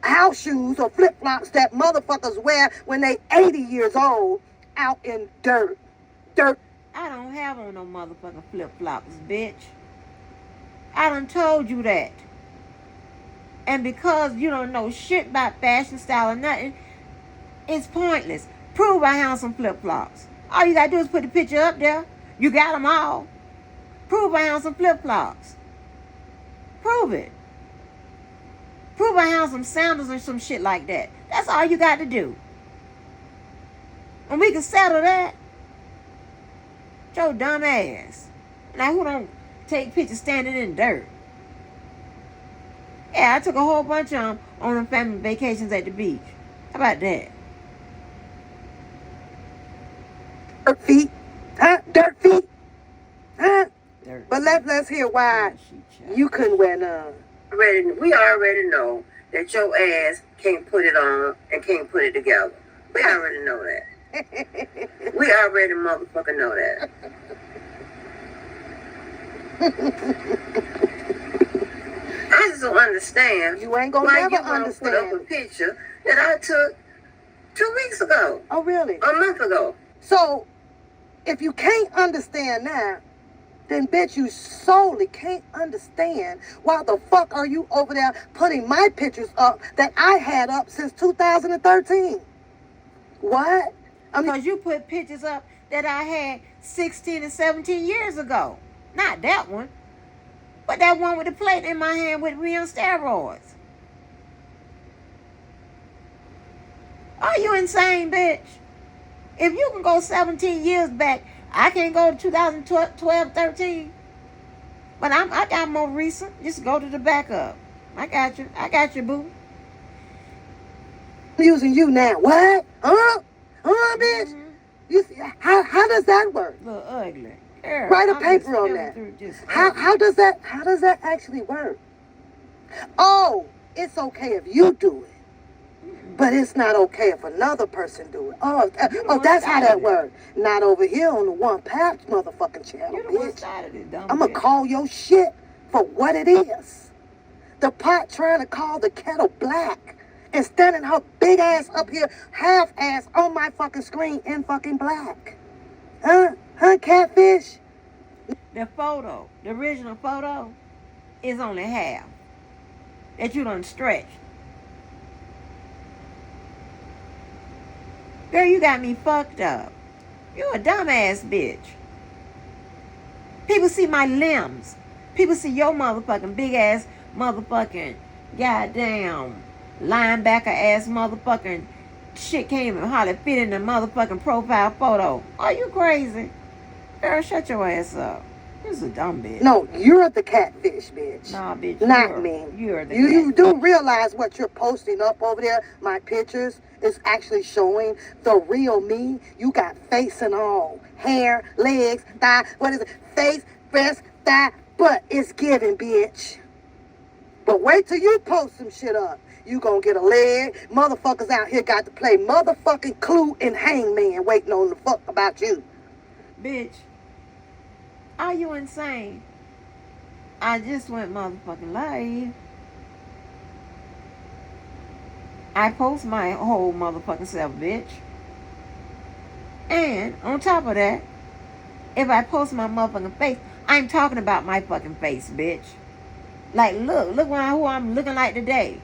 S2: house shoes or flip-flops that motherfuckers wear when they 80 years old out in dirt. Dirt.
S1: I don't have on no motherfucking flip-flops, bitch. I done told you that. And because you don't know shit about fashion, style, or nothing, it's pointless. Prove I have some flip-flops. All you gotta do is put the picture up there. You got them all. Prove I have some flip-flops. Prove it. Prove I have some sandals or some shit like that. That's all you got to do. And we can settle that. Your dumb ass. Now, who don't take pictures standing in dirt? Yeah, I took a whole bunch of them on them family vacations at the beach. How about that?
S2: Dirt feet. Huh? Dirt feet. Huh?
S1: Dirt.
S2: But let's hear why you couldn't wear none.
S3: We already know that your ass can't put it on and can't put it together. We already know that. We already motherfucking know that. I just don't understand.
S2: You ain't gonna
S3: why
S2: never
S3: you gonna
S2: understand.
S3: put up a picture that I took 2 weeks ago.
S2: Oh, really?
S3: A month ago.
S2: So, if you can't understand that, then bitch, you solely can't understand why the fuck are you over there putting my pictures up that I had up since 2013? What?
S1: Because you put pictures up that I had 16 and 17 years ago. Not that one. But that one with the plate in my hand with me on steroids. Are you insane, bitch? If you can go 17 years back, I can't go to 2012, 13. But I got more recent. Just go to the backup. I got you. I got you, boo.
S2: I'm using you now. What? Huh? Huh, bitch?
S1: Mm-hmm.
S2: You see, how does that work?
S1: Little ugly. Girl,
S2: Write a
S1: I'm
S2: paper
S1: just
S2: on
S1: living
S2: that.
S1: through just
S2: How does that actually work? Oh, it's okay if you do it, but it's not okay if another person do it. Oh, that's how that works. Not over here on the One Paps motherfucking channel,
S1: You the one
S2: bitch.
S1: started it, dumb
S2: I'ma
S1: bitch.
S2: call your shit for what it is. The pot trying to call the kettle black and standing her big ass up here, half ass on my fucking screen in fucking black. Huh? Huh, catfish?
S1: The photo, the original photo, is only half. That you done stretched. Girl, you got me fucked up. You a dumbass bitch. People see my limbs. People see your motherfucking big ass motherfucking goddamn linebacker ass motherfucking shit can't even hardly fit in the motherfucking profile photo. Are you crazy? Girl, shut your ass up. You're a dumb bitch.
S2: No, you're the catfish, bitch.
S1: Nah, bitch.
S2: Not me.
S1: You're the
S2: You
S1: catfish.
S2: do realize what you're posting up over there, my pictures, is actually showing the real me. You got face and all. Hair, legs, thigh, what is it? Face, breast, thigh, butt. It's giving, bitch. But wait till you post some shit up. You gonna get a leg. Motherfuckers out here got to play motherfucking Clue and Hangman waiting on the fuck about you.
S1: Bitch. Are you insane? I just went motherfucking live. I post my whole motherfucking self, bitch. And on top of that, if I post my motherfucking face, I'm talking about my fucking face, bitch. Like, look who I'm looking like today.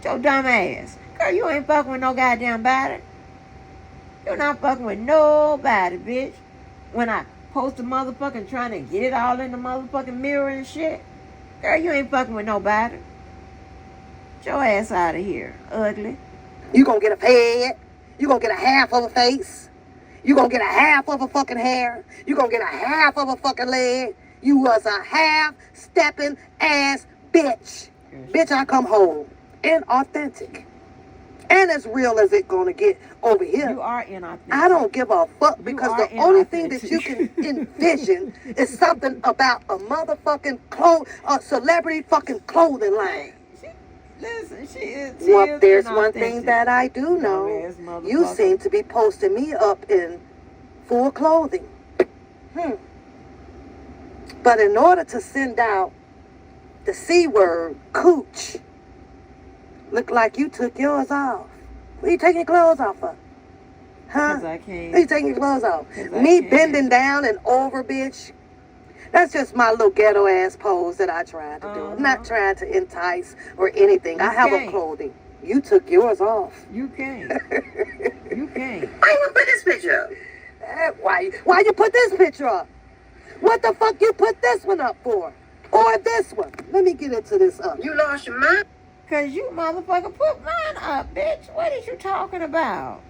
S1: Your dumb ass. Girl, you ain't fucking with no goddamn body. You're not fucking with nobody, bitch. When I post a motherfucking trying to get it all in the motherfucking mirror and shit. Girl, you ain't fucking with nobody. Get your ass out of here, ugly.
S2: You gonna get a head. You gonna get a half of a face. You gonna get a half of a fucking hair. You gonna get a half of a fucking leg. You was a half-stepping ass bitch. Bitch, I come home. And authentic. And as real as it gonna get over here.
S1: You are inauthentic.
S2: I don't give a fuck because the only thing that you can envision is something about a motherfucking a celebrity fucking clothing line.
S1: She is.
S2: Well, there's one thing that I do know. You seem to be posting me up in full clothing. But in order to send out the C word, cooch, look like you took yours off. What are you taking your clothes off for? Huh?
S1: Because I can't.
S2: What are you taking your clothes off? Me bending down and over, bitch. That's just my little ghetto ass pose that I tried to do. I'm not trying to entice or anything. I have a clothing. You took yours off.
S1: You can't. You can't.
S3: Why you put this picture up?
S2: Why you put this picture up? What the fuck you put this one up for? Or this one? Let me get into this up.
S3: You lost your mind?
S1: Because you motherfucker put mine up, bitch. What is you talking about?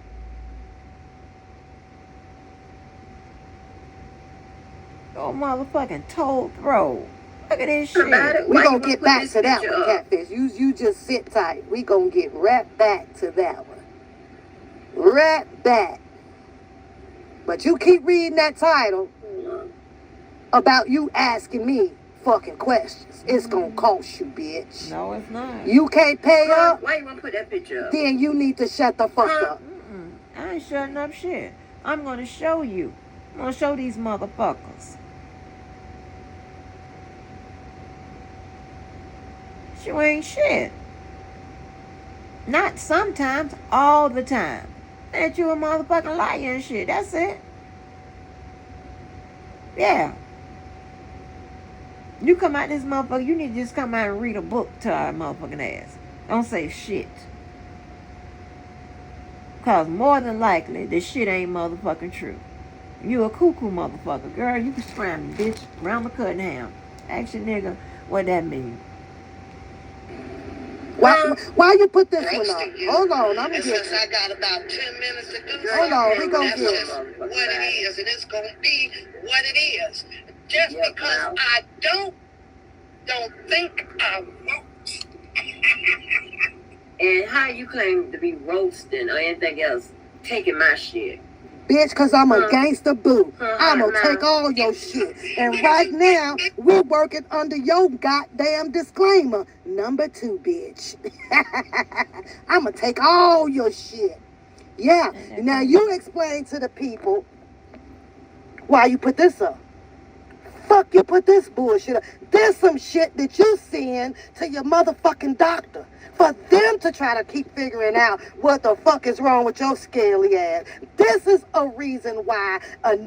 S1: Your motherfucking toe throw. Look at this shit.
S2: We gonna get back to that one, Catfish. You just sit tight. We gonna get right back to that one. Right back. But you keep reading that title about you asking me fucking questions. It's gonna cost you, bitch.
S1: No, it's not.
S2: You can't pay up.
S3: Why you wanna put that picture up?
S2: Then you need to shut the fuck up.
S1: I ain't shutting up shit. I'm gonna show you. I'm gonna show these motherfuckers. You ain't shit. Not sometimes, all the time. That you a motherfucking liar and shit. That's it. Yeah. You come out this motherfucker, you need to just come out and read a book to our motherfucking ass. Don't say shit. Cause more than likely, this shit ain't motherfucking true. You a cuckoo motherfucker. Girl, you can scram, bitch. Round the cutting ham. Ask your nigga what that mean.
S2: Why you put this one up? Hold on, I'm gonna get
S4: Since I got about 10 minutes to do
S2: Hold on, we gonna
S4: that's
S2: get
S4: just what it is, and it's gonna be what it is. Just because I don't think I won't.
S3: And how you claim to be roasting or anything else, taking my shit?
S2: Bitch, because I'm a gangster boo. I'm going to take all your shit. And right now, we're working under your goddamn disclaimer. Number 2, bitch. I'm going to take all your shit. Yeah. Now, you explain to the people why you put this up. Fuck you put this bullshit up. There's some shit that you send to your motherfucking doctor for them to try to keep figuring out what the fuck is wrong with your scaly ass. This is a reason why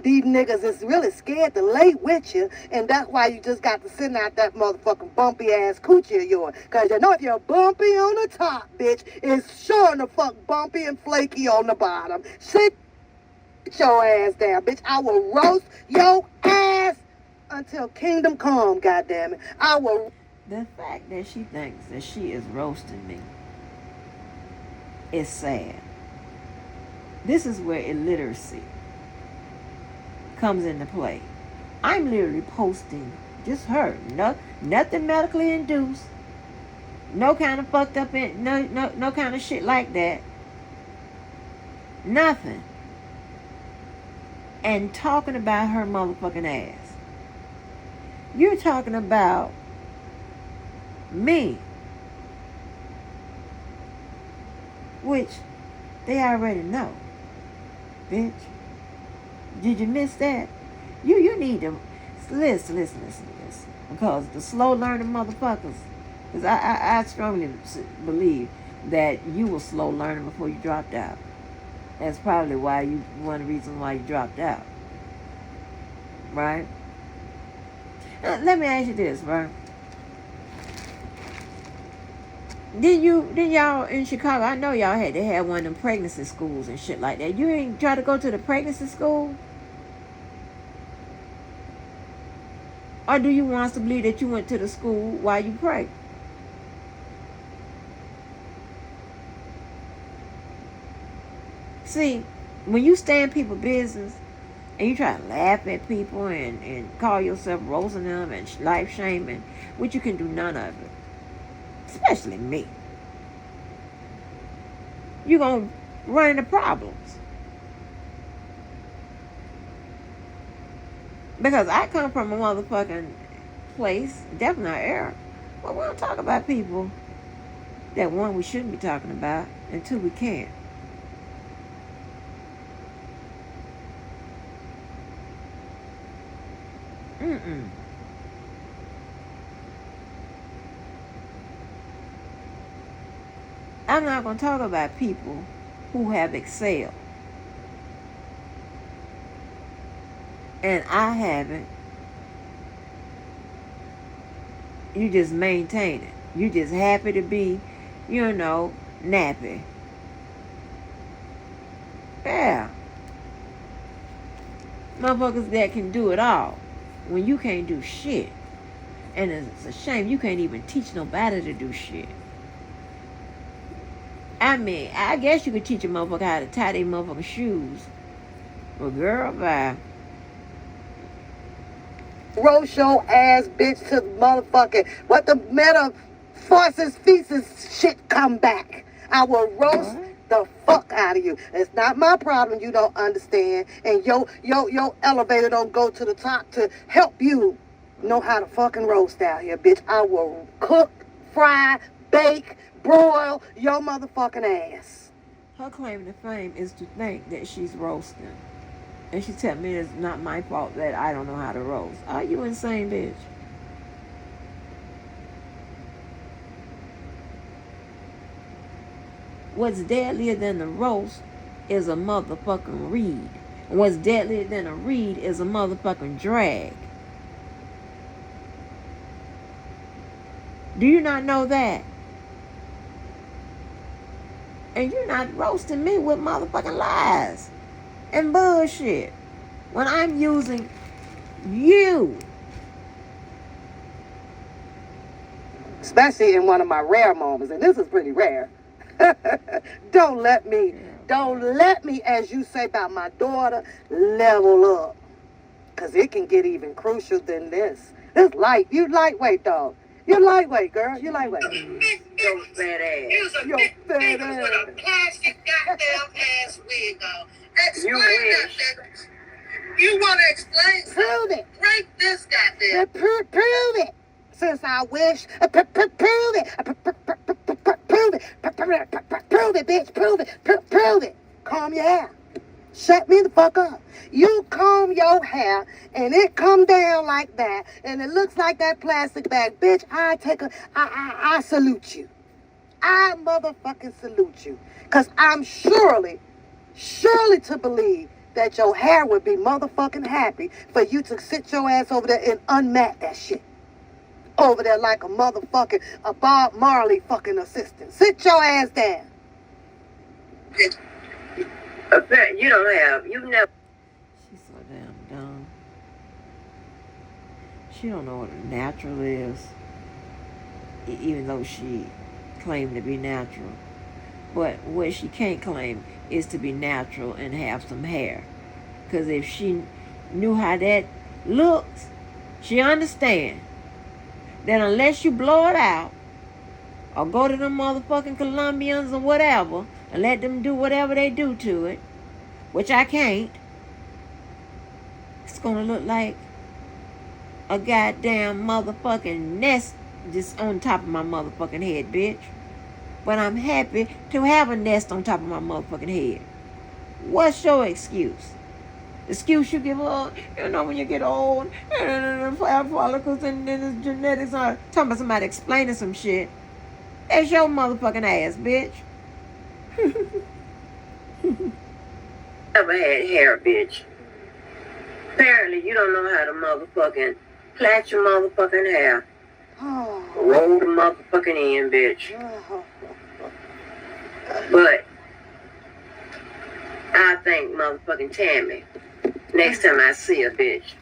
S2: these niggas is really scared to lay with you, and that's why you just got to send out that motherfucking bumpy ass coochie of yours. Cause you know if you're bumpy on the top, bitch, it's sure the fuck bumpy and flaky on the bottom. Sit your ass down, bitch. I will roast your ass until kingdom come, goddammit. I will.
S1: The fact that she thinks that she is roasting me is sad. This is where illiteracy comes into play. I'm literally posting just her. Nothing medically induced. No kind of fucked up, no kind of shit like that. Nothing. And talking about her motherfucking ass. You're talking about me, which they already know, bitch. Did you miss that? You need to listen, because the slow learning motherfuckers, because I strongly believe that you were slow learning before you dropped out. That's probably one of the reasons why you dropped out, right? Let me ask you this, right? Did y'all in Chicago, I know y'all had to have one of them pregnancy schools and shit like that. You ain't try to go to the pregnancy school? Or do you want us to believe that you went to the school while you pregnant? See, when you stay in people's business and you try to laugh at people and call yourself roasting them and life shaming, which you can do none of it. Especially me. You're going to run into problems. Because I come from a motherfucking place, definitely not era, but we don't talk about people that, one, we shouldn't be talking about, and two, we can't. I'm not going to talk about people who have excelled. And I haven't. You just maintain it. You just happy to be, nappy. Yeah. Motherfuckers that can do it all when you can't do shit. And it's a shame you can't even teach nobody to do shit. I mean, I guess you could teach a motherfucker how to tie their motherfucking shoes. But girl, bye.
S2: Roast your ass, bitch, to motherfucking what the metaphorsis feces shit come back. I will roast the fuck out of you. It's not my problem you don't understand. And your elevator don't go to the top to help you know how to fucking roast out here, bitch. I will cook, fry, bake, broil your motherfucking ass.
S1: Her claim to fame is to think that she's roasting. And she tell me it's not my fault that I don't know how to roast. Are you insane, bitch? What's deadlier than the roast is a motherfucking read. And what's deadlier than a read is a motherfucking drag. Do you not know that? And you're not roasting me with motherfucking lies and bullshit when I'm using you.
S2: Especially in one of my rare moments, and this is pretty rare. Don't let me, as you say about my daughter, level up. Because it can get even crucial than this. This light, you lightweight, dog. You're lightweight, girl. You're lightweight.
S3: Your fat ass.
S2: Your fat ass.
S4: With a plastic goddamn ass wig on. Explain
S3: You
S4: that,
S3: wish.
S4: nigga. You want to explain?
S2: Prove it.
S4: Break this goddamn.
S2: Prove it. Since I wish. Prove it. Prove it. Prove it, bitch. Prove it. Prove it. Calm your hair. Shut me the fuck up. You comb your hair and it come down like that and it looks like that plastic bag. Bitch, I salute you. I motherfucking salute you. Cause I'm surely to believe that your hair would be motherfucking happy for you to sit your ass over there and unmat that shit. Over there like a motherfucking, a Bob Marley fucking assistant. Sit your ass down.
S3: You don't have, you never.
S1: She's so damn dumb. She don't know what a natural is, even though she claimed to be natural. But what she can't claim is to be natural and have some hair. Because if she knew how that looks, she understand that unless you blow it out or go to them motherfucking Colombians or whatever and let them do whatever they do to it, which I can't, it's gonna look like a goddamn motherfucking nest just on top of my motherfucking head, bitch. But I'm happy to have a nest on top of my motherfucking head. What's your excuse? Excuse you give up, when you get old, and the hair follicles and then the genetics are talking about somebody explaining some shit. That's your motherfucking ass, bitch.
S3: Never had hair, bitch. Apparently, you don't know how to motherfucking plait your motherfucking hair. Roll the motherfucking end, bitch. But I think motherfucking Tammy, next time I see a bitch.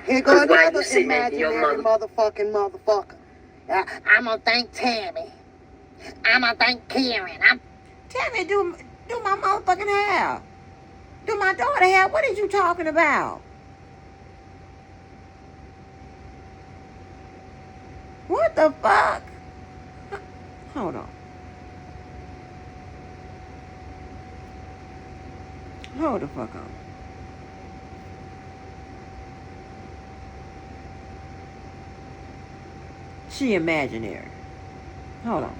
S2: Here goes
S3: Why you
S2: another
S3: sitting at your
S2: imaginary motherfucker. I'm gonna thank Tammy. I'm gonna thank Karen.
S1: Tammy, do my motherfucking hair. Do my daughter hair. What are you talking about? What the fuck? Hold on. Hold the fuck on. She imaginary. Hold on.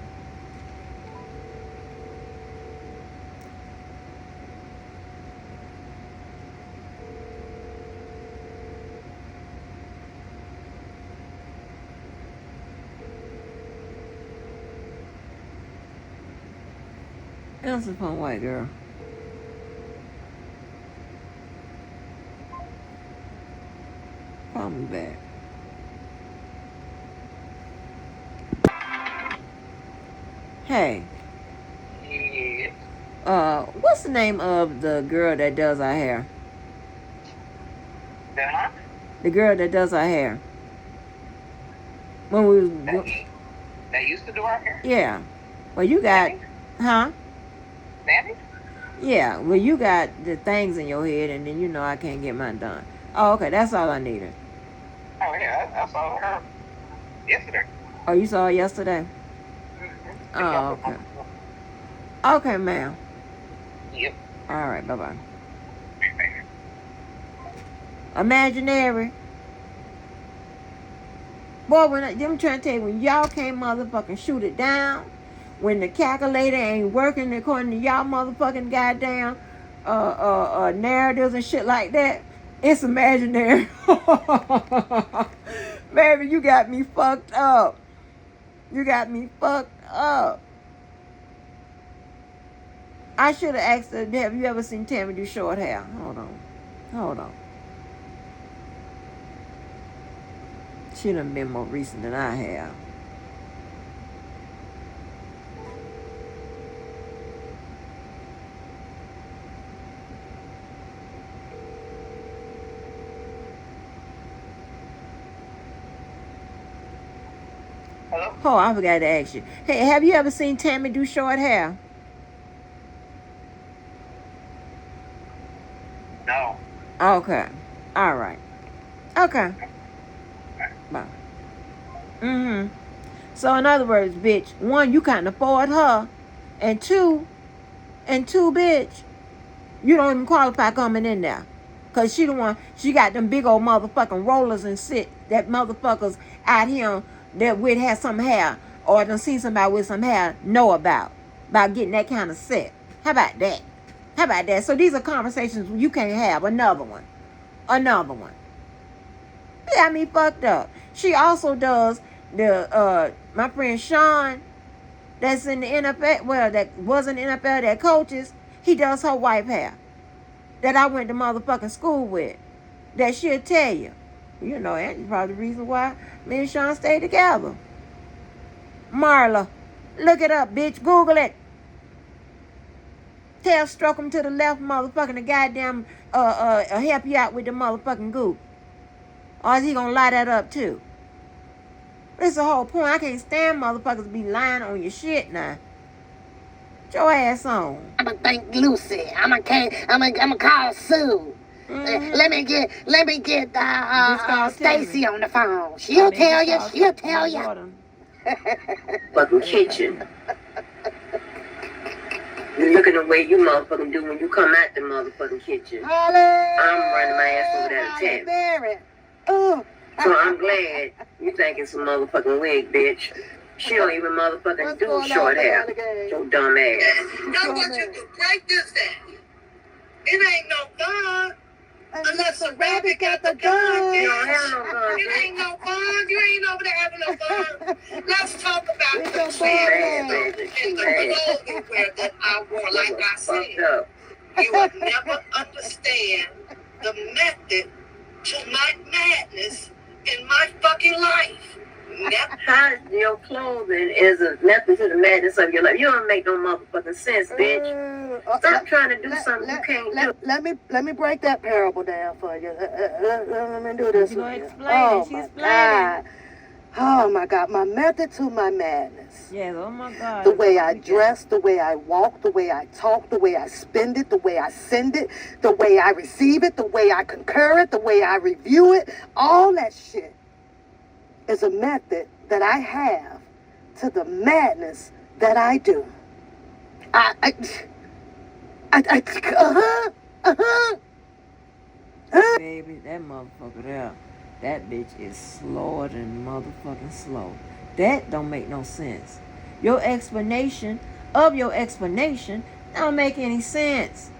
S1: Answer phone, white girl. Call me back. Hey. What's the name of the girl that does our hair?
S4: Huh?
S1: The girl that does our hair. When we was,
S4: That used to do our hair?
S1: yeah. Well, you got, huh?
S4: Nanny?
S1: Yeah. Well, you got the things in your head, and then I can't get mine done. Oh, okay. That's all I needed.
S4: Oh, yeah. I saw her yesterday.
S1: Oh, you saw it yesterday?
S4: Mm-hmm.
S1: Oh, okay. Okay, ma'am.
S4: Yep.
S1: All right. Bye-bye. Imaginary. Boy, I'm trying to tell you, when y'all can't motherfucking shoot it down, when the calculator ain't working according to y'all motherfucking goddamn narratives and shit like that, it's imaginary. Baby, you got me fucked up. You got me fucked up. I should have asked her, have you ever seen Tammy do short hair? Hold on. She done been more recent than I have.
S4: Hello?
S1: Oh, I forgot to ask you. Hey, have you ever seen Tammy do short hair?
S4: No.
S1: Okay. All right. Okay. Bye. Mm-hmm. So in other words, bitch, one, you can't afford her, and two, bitch, You don't even qualify coming in there. Because she the one, she got them big old motherfucking rollers and shit that motherfuckers out here that would have some hair or done see somebody with some hair know about getting that kind of set. How about that? How about that? So these are conversations you can't have. Another one. Yeah, I mean, fucked up. She also does the, my friend Sean, that's in the NFL, well, that was in the NFL, that coaches, he does her wife hair. That I went to motherfucking school with. That she'll tell you. You know, Angie's probably the reason why me and Sean stayed together. Marla, look it up, bitch. Google it. Tell stroke him to the left, motherfucking the goddamn help you out with the motherfucking goop. Or is he gonna lie that up too? That's the whole point. I can't stand motherfuckers be lying on your shit now. Get your ass on.
S2: I'ma thank Lucy. I'ma call Sue.
S1: Mm-hmm.
S2: Let me get Stacy on the phone. She'll tell you.
S3: Fucking kitchen. You look at the way you motherfucking do when you come out the motherfucking kitchen. I'm running my ass over that attack. So I'm glad you thinking some motherfucking wig, bitch. She don't even motherfucking do short hair. Your dumb ass.
S4: I want you to break this down. It ain't no gun unless a rabbit got the gun.
S3: You don't have no gun,
S4: It ain't no fun. You ain't over there having no fun. Let's talk about the
S3: Bad,
S4: trends
S3: baby.
S4: and the
S3: Bad.
S4: clothing wear that I wore. Like I
S3: Fucked
S4: said,
S3: up.
S4: you would never understand the method to my madness in my fucking life. Never.
S3: How your clothing is a method to the madness of your life. You don't make no motherfucking sense, bitch. Stop trying to do something you can't do.
S2: Let me break that parable down for you. Let me do this.
S1: You gonna
S2: with you.
S1: explain
S2: Oh
S1: it? She's
S2: my
S1: explaining.
S2: God. Oh my God. My method to my madness.
S1: Yes, oh my God.
S2: The way I dress, the way I walk, the way I talk, the way I spend it, the way I send it, the way I receive it, the way I concur it, the way I review it, all that shit is a method that I have to the madness that I do.
S1: Baby, that motherfucker there, that bitch is slower than motherfucking slow. That don't make no sense. Your explanation of your explanation don't make any sense.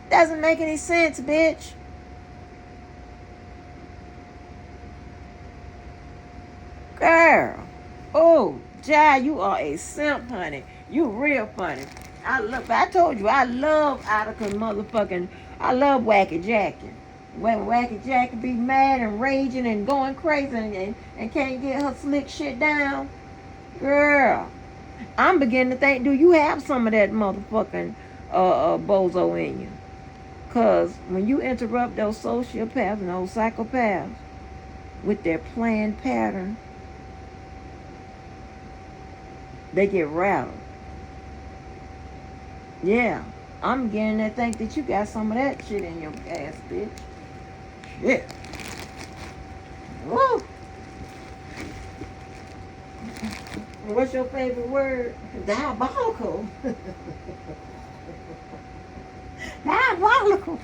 S1: Doesn't make any sense, bitch. Girl. Oh, Jai, you are a simp, honey. You real funny. I told you, I love Attica motherfucking, I love Wacky Jackie. When Wacky Jackie be mad and raging and going crazy and can't get her slick shit down. Girl, I'm beginning to think, do you have some of that motherfucking bozo in you? Because when you interrupt those sociopaths and those psychopaths with their planned pattern, they get rattled. Yeah, I'm beginning to think that you got some of that shit in your ass, bitch. Yeah. Woo! What's your favorite word? Diabolical. Diabolical.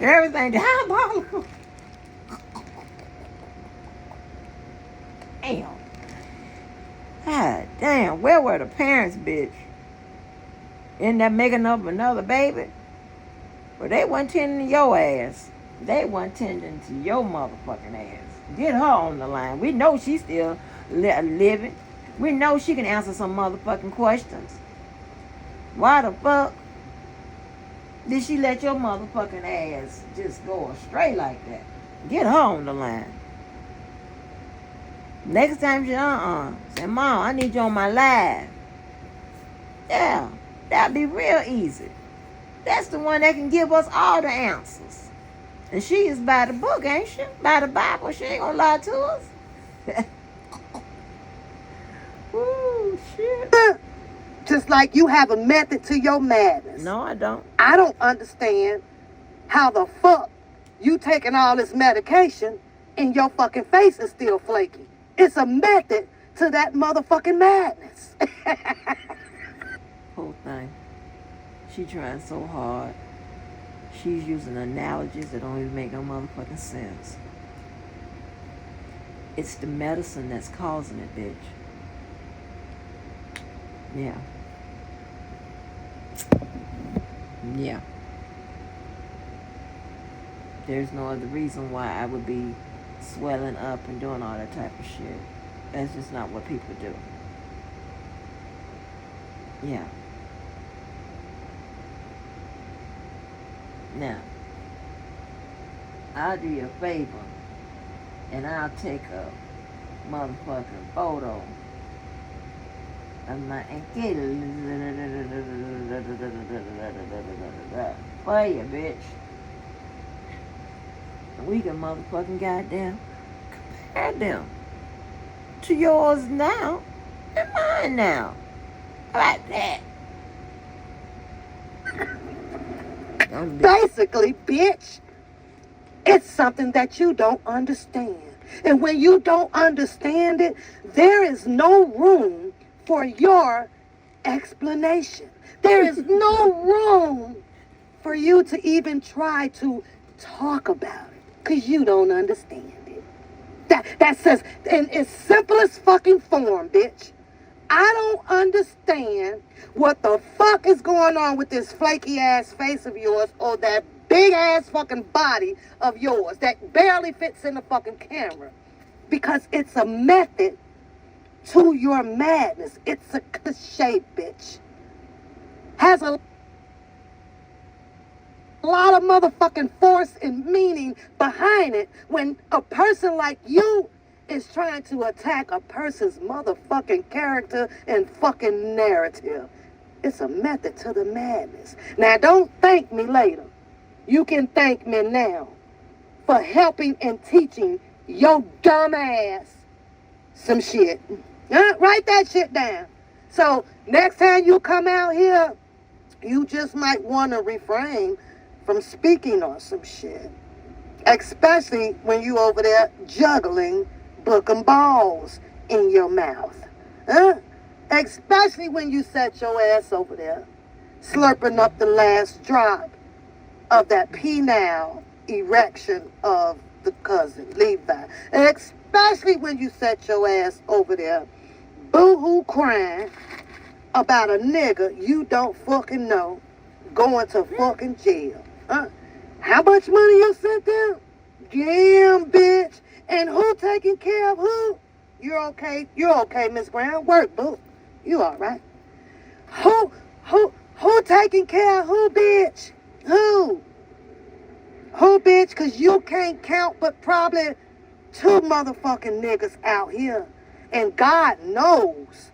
S1: Everything diabolical. Damn. God damn. Where were the parents, bitch? In there making up another baby? Well, they wasn't tending to your ass. They wasn't tending to your motherfucking ass. Get her on the line. We know she's still living. We know she can answer some motherfucking questions. Why the fuck did she let your motherfucking ass just go astray like that? Get her on the line. Next time she say, Mom, I need you on my live. Yeah, that'd be real easy. That's the one that can give us all the answers. And she is by the book, ain't she? By the Bible. She ain't gonna lie to us. Ooh, shit.
S2: Just like you have a method to your madness.
S1: No, I don't.
S2: I don't understand how the fuck you taking all this medication and your fucking face is still flaky. It's a method to that motherfucking madness.
S1: Whole thing. She trying so hard. She's using analogies that don't even make no motherfucking sense. It's the medicine that's causing it, bitch. Yeah. Yeah. There's no other reason why I would be swelling up and doing all that type of shit. That's just not what people do. Yeah. Now, I'll do you a favor and I'll take a motherfucking photo of my Angie for you, bitch. We can motherfucking goddamn compare them to yours now and mine now. How about that?
S2: Basically, bitch, it's something that you don't understand. And when you don't understand it, there is no room for your explanation. There is no room for you to even try to talk about it because you don't understand it. That says in its simplest fucking form, bitch. I don't understand what the fuck is going on with this flaky ass face of yours or that big ass fucking body of yours that barely fits in the fucking camera. Because it's a method to your madness. It's a cliche, bitch. Has a lot of motherfucking force and meaning behind it when a person like you is trying to attack a person's motherfucking character and fucking narrative. It's a method to the madness. Now, don't thank me later. You can thank me now for helping and teaching your dumb ass some shit. Write that shit down. So, next time you come out here, you just might want to refrain from speaking on some shit. Especially when you over there juggling booking balls in your mouth. Especially when you set your ass over there slurping up the last drop of that penile erection of the cousin Levi. And especially when you set your ass over there boo-hoo crying about a nigga you don't fucking know going to fucking jail. How much money you sent them? Damn, bitch. And who taking care of who? You're okay. You're okay, Miss Brown. Work, boo. You all right? Who taking care of who, bitch? Who? Who, bitch? Because you can't count but probably 2 motherfucking niggas out here. And God knows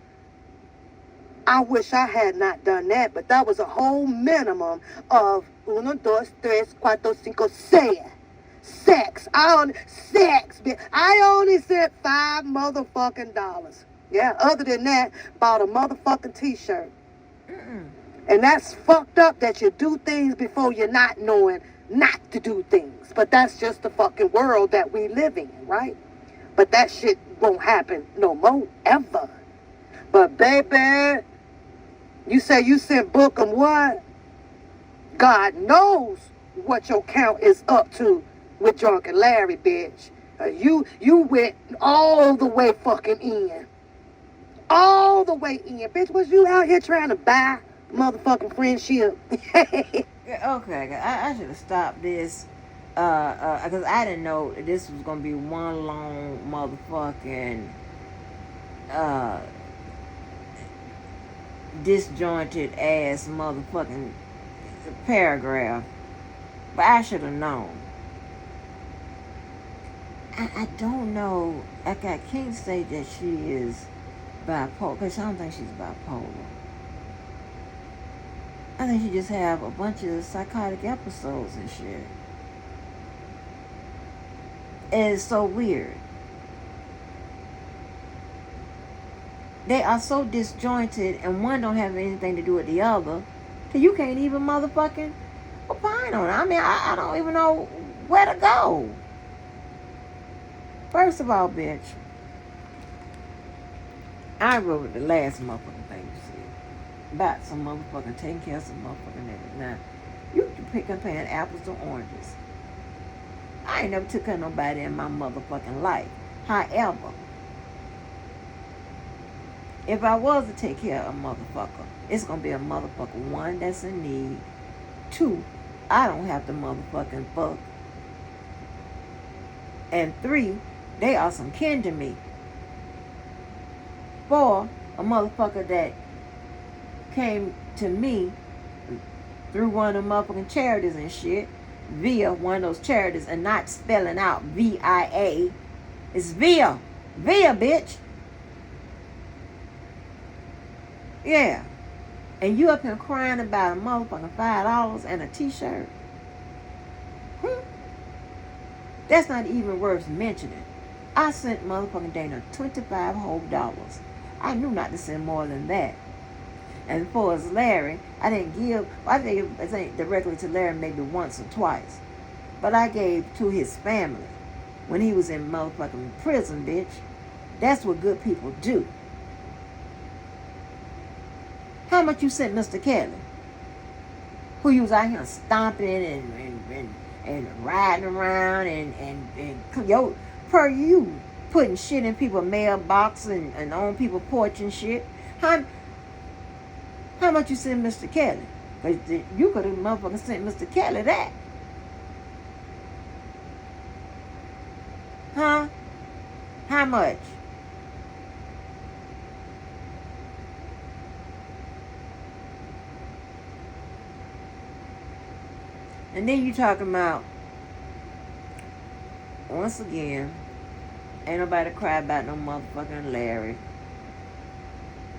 S2: I wish I had not done that, but that was a whole minimum of 1, 2, 3, 4, 5, 6. Sex. Sex, bitch. I only sent $5 motherfucking dollars. Yeah, other than that, bought a motherfucking t-shirt. And that's fucked up that you do things before you're not knowing not to do things. But that's just the fucking world that we live in, right? But that shit won't happen no more, ever. But baby, you say you sent Bookham what? God knows what your count is up to with Drunken Larry, bitch. You went all the way fucking in. All the way in. Bitch, was you out here trying to buy motherfucking friendship?
S1: Okay, I should have stopped this. Because I didn't know this was going to be one long motherfucking disjointed ass motherfucking paragraph. But I should have known. I don't know. I can't say that she is bipolar, because I don't think she's bipolar. I think she just have a bunch of psychotic episodes and shit. And it's so weird. They are so disjointed, and one don't have anything to do with the other, that you can't even motherfucking opine on it. I mean, I don't even know where to go. First of all, bitch, I wrote the last motherfucking thing you said about some motherfucking taking care of some motherfucking niggas. Now, you comparing apples to oranges. I ain't never took care of nobody in my motherfucking life. However, if I was to take care of a motherfucker, it's going to be a motherfucker, one, that's in need. Two, I don't have to motherfucking fuck. And three, they are some kin to me. Four, a motherfucker that came to me through one of the motherfucking charities and shit, via one of those charities, and not spelling out VIA. It's via. Via, bitch. Yeah. And you up here crying about a motherfucking $5 and a t-shirt. That's not even worth mentioning. I sent motherfucking Dana $25 whole dollars. I knew not to send more than that. And for as Larry, I didn't give, I think directly to Larry maybe once or twice. But I gave to his family when he was in motherfucking prison, bitch. That's what good people do. How much you sent Mr. Kelly? Who you was out here stomping and riding around and yo, per you putting shit in people's mailbox and on people's porch and shit. How much you send Mr. Kelly? Because you could have motherfucking sent Mr. Kelly that. Huh? How much? And then you talking about, once again, ain't nobody cry about no motherfucking Larry.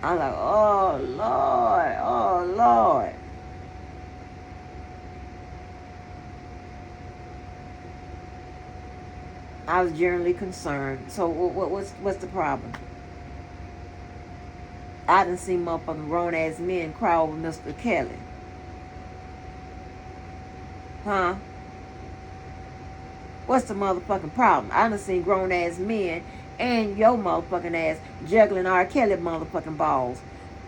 S1: I'm like, oh Lord, oh Lord. I was generally concerned. So what's the problem? I done seen motherfucking grown ass men cry over Mr. Kelly. Huh? What's the motherfucking problem? I done seen grown ass men and your motherfucking ass juggling R. Kelly motherfucking balls.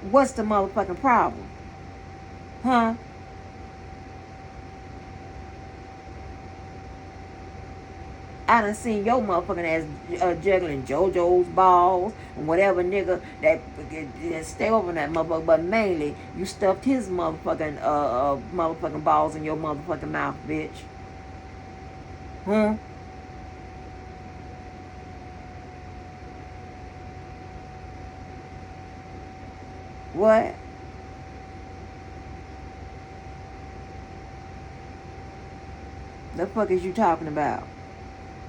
S1: What's the motherfucking problem? Huh? I done seen your motherfucking ass juggling JoJo's balls and whatever nigga that stay over that motherfucker. But mainly, you stuffed his motherfucking motherfucking balls in your motherfucking mouth, bitch. Huh? What? The fuck is you talking about?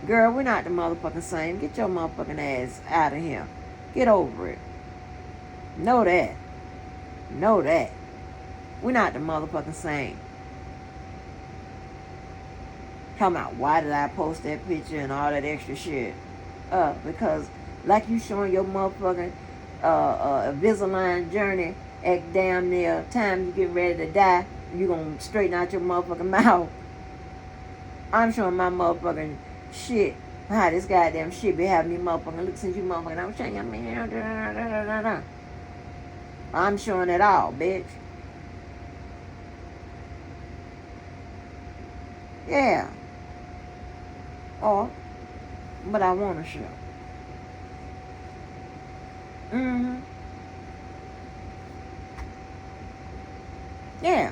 S1: Girl, we're not the motherfucking same. Get your motherfucking ass out of here. Get over it. Know that. Know that. We're not the motherfucking same. Talking about why did I post that picture and all that extra shit. Because like you showing your motherfucking Invisalign journey at damn near time you get ready to die, you gonna straighten out your motherfucking mouth. I'm showing my motherfucking shit. How this goddamn shit be having me motherfucking look since you motherfucking I'm showing you. I'm showing it all, bitch. Yeah. Or, but I want to show. Mm-hmm. Yeah.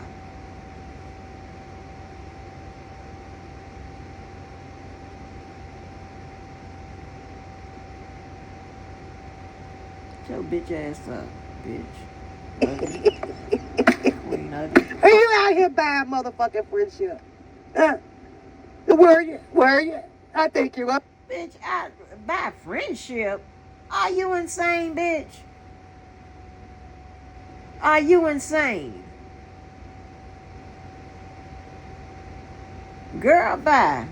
S1: Shut your bitch ass up, bitch. Ugly. Queen ugly.
S2: Are you out here buying motherfucking friendship? Were you? I think you up.
S1: Bitch, by friendship? Are you insane, bitch? Are you insane? Girl, bye.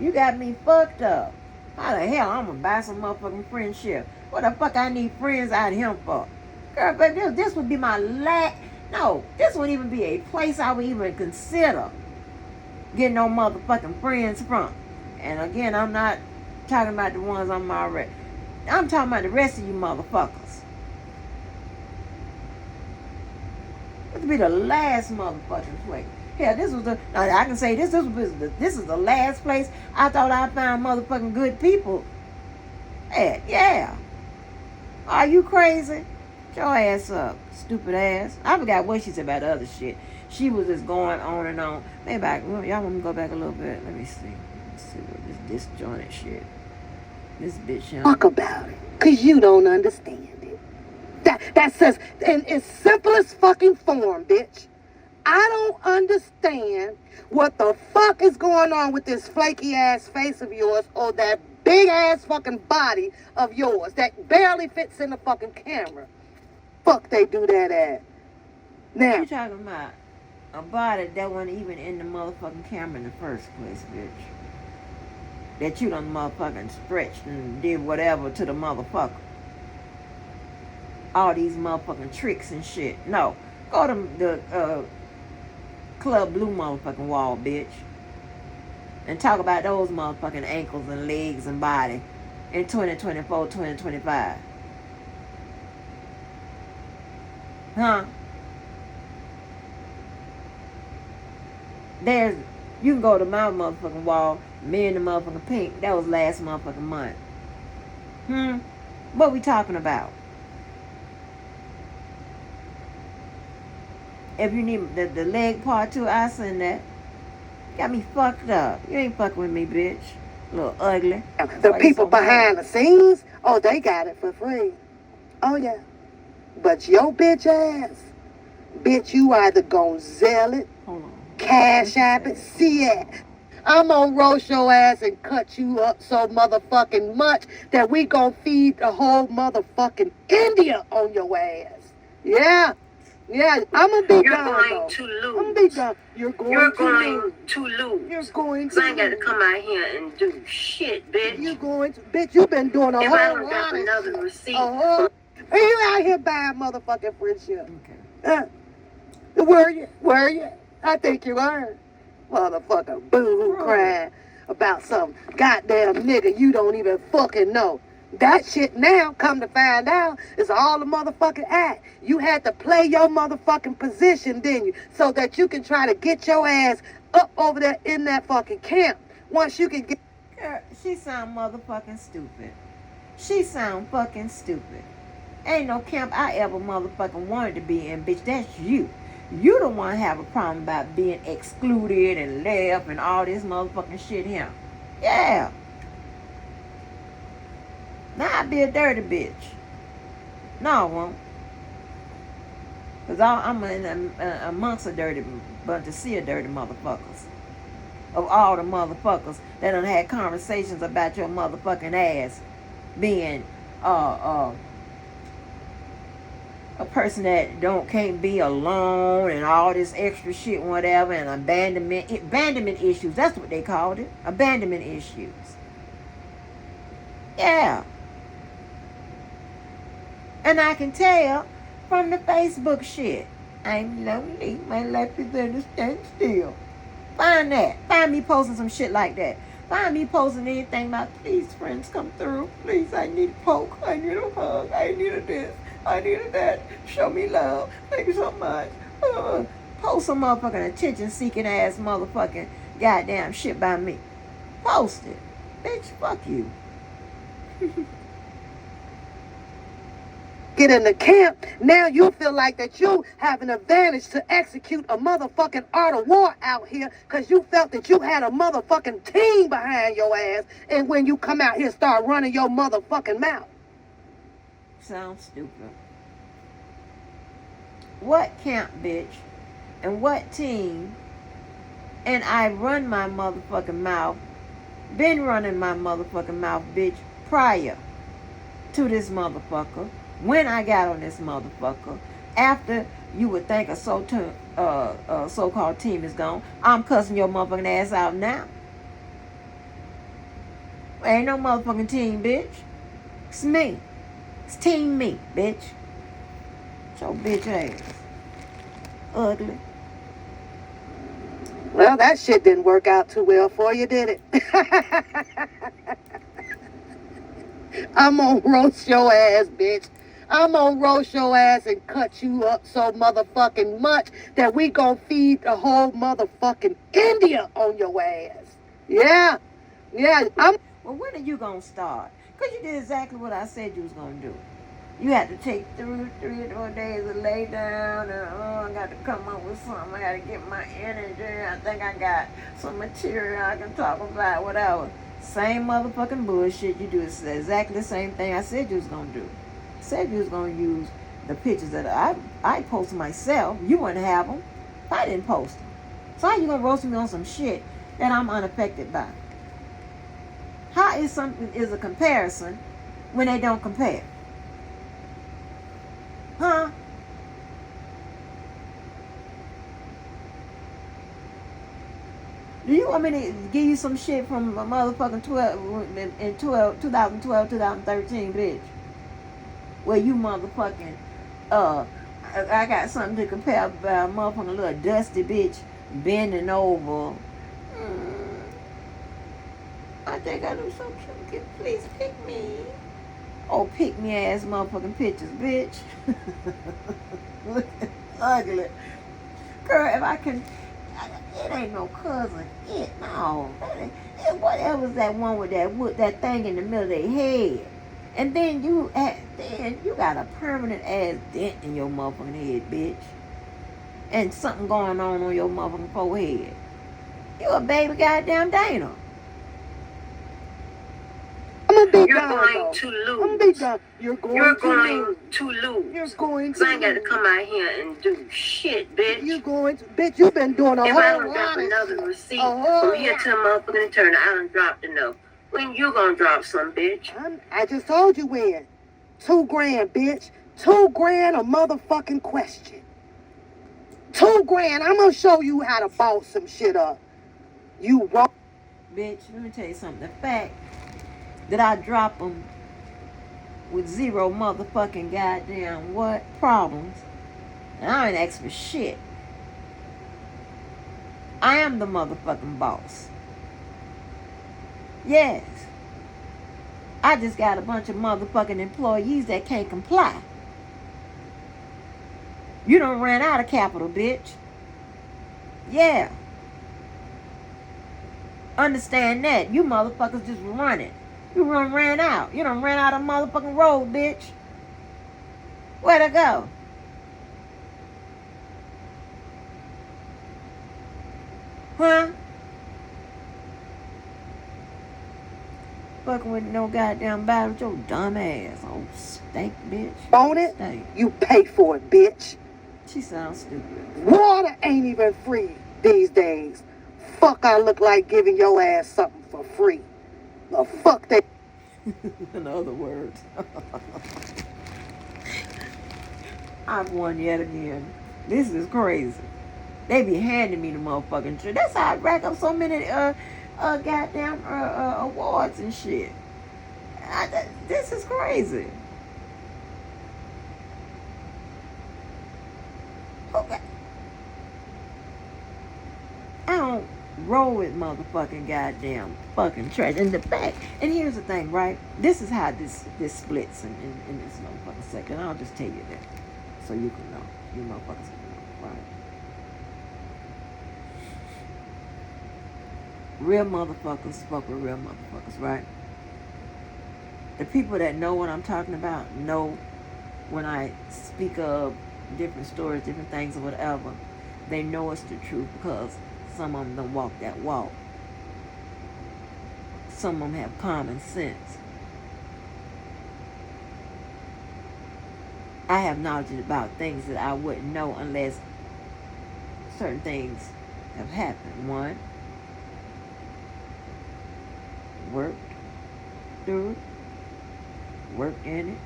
S1: You got me fucked up. How the hell I'm gonna buy some motherfucking friendship? What the fuck I need friends out of him for? Girl, but this would be my last. No, this wouldn't even be a place I would even consider getting no motherfucking friends from. And again, I'm not talking about the ones I'm already. I'm talking about the rest of you motherfuckers. This would be the last motherfucking place. Hell, this was I can say this is the last place I thought I found motherfucking good people. Yeah. Are you crazy? Get your ass up, stupid ass. I forgot what she said about the other shit. She was just going on and on. Maybe y'all want me to go back a little bit? Let me see. Let's see what this disjointed shit. This bitch.
S2: Talk about it, cause you don't understand it. That says in its simplest fucking form, bitch. I don't understand what the fuck is going on with this flaky ass face of yours or that big ass fucking body of yours that barely fits in the fucking camera. Fuck they do that at. Now
S1: You talking about a body that wasn't even in the motherfucking camera in the first place, bitch. That you done motherfucking stretched and did whatever to the motherfucker. All these motherfucking tricks and shit. No. Go to the Club Blue motherfucking wall, bitch. And talk about those motherfucking ankles and legs and body in 2024, 2025. Huh? You can go to my motherfucking wall, me and the motherfucking pink. That was last motherfucking month. What we talking about? If you need the leg part too, I send that. Got me fucked up. You ain't fucking with me, bitch. Little ugly.
S2: the people behind the scenes, oh, they got it for free. Oh yeah. But your bitch ass, bitch, you either gon' sell it,
S1: Hold on.
S2: cash app it, see it. I'm gonna roast your ass and cut you up so motherfucking much that we gon' feed the whole motherfucking India on your ass. Yeah. Yeah, I'm gonna be
S3: You're
S2: done.
S3: going
S2: though.
S3: to
S2: I'm gonna
S3: lose.
S2: be done. You're going
S3: You're
S2: to
S3: going
S2: lose.
S3: to lose.
S2: You're going
S3: Cause I
S2: to
S3: ain't got to
S2: lose.
S3: come out here and do shit, bitch.
S2: You're going to, bitch, you've been doing a
S3: If
S2: whole
S3: I don't
S2: lot
S3: got
S2: of
S3: another
S2: shit.
S3: receipt,
S2: Are you out here buying motherfucking friendship?
S1: Okay.
S2: Were you? Were you? I think you are. Motherfucker boo-hoo
S1: Right.
S2: crying about some goddamn nigga you don't even fucking know. That shit now, come to find out, is all the motherfucking act. You had to play your motherfucking position, didn't you? So that you can try to get your ass up over there in that fucking camp. Once you can get...
S1: Girl, she sound motherfucking stupid. She sound fucking stupid. Ain't no camp I ever motherfucking wanted to be in, bitch. That's you. You the one have a problem about being excluded and left and all this motherfucking shit here. Yeah. Now I be a dirty bitch. No, I won't. Because I'm amongst a dirty bunch of sea of dirty motherfuckers. Of all the motherfuckers that done had conversations about your motherfucking ass being a person that can't be alone and all this extra shit and whatever and abandonment issues. That's what they called it. Abandonment issues. Yeah. And I can tell from the Facebook shit. I'm lonely. My life is at a standstill. Find that. Find me posting some shit like that. Find me posting anything about, please, friends, come through. Please, I need a poke. I need a hug. I need a this. I need a that. Show me love. Thank you so much. Post some motherfucking attention-seeking ass motherfucking goddamn shit by me. Post it. Bitch, fuck you.
S2: Get in the camp, now you feel like that you have an advantage to execute a motherfucking art of war out here because you felt that you had a motherfucking team behind your ass, and when you come out here start running your motherfucking mouth.
S1: Sounds stupid. What camp, bitch? And what team? And I run my motherfucking mouth, been running my motherfucking mouth, bitch, prior to this motherfucker. When I got on this motherfucker, after you would think a so-called team is gone, I'm cussing your motherfucking ass out now. Ain't no motherfucking team, bitch. It's me. It's team me, bitch. It's your bitch ass. Ugly.
S2: Well, that shit didn't work out too well for you, did it? I'm gonna roast your ass, bitch. I'm gonna roast your ass and cut you up so motherfucking much that we gonna feed the whole motherfucking India on your ass. Yeah. Yeah.
S1: Well, when are you going to start? Because you did exactly what I said you was going to do. You had to take 3 or 4 days to lay down and, I got to come up with something. I got to get my energy. I think I got some material I can talk about, whatever. Same motherfucking bullshit you do. It's exactly the same thing I said you was going to do. I said you was going to use the pictures that I posted myself. You wouldn't have them if I didn't post them. So how you going to roast me on some shit that I'm unaffected by? How is something is a comparison when they don't compare? Huh? Do you want me to give you some shit from a motherfucking 2012, 2013, bitch? Where you motherfucking, I got something to compare about a motherfucking little dusty bitch bending over. I think I do something. Please pick me. Oh, pick me ass motherfucking pictures, bitch. Ugly. Girl, if I can, it ain't no cousin. No. Whatever's that one with that thing in the middle of their head. And then you got a permanent ass dent in your motherfucking head, bitch. And something going on your motherfucking forehead. You a baby goddamn Dana.
S3: You're going to lose. You're going to lose.
S2: You're going to.
S3: Cause I ain't got to come out here and do shit, bitch.
S2: You're going to. Bitch, you've been doing a
S3: if
S2: whole
S3: I
S2: lot.
S3: don't drop another receipt from here to motherfucking turn, I done dropped enough. When you gonna drop some, bitch?
S2: I just told you when. $2,000, bitch. $2,000 a motherfucking question. $2,000. I'm gonna show you how to boss some shit up. You wrong.
S1: Bitch, let me tell you something. The fact that I drop them with zero motherfucking goddamn what problems, and I ain't asked for shit. I am the motherfucking boss. Yes. I just got a bunch of motherfucking employees that can't comply. You done ran out of capital, bitch. Yeah. Understand that. You motherfuckers just running. You done ran out. You done ran out of motherfucking road, bitch. Where'd it go? Huh? Fucking with no goddamn battle with your dumb ass. Oh, stank, bitch.
S2: On it?
S1: Stank.
S2: You pay for it, bitch.
S1: She sounds stupid.
S2: Water ain't even free these days. Fuck, I look like giving your ass something for free. The fuck they...
S1: In other words. I've won yet again. This is crazy. They be handing me the motherfucking shit. That's how I rack up so many goddamn awards and shit. This is crazy. Okay. I don't roll with motherfucking goddamn fucking trash. And the fact, and here's the thing, right? This is how this splits in this motherfucking second. I'll just tell you that. So you can know. You motherfuckers can know, right? Real motherfuckers fuck with real motherfuckers, right? The people that know what I'm talking about know when I speak of different stories, different things or whatever, they know it's the truth because some of them don't walk that walk. Some of them have common sense. I have knowledge about things that I wouldn't know unless certain things have happened. One, worked through it, worked in it,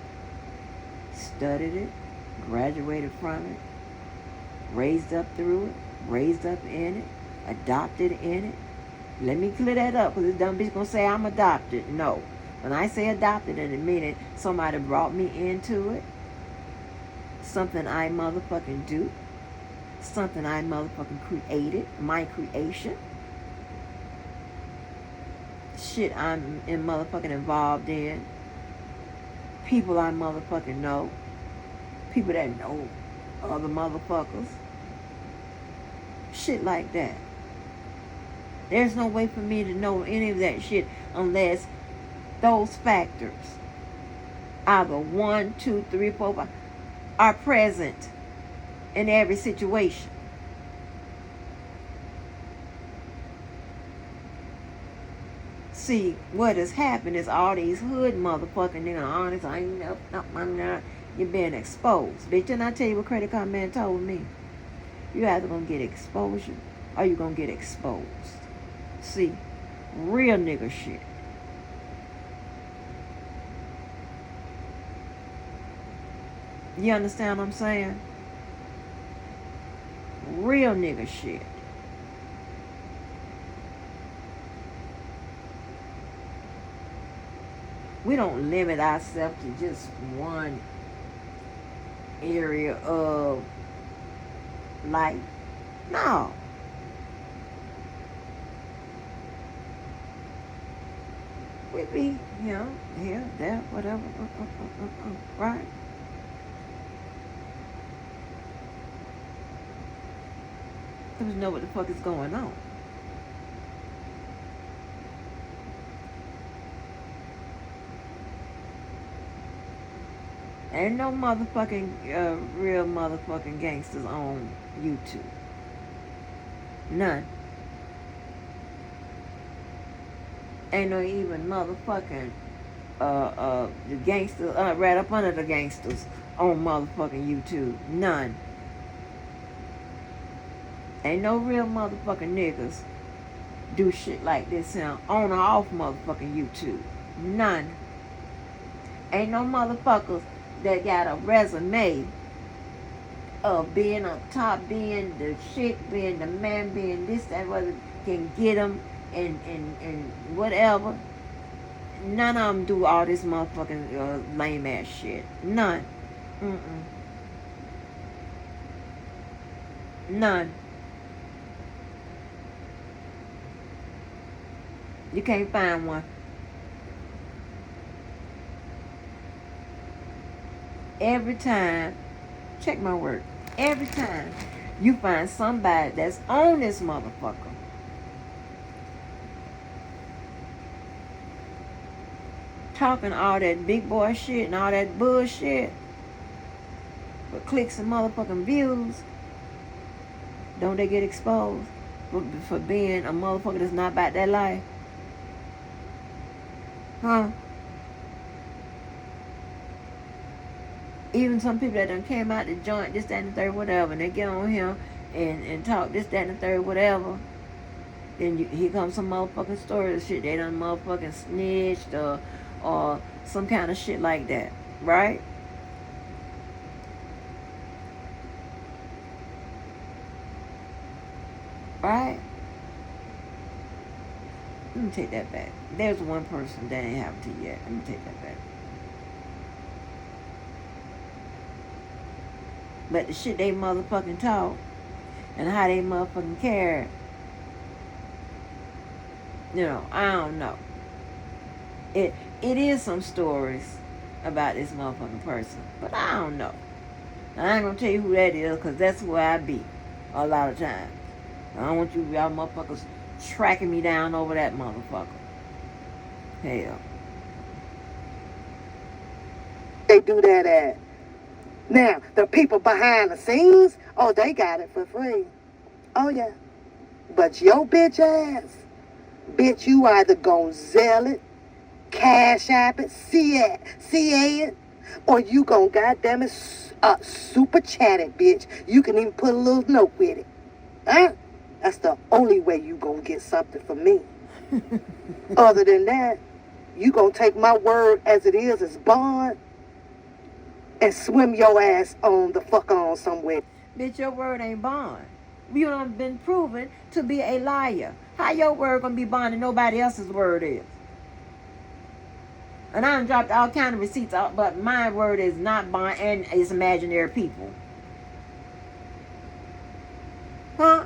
S1: studied it, graduated from it, raised up through it, raised up in it, adopted in it. Let me clear that up, because this dumb bitch gonna say I'm adopted. No. When I say adopted, it means somebody brought me into it. Something I motherfucking do. Something I motherfucking created. My creation. Shit I'm motherfucking involved in. People I motherfucking know. People that know other motherfuckers. Shit like that. There's no way for me to know any of that shit unless those factors, either 1, 2, 3, 4, 5, are present in every situation. See, what has happened is all these hood motherfucking niggas, honest, I ain't I'm not, you're being exposed. Bitch, didn't I tell you what Credit Card Man told me? You either gonna get exposure or you gonna get exposed. See, real nigga shit. You understand what I'm saying? Real nigga shit. We don't limit ourselves to just one area of life. No. We be here, there, whatever. Right? Because we know what the fuck is going on. Ain't no motherfucking real motherfucking gangsters on YouTube. None. Ain't no even motherfucking the gangsters right up under the gangsters on motherfucking YouTube. None. Ain't no real motherfucking niggas do shit like this on or off motherfucking YouTube. None. Ain't no motherfuckers that got a resume of being up top, being the shit, being the man, being this, that, whether can get them and whatever. None of them do all this motherfucking lame ass shit. None. None. You can't find one. Every time, check my work, every time you find somebody that's on this motherfucker, talking all that big boy shit and all that bullshit for clicks and motherfucking views, don't they get exposed for being a motherfucker that's not about that life? Huh? Even some people that done came out the joint, this, that, and the third, whatever, and they get on here and talk this, that, and the third, whatever. Then here comes some motherfucking story of shit. They done motherfucking snitched or some kind of shit like that. Right? Right? Let me take that back. There's one person that ain't happened to yet. Let me take that back. But the shit they motherfucking talk and how they motherfucking carry, I don't know. It is some stories about this motherfucking person, but I don't know. I ain't gonna tell you who that is, because that's who I be a lot of times. I don't want you y'all motherfuckers tracking me down over that motherfucker. Hell.
S2: They do that at. Now, the people behind the scenes, oh, they got it for free. Oh, yeah. But your bitch ass, bitch, you either gonna sell it, cash app it, CA it, or you gonna goddamn it super chat it, bitch. You can even put a little note with it. Huh? That's the only way you gonna get something from me. Other than that, you gonna take my word as it is as bond and swim your ass on the fuck on somewhere.
S1: Bitch, your word ain't bond. You done been proven to be a liar. How your word gonna be bond and nobody else's word is? And I done dropped all kind of receipts out, but my word is not bond and it's imaginary people. Huh?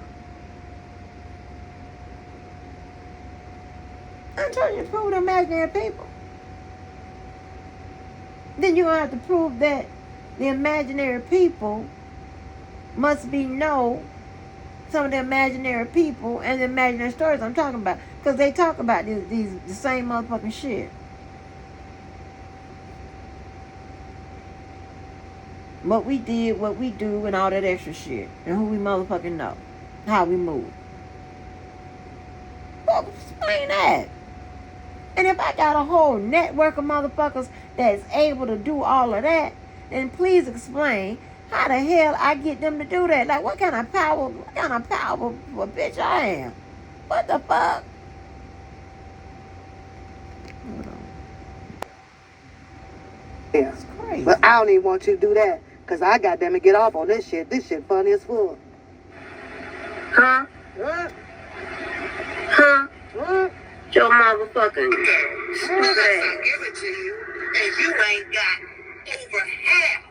S1: I'm trying to prove the imaginary people. Then you're going to have to prove that the imaginary people must be know some of the imaginary people and the imaginary stories I'm talking about. Because they talk about the same motherfucking shit. What we did, what we do, and all that extra shit. And who we motherfucking know. How we move. Well, explain that. And if I got a whole network of motherfuckers that's able to do all of that, then please explain how the hell I get them to do that. Like, what kind of powerful bitch I am? What the fuck? Hold on.
S2: Yeah.
S1: It's crazy.
S2: But I don't even want you to do that. Because I got them to get off on this shit. This shit funny as fuck.
S3: Huh?
S2: What?
S3: Huh?
S2: What?
S3: Your motherfucking
S4: Stupid
S3: stupid
S4: ass.
S3: ass.
S4: Give it to you, and you ain't got over half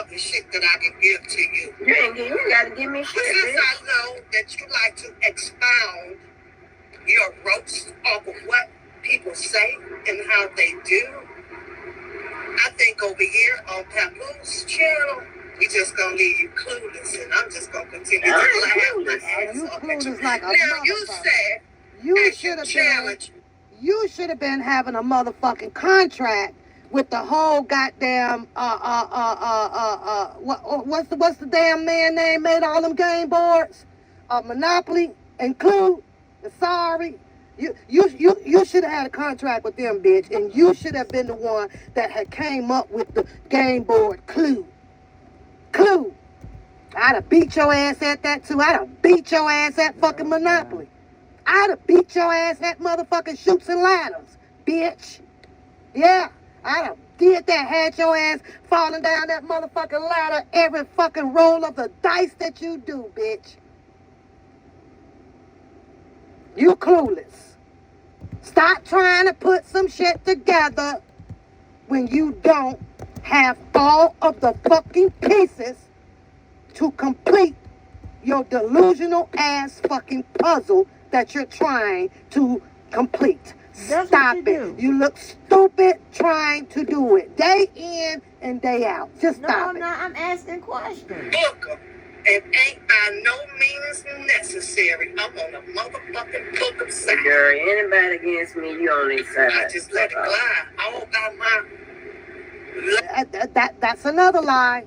S4: of the shit that I can give to you.
S3: You gotta give me
S4: But
S3: shit,
S4: since
S3: bitch.
S4: I know that you like to expound your roast off of what people say and how they do, I think over here on Papoose channel, we just gonna leave you clueless, and I'm just gonna continue to
S3: I
S4: laugh
S3: ain't
S4: my
S3: clueless.
S4: ass
S2: You
S4: off at
S2: clueless
S4: you.
S2: like a
S4: Now you
S2: motherfucker.
S4: said
S2: You
S4: as
S2: should
S4: you
S2: have been.
S4: challenge.
S2: You should have been having a motherfucking contract with the whole goddamn what's the damn man name made all them game boards? Monopoly and Clue. And Sorry. You should have had a contract with them, bitch, and you should have been the one that had came up with the game board Clue. Clue. I'd have beat your ass at that too. I'd have beat your ass at fucking Monopoly. I'd have beat your ass at motherfucking Chutes and Ladders, bitch. Yeah, I'd have did that, had your ass falling down that motherfucking ladder every fucking roll of the dice that you do, bitch. You clueless. Stop trying to put some shit together when you don't have all of the fucking pieces to complete your delusional ass fucking puzzle that you're trying to complete.
S1: That's
S2: Stop
S1: what you
S2: it.
S1: do.
S2: You look stupid trying to do it. Day in and day out. Just
S1: No,
S2: stop
S1: I'm
S2: it.
S1: not. I'm asking questions.
S4: Book 'em. It ain't by no means necessary. I'm on a motherfucking book of side.
S3: Girl, anybody against me, you on their side.
S4: I just let it glide. I don't got my...
S2: That's another lie.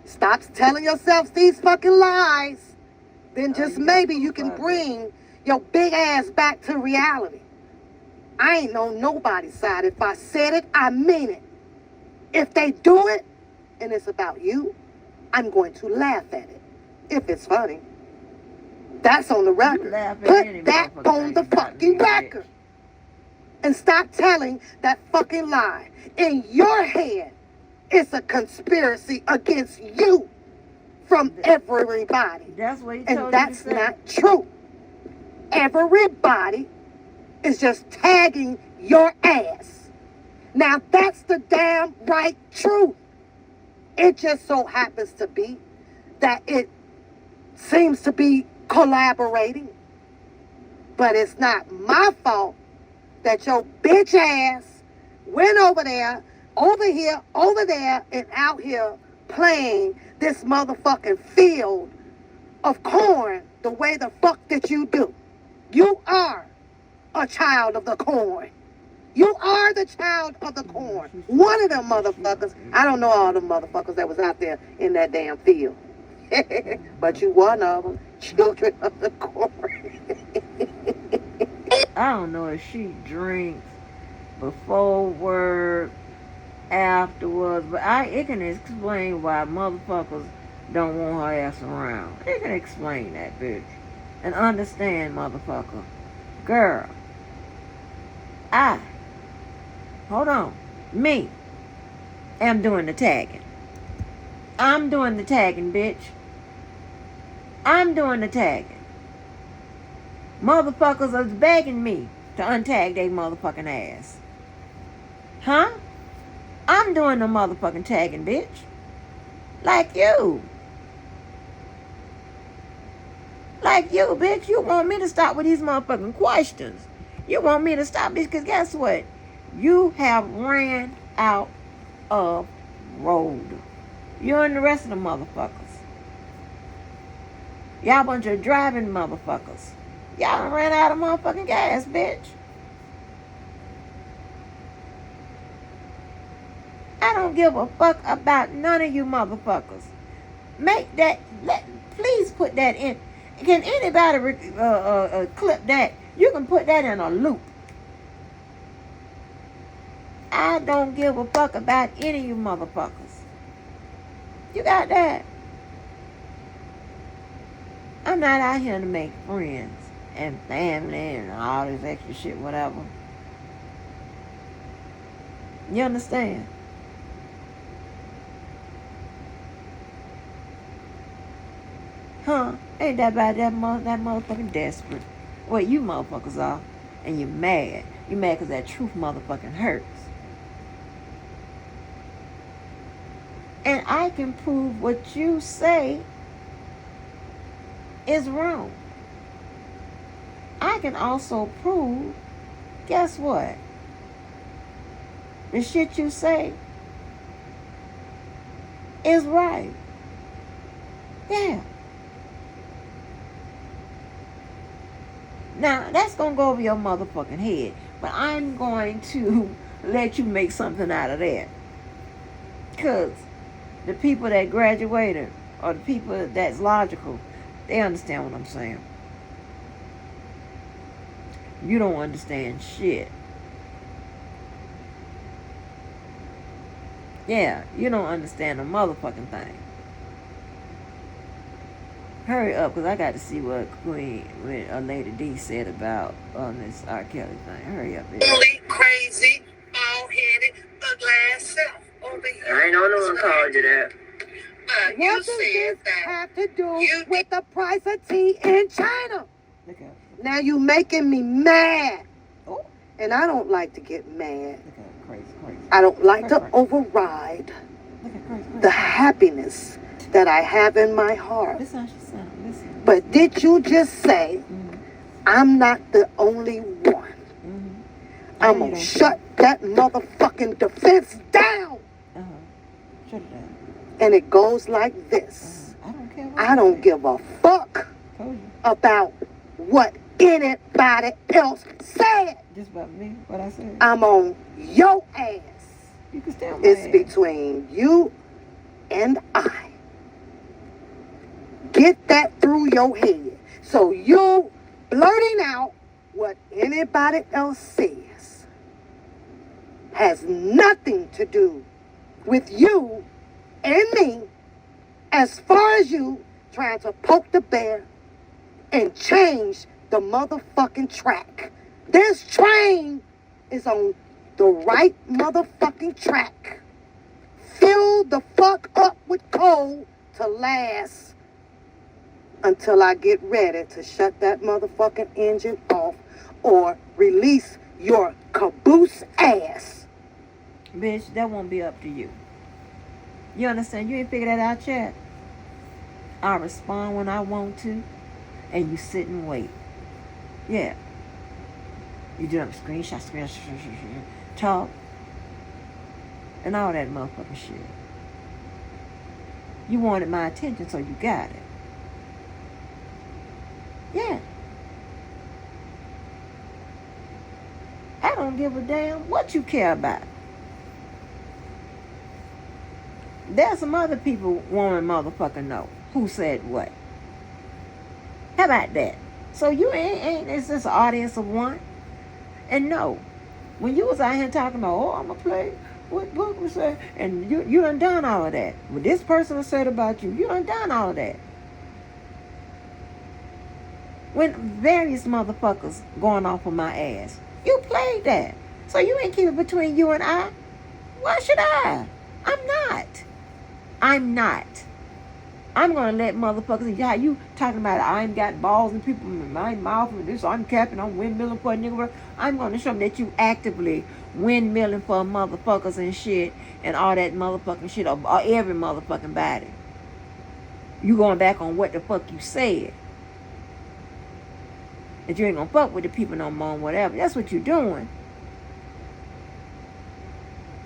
S2: Stop telling yourself these fucking lies. Then just
S1: you
S2: maybe
S1: got
S2: you can
S1: proof of
S2: bring your big ass back to reality. I ain't on nobody's side. If I said it, I mean it. If they do it, and it's about you, I'm going to laugh at it. If it's funny. That's on the record.
S1: laugh at any
S2: Put that
S1: motherfucking
S2: on the
S1: thing about
S2: fucking
S1: me, bitch.
S2: record. And stop telling that fucking lie. In your head, it's a conspiracy against you from everybody.
S1: That's what he told
S2: And
S1: you
S2: that's
S1: to say.
S2: not true. Everybody is just tagging your ass. Now that's the damn right truth. It just so happens to be that it seems to be collaborating. But it's not my fault that your bitch ass went over there, over here, over there, and out here playing this motherfucking field of corn the way the fuck that you do. You are a child of the corn. You are the child of the corn. One of them motherfuckers. I don't know all them motherfuckers that was out there in that damn field. But you one of them. Children of the corn.
S1: I don't know if she drinks before work, afterwards, but it can explain why motherfuckers don't want her ass around. It can explain that, bitch. And understand, motherfucker. Girl, me, am doing the tagging. I'm doing the tagging, bitch. I'm doing the tagging. Motherfuckers is begging me to untag their motherfucking ass. Huh? I'm doing the motherfucking tagging, bitch. Like you. Like you, bitch. You want me to stop with these motherfucking questions. You want me to stop this because guess what? You have ran out of road. You and the rest of the motherfuckers. Y'all bunch of driving motherfuckers. Y'all done ran out of motherfucking gas, bitch. I don't give a fuck about none of you motherfuckers. Make that, please put that in. Can anybody clip that? You can put that in a loop. I don't give a fuck about any of you motherfuckers. You got that? I'm not out here to make friends and family and all this extra shit, whatever. You understand? Huh? Ain't that bad? That motherfucking desperate. Well, you motherfuckers are. And you're mad. You're mad because that truth motherfucking hurts. And I can prove what you say is wrong. I can also prove, guess what? The shit you say is right. Yeah. Now, that's going to go over your motherfucking head. But I'm going to let you make something out of that. Because the people that graduated, or the people that's logical, they understand what I'm saying. You don't understand shit. Yeah, you don't understand a motherfucking thing. Hurry up, because I got to see what Lady D said about this R. Kelly thing. Hurry up, bitch.
S4: Only crazy, bald-headed, ugly ass self over here.
S3: I ain't know no one called you that.
S2: What does this have to do with the price of tea in China?
S1: Look at
S2: Now you making me mad.
S1: Oh.
S2: And I don't like to get mad.
S1: Look at crazy.
S2: I don't like to override
S1: Look at crazy.
S2: the happiness that I have in my heart.
S1: Listen how she sounds. Listen.
S2: But did you just say I'm not the only one? I'm gonna shut that motherfucking defense down.
S1: Shut it down.
S2: And it goes like this.
S1: I don't care.
S2: I don't give a fuck about what anybody else said.
S1: Just about me, what I said.
S2: I'm on your ass.
S1: You can stay on my
S2: It's
S1: ass.
S2: between you and I. Get that through your head. So you blurting out what anybody else says has nothing to do with you and me, as far as you trying to poke the bear and change the motherfucking track. This train is on the right motherfucking track. Fill the fuck up with coal to last until I get ready to shut that motherfucking engine off or release your caboose ass.
S1: Bitch, that won't be up to you. You understand? You ain't figured that out yet. I respond when I want to, and you sit and wait. Yeah. You do them screenshot, talk, and all that motherfucking shit. You wanted my attention, so you got it. Yeah. I don't give a damn what you care about. There's some other people want to motherfucking know who said what. How about that? So you ain't it's just an audience of one. And no, when you was out here talking about, oh, I'm going to play what book was said, and you done all of that. What this person said about you, you done all of that. When various motherfuckers going off of my ass, you played that. So you ain't keep it between you and I. Why should I? I'm not. I'm going to let motherfuckers, yeah, you talking about I ain't got balls and people in my mouth and this, I'm capping, I'm windmilling for a nigga. I'm going to show them that you actively windmilling for motherfuckers and shit and all that motherfucking shit or every motherfucking body. You going back on what the fuck you said. That you ain't going to fuck with the people no more and whatever. That's what you doing.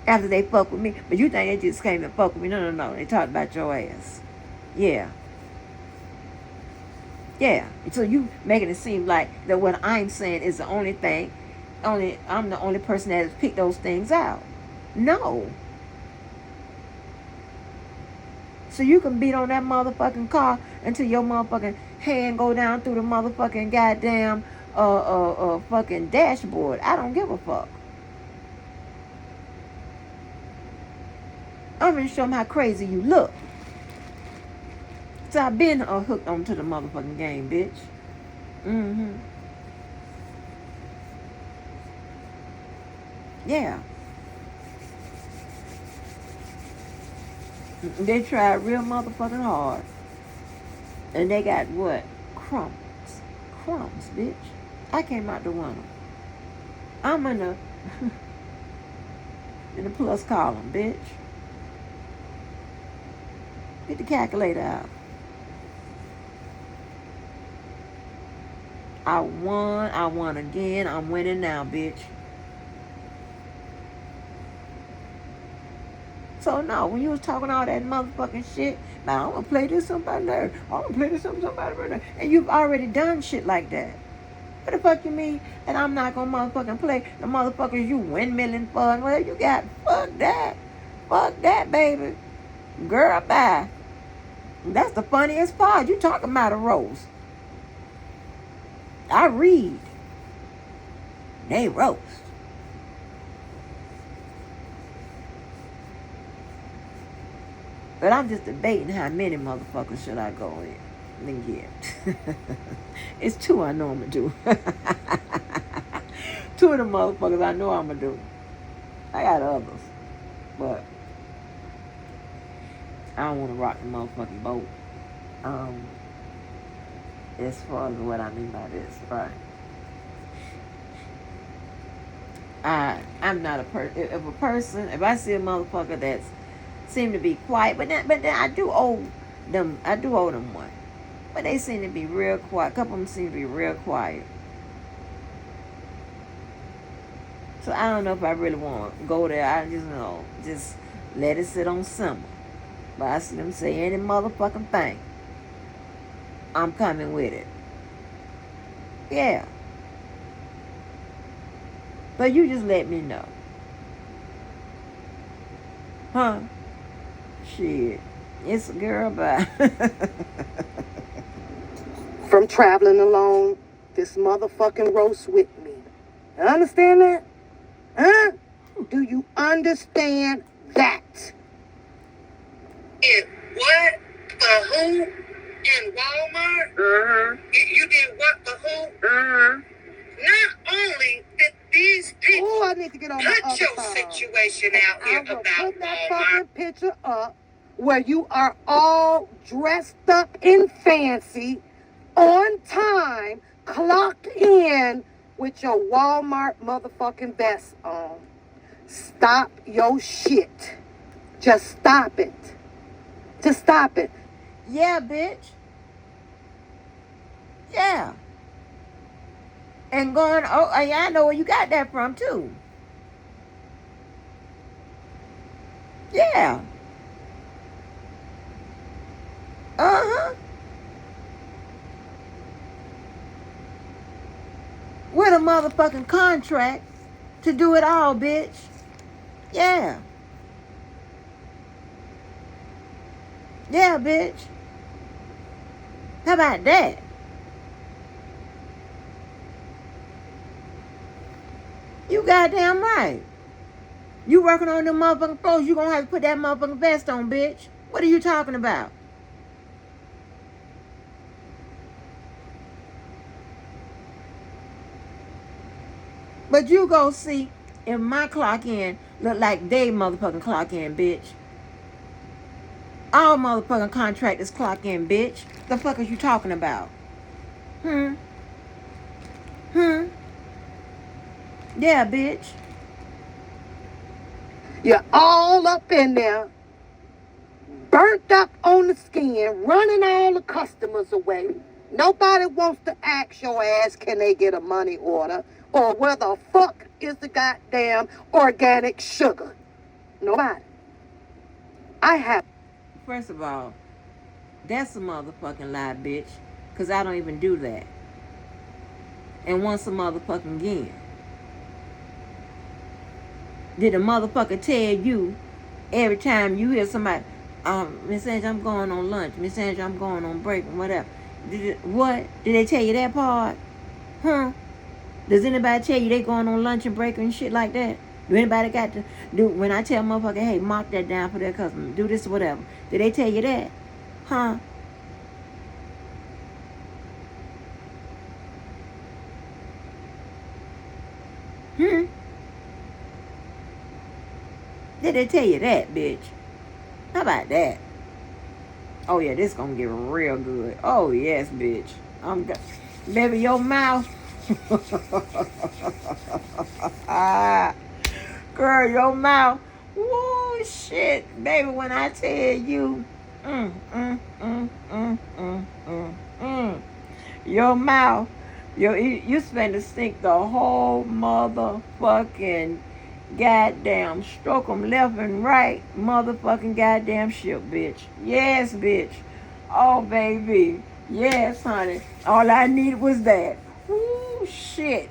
S1: After they fuck with me. But you think they just came and fuck with me. No. They talked about your ass. Yeah. Yeah. So you making it seem like that what I'm saying is the only thing. I'm the only person that has picked those things out. No. So you can beat on that motherfucking car until your motherfucking hand go down through the motherfucking goddamn fucking dashboard. I don't give a fuck. I'm gonna show them how crazy you look. So I've been hooked onto the motherfucking game, bitch. Mm-hmm. Yeah. They tried real motherfucking hard. And they got what? Crumbs. Crumbs, bitch. I came out to one of them. I'm in the in the plus column, bitch. Get the calculator out. I won again. I'm winning now, bitch. So no, when you was talking all that motherfucking shit, now I'm gonna play this somebody there. I'm gonna play this somebody there. And you've already done shit like that. What the fuck you mean? And I'm not gonna motherfucking play the motherfuckers you windmilling for and whatever you got. Fuck that. Fuck that, baby. Girl, bye. That's the funniest part. You talking about a roast. I read. They roast. But I'm just debating how many motherfuckers should I go in. Then yeah. It's 2 I know I'm gonna do. 2 of the motherfuckers I know I'm gonna do. I got others. But I don't want to rock the motherfucking boat. As far as what I mean by this, right? I'm not a person. If I see a motherfucker that's seem to be quiet, but then I do owe them one. But they seem to be real quiet. A couple of them seem to be real quiet. So I don't know if I really want to go there. I just let it sit on simmer. But I see them say any motherfucking thing. I'm coming with it. Yeah. But you just let me know. Huh? Shit. It's a girl, bye.
S2: From traveling alone, this motherfucking roast with me. You understand that? Huh? Do you understand that?
S4: Did what? The who? In Walmart?
S3: Mm-hmm.
S4: You did what? The who?
S3: Mm-hmm.
S4: Not only did these people
S2: Oh, I need to get on my
S4: put
S2: other
S4: your
S2: phone.
S4: situation out
S2: I
S4: here
S2: will
S4: about
S2: put that
S4: Walmart.
S2: fucking picture up where you are all dressed up in fancy, on time, clocked in with your Walmart motherfucking vest on. Stop your shit. Just stop it. Just stop it.
S1: Yeah, bitch. Yeah. And going, yeah, I know where you got that from, too. Yeah. Uh-huh. With a motherfucking contract to do it all, bitch. Yeah. Yeah, bitch. How about that? You goddamn right. You working on them motherfucking floors, you gonna have to put that motherfucking vest on, bitch. What are you talking about? But you go see if my clock in look like they motherfucking clock in, bitch. All motherfucking contractors clock in, bitch. The fuck is you talking about? Hmm? Yeah, bitch.
S2: You're all up in there, burnt up on the skin, running all the customers away. Nobody wants to ask your ass, can they get a money order? Or where the fuck is the goddamn organic sugar? Nobody. I have.
S1: First of all, that's a motherfucking lie, bitch. Because I don't even do that. And once a motherfucking again. Did a motherfucker tell you every time you hear somebody, Miss Angie, I'm going on lunch. Miss Angie, I'm going on break and whatever. What? Did they tell you that part? Huh? Does anybody tell you they going on lunch and break and shit like that? Do anybody got to do, when I tell motherfucker, hey, mark that down for their customer, do this or whatever. Did they tell you that? Huh? Did they tell you that, bitch? How about that? Oh, yeah, this gonna get real good. Oh, yes, bitch. Baby, your mouth. Girl, your mouth. Woo, shit. Baby, when I tell you, your mouth, you spend to stink the whole motherfucking goddamn stroke them left and right motherfucking goddamn ship, bitch. Yes, bitch. Oh, baby. Yes, honey. All I needed was that. Ooh, shit.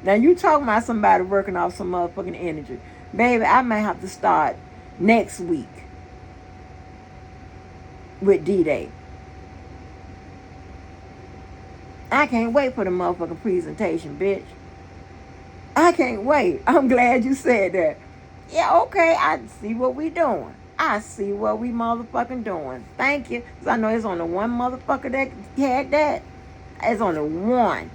S1: Now, you talking about somebody working off some motherfucking energy. Baby, I might have to start next week with D-Day. I can't wait for the motherfucking presentation, bitch. I can't wait. I'm glad you said that. Yeah, okay, I see what we doing. I see what we motherfucking doing. Thank you. Because I know there's only one motherfucker that had that. There's only one.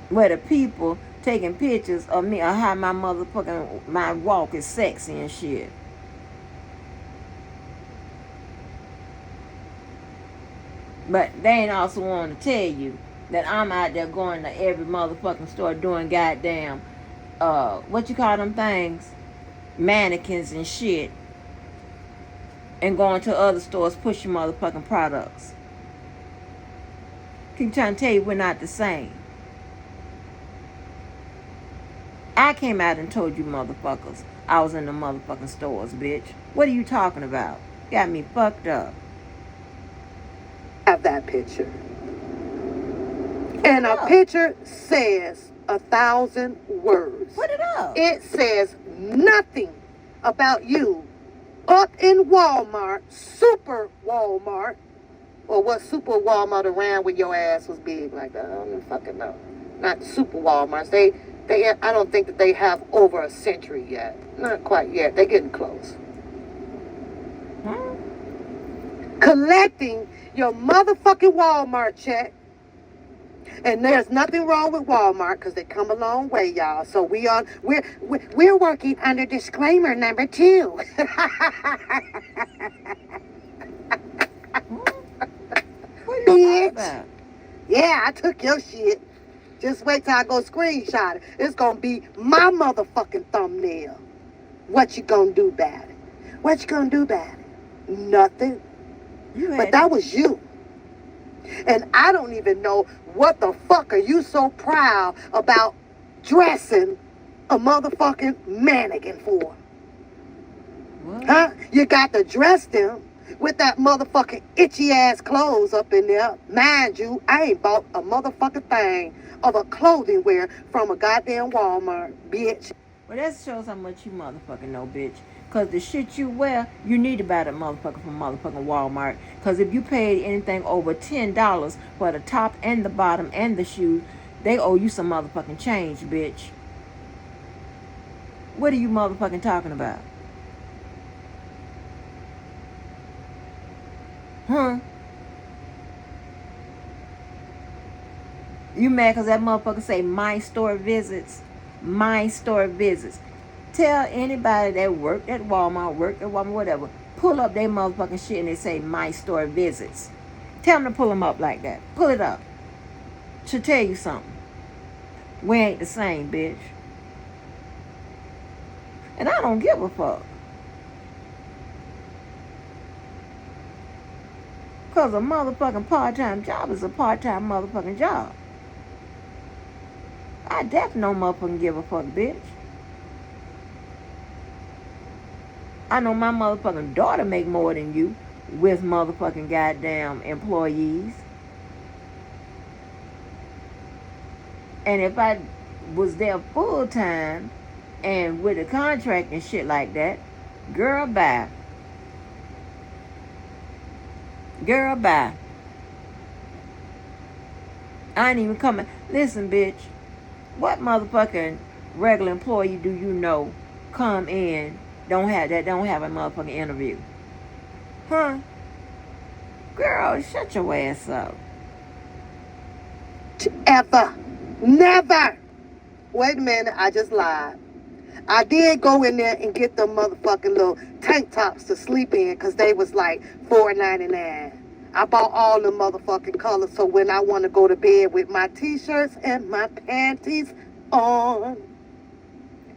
S1: Where the people taking pictures of me or how my walk is sexy and shit. But they ain't also want to tell you that I'm out there going to every motherfucking store doing goddamn, what you call them things? Mannequins and shit. And going to other stores pushing motherfucking products. Keep trying to tell you we're not the same. I came out and told you motherfuckers I was in the motherfucking stores, bitch. What are you talking about? Got me fucked up.
S2: Have that picture. And a picture says 1,000 words.
S1: Put it up.
S2: It says nothing about you up in Walmart, Super Walmart, or what Super Walmart around when your ass was big like that. I don't even fucking know. Not Super Walmarts. They I don't think that they have over a century yet. Not quite yet. They're getting close. Collecting your motherfucking Walmart check. And there's nothing wrong with Walmart because they come a long way, y'all. So we're working under disclaimer number 2.
S1: What are you talking about?
S2: Yeah, I took your shit. Just wait till I go screenshot it. It's gonna be my motherfucking thumbnail. What you gonna do about it? What you gonna do about it? Nothing. But that was you. And I don't even know what the fuck are you so proud about dressing a motherfucking mannequin for?
S1: What?
S2: Huh? You got to dress them with that motherfucking itchy ass clothes up in there. Mind you, I ain't bought a motherfucking thing of a clothing wear from a goddamn Walmart, bitch.
S1: Well, that shows how much you motherfucking know, bitch. Because the shit you wear, you need to buy that motherfucker from motherfucking Walmart. Because if you paid anything over $10 for the top and the bottom and the shoes, they owe you some motherfucking change, bitch. What are you motherfucking talking about? Huh? You mad because that motherfucker say my store visits? My store visits. Tell anybody that worked at Walmart, whatever, pull up their motherfucking shit and they say my store visits. Tell them to pull them up like that. Pull it up. Should tell you something. We ain't the same, bitch. And I don't give a fuck. Because a motherfucking part-time job is a part-time motherfucking job. I definitely know motherfucking give a fuck, bitch. I know my motherfucking daughter make more than you with motherfucking goddamn employees. And if I was there full time and with a contract and shit like that, girl, bye. Girl, bye. I ain't even coming. Listen, bitch. What motherfucking regular employee do you know come in don't have a motherfucking interview? Huh? Girl, shut your ass up.
S2: Ever. Never. Wait a minute, I just lied. I did go in there and get them motherfucking little tank tops to sleep in because they was like $4.99. I bought all the motherfucking colors so when I want to go to bed with my t-shirts and my panties on,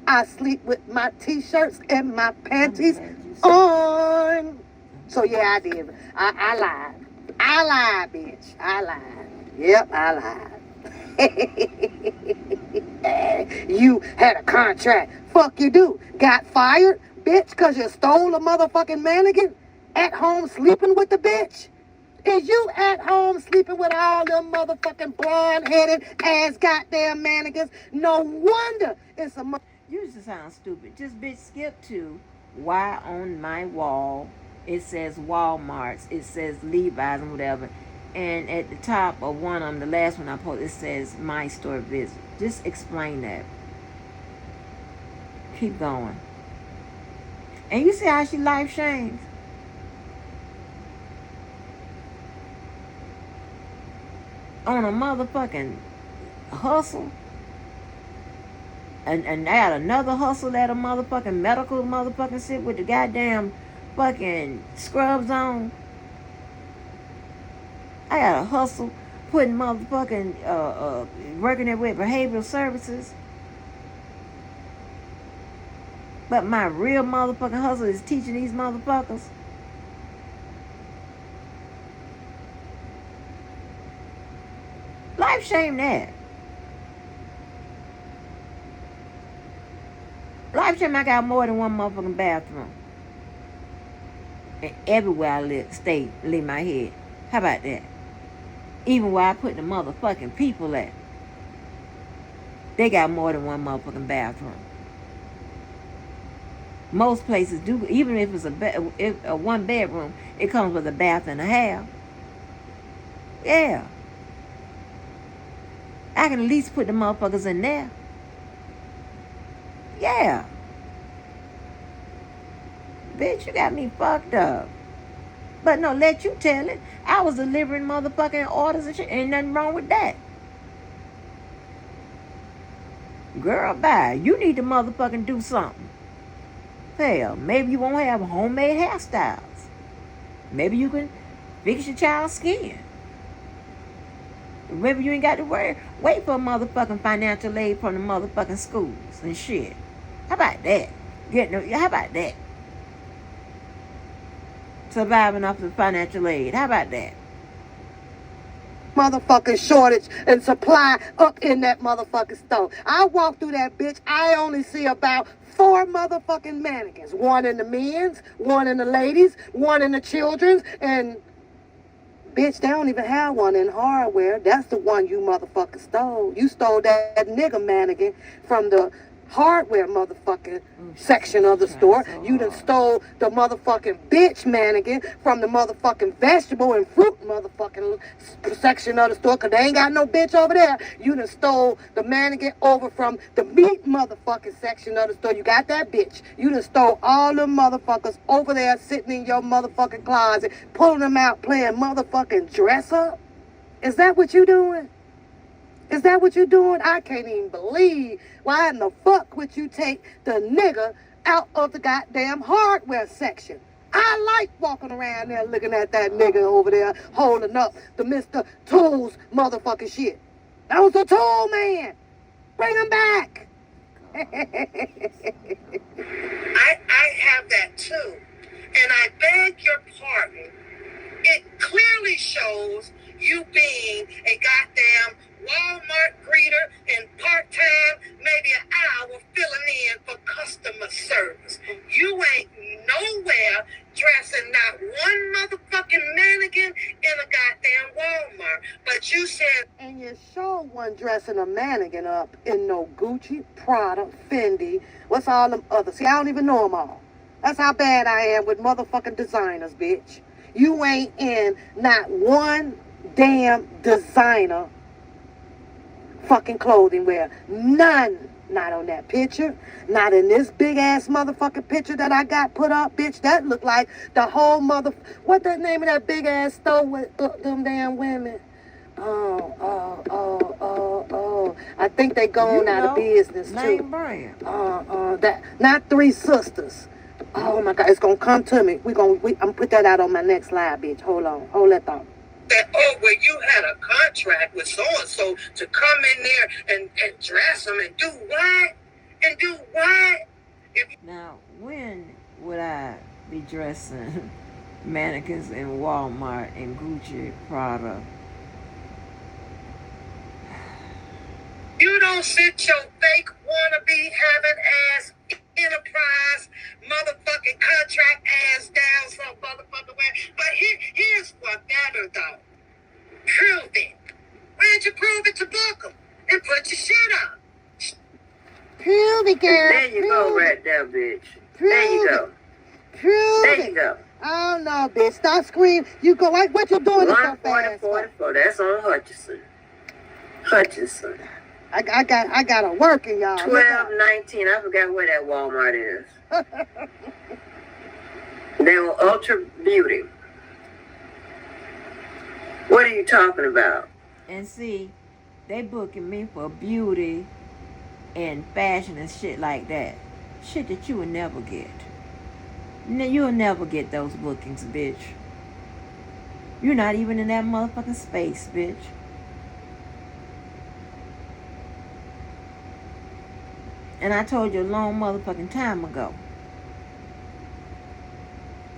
S2: I sleep with my t-shirts and my panties on. So yeah, I did. I lied. I lied, bitch. I lied. Yep, I lied. You had a contract. Fuck you do. Got fired, bitch, because you stole a motherfucking mannequin? At home sleeping with the bitch? Is you at home sleeping with all them motherfucking blonde-headed ass goddamn mannequins? No wonder it's a
S1: You used to sound stupid. Just bitch skip to why on my wall it says Walmart's, it says Levi's and whatever. And at the top of one of them, the last one I posted, it says my store visit. Just explain that. Keep going. And you see how she life shames? On a motherfucking hustle. And I got another hustle at a motherfucking medical motherfucking shit with the goddamn fucking scrubs on. I got a hustle putting motherfucking working it with behavioral services. But my real motherfucking hustle is teaching these motherfuckers. Life shame that. Life shame I got more than one motherfucking bathroom. And everywhere I lay my head. How about that? Even where I put the motherfucking people at. They got more than one motherfucking bathroom. Most places do, even if it's a one bedroom, it comes with a bath and a half. Yeah. I can at least put the motherfuckers in there. Yeah. Bitch, you got me fucked up. But no, let you tell it. I was delivering motherfucking orders and shit. Ain't nothing wrong with that. Girl, bye. You need to motherfucking do something. Hell, maybe you won't have homemade hairstyles. Maybe you can fix your child's skin. Maybe you ain't got to wait for a motherfucking financial aid from the motherfucking schools and shit. How about that? How about that? Surviving off the financial aid. How about that?
S2: Motherfucking shortage and supply up in that motherfucking store. I walk through that bitch, I only see about 4 motherfucking mannequins. One in the men's, one in the ladies, one in the children's, and bitch, they don't even have one in hardware. That's the one you motherfucking stole. You stole that nigga mannequin from the hardware motherfucking section of the store. You done stole the motherfucking bitch mannequin from the motherfucking vegetable and fruit motherfucking section of the store, because they ain't got no bitch over there. You done stole the mannequin over from the meat motherfucking section of the store. You got that bitch. You done stole all them motherfuckers over there sitting in your motherfucking closet, pulling them out, playing motherfucking dress up. Is that what you doing? Is that what you doing? I can't even believe why in the fuck would you take the nigga out of the goddamn hardware section. I like walking around there looking at that nigga over there holding up the Mr. Tools motherfucking shit. That was the tool man. Bring him back.
S4: I have that too. And I beg your pardon. It clearly shows you being a goddamn Walmart greeter and part-time You ain't nowhere dressing not one motherfucking mannequin in a goddamn Walmart. But you said...
S2: And you sure wasn't dressing a mannequin up in no Gucci, Prada, Fendi. What's all them others? See, I don't even know them all. That's how bad I am with motherfucking designers, bitch. You ain't in not one damn designer fucking clothing wear. None. Not on that picture. Not in this big ass motherfucking picture that I got put up, bitch. That looked like the whole what the name of that big ass store with them damn women? Oh. I think they gone out of business
S1: name
S2: too.
S1: brand.
S2: That not Three Sisters. Oh my God, it's gonna come to me. I'm gonna put that out on my next live, bitch. Hold on, hold that thought.
S4: That, well, you had a contract with so-and-so to come in there and dress them and do what? And do what?
S1: Now, when would I be dressing mannequins in Walmart and Gucci, Prada?
S4: You don't sit your fake wannabe having ass enterprise motherfucking contract ass down some motherfucking way. But here's what better though. Prove it. Where'd you prove it to book 'em? And put your shit up.
S2: Prove it, girl.
S3: There you go, right there, bitch. There you go.
S2: Prove
S3: There
S2: it.
S3: you go.
S2: Oh no, bitch. Stop screaming. You go like what you doing so
S3: 140,
S2: fast?
S3: 44. That's on Hutchinson.
S2: I got a working, y'all.
S3: 1219. I forgot where that Walmart is. They were Ultra Beauty. What are you talking about?
S1: And see, they booking me for beauty and fashion and shit like that. Shit that you would never get. You'll never get those bookings, bitch. You're not even in that motherfucking space, bitch. And I told you a long motherfucking time ago.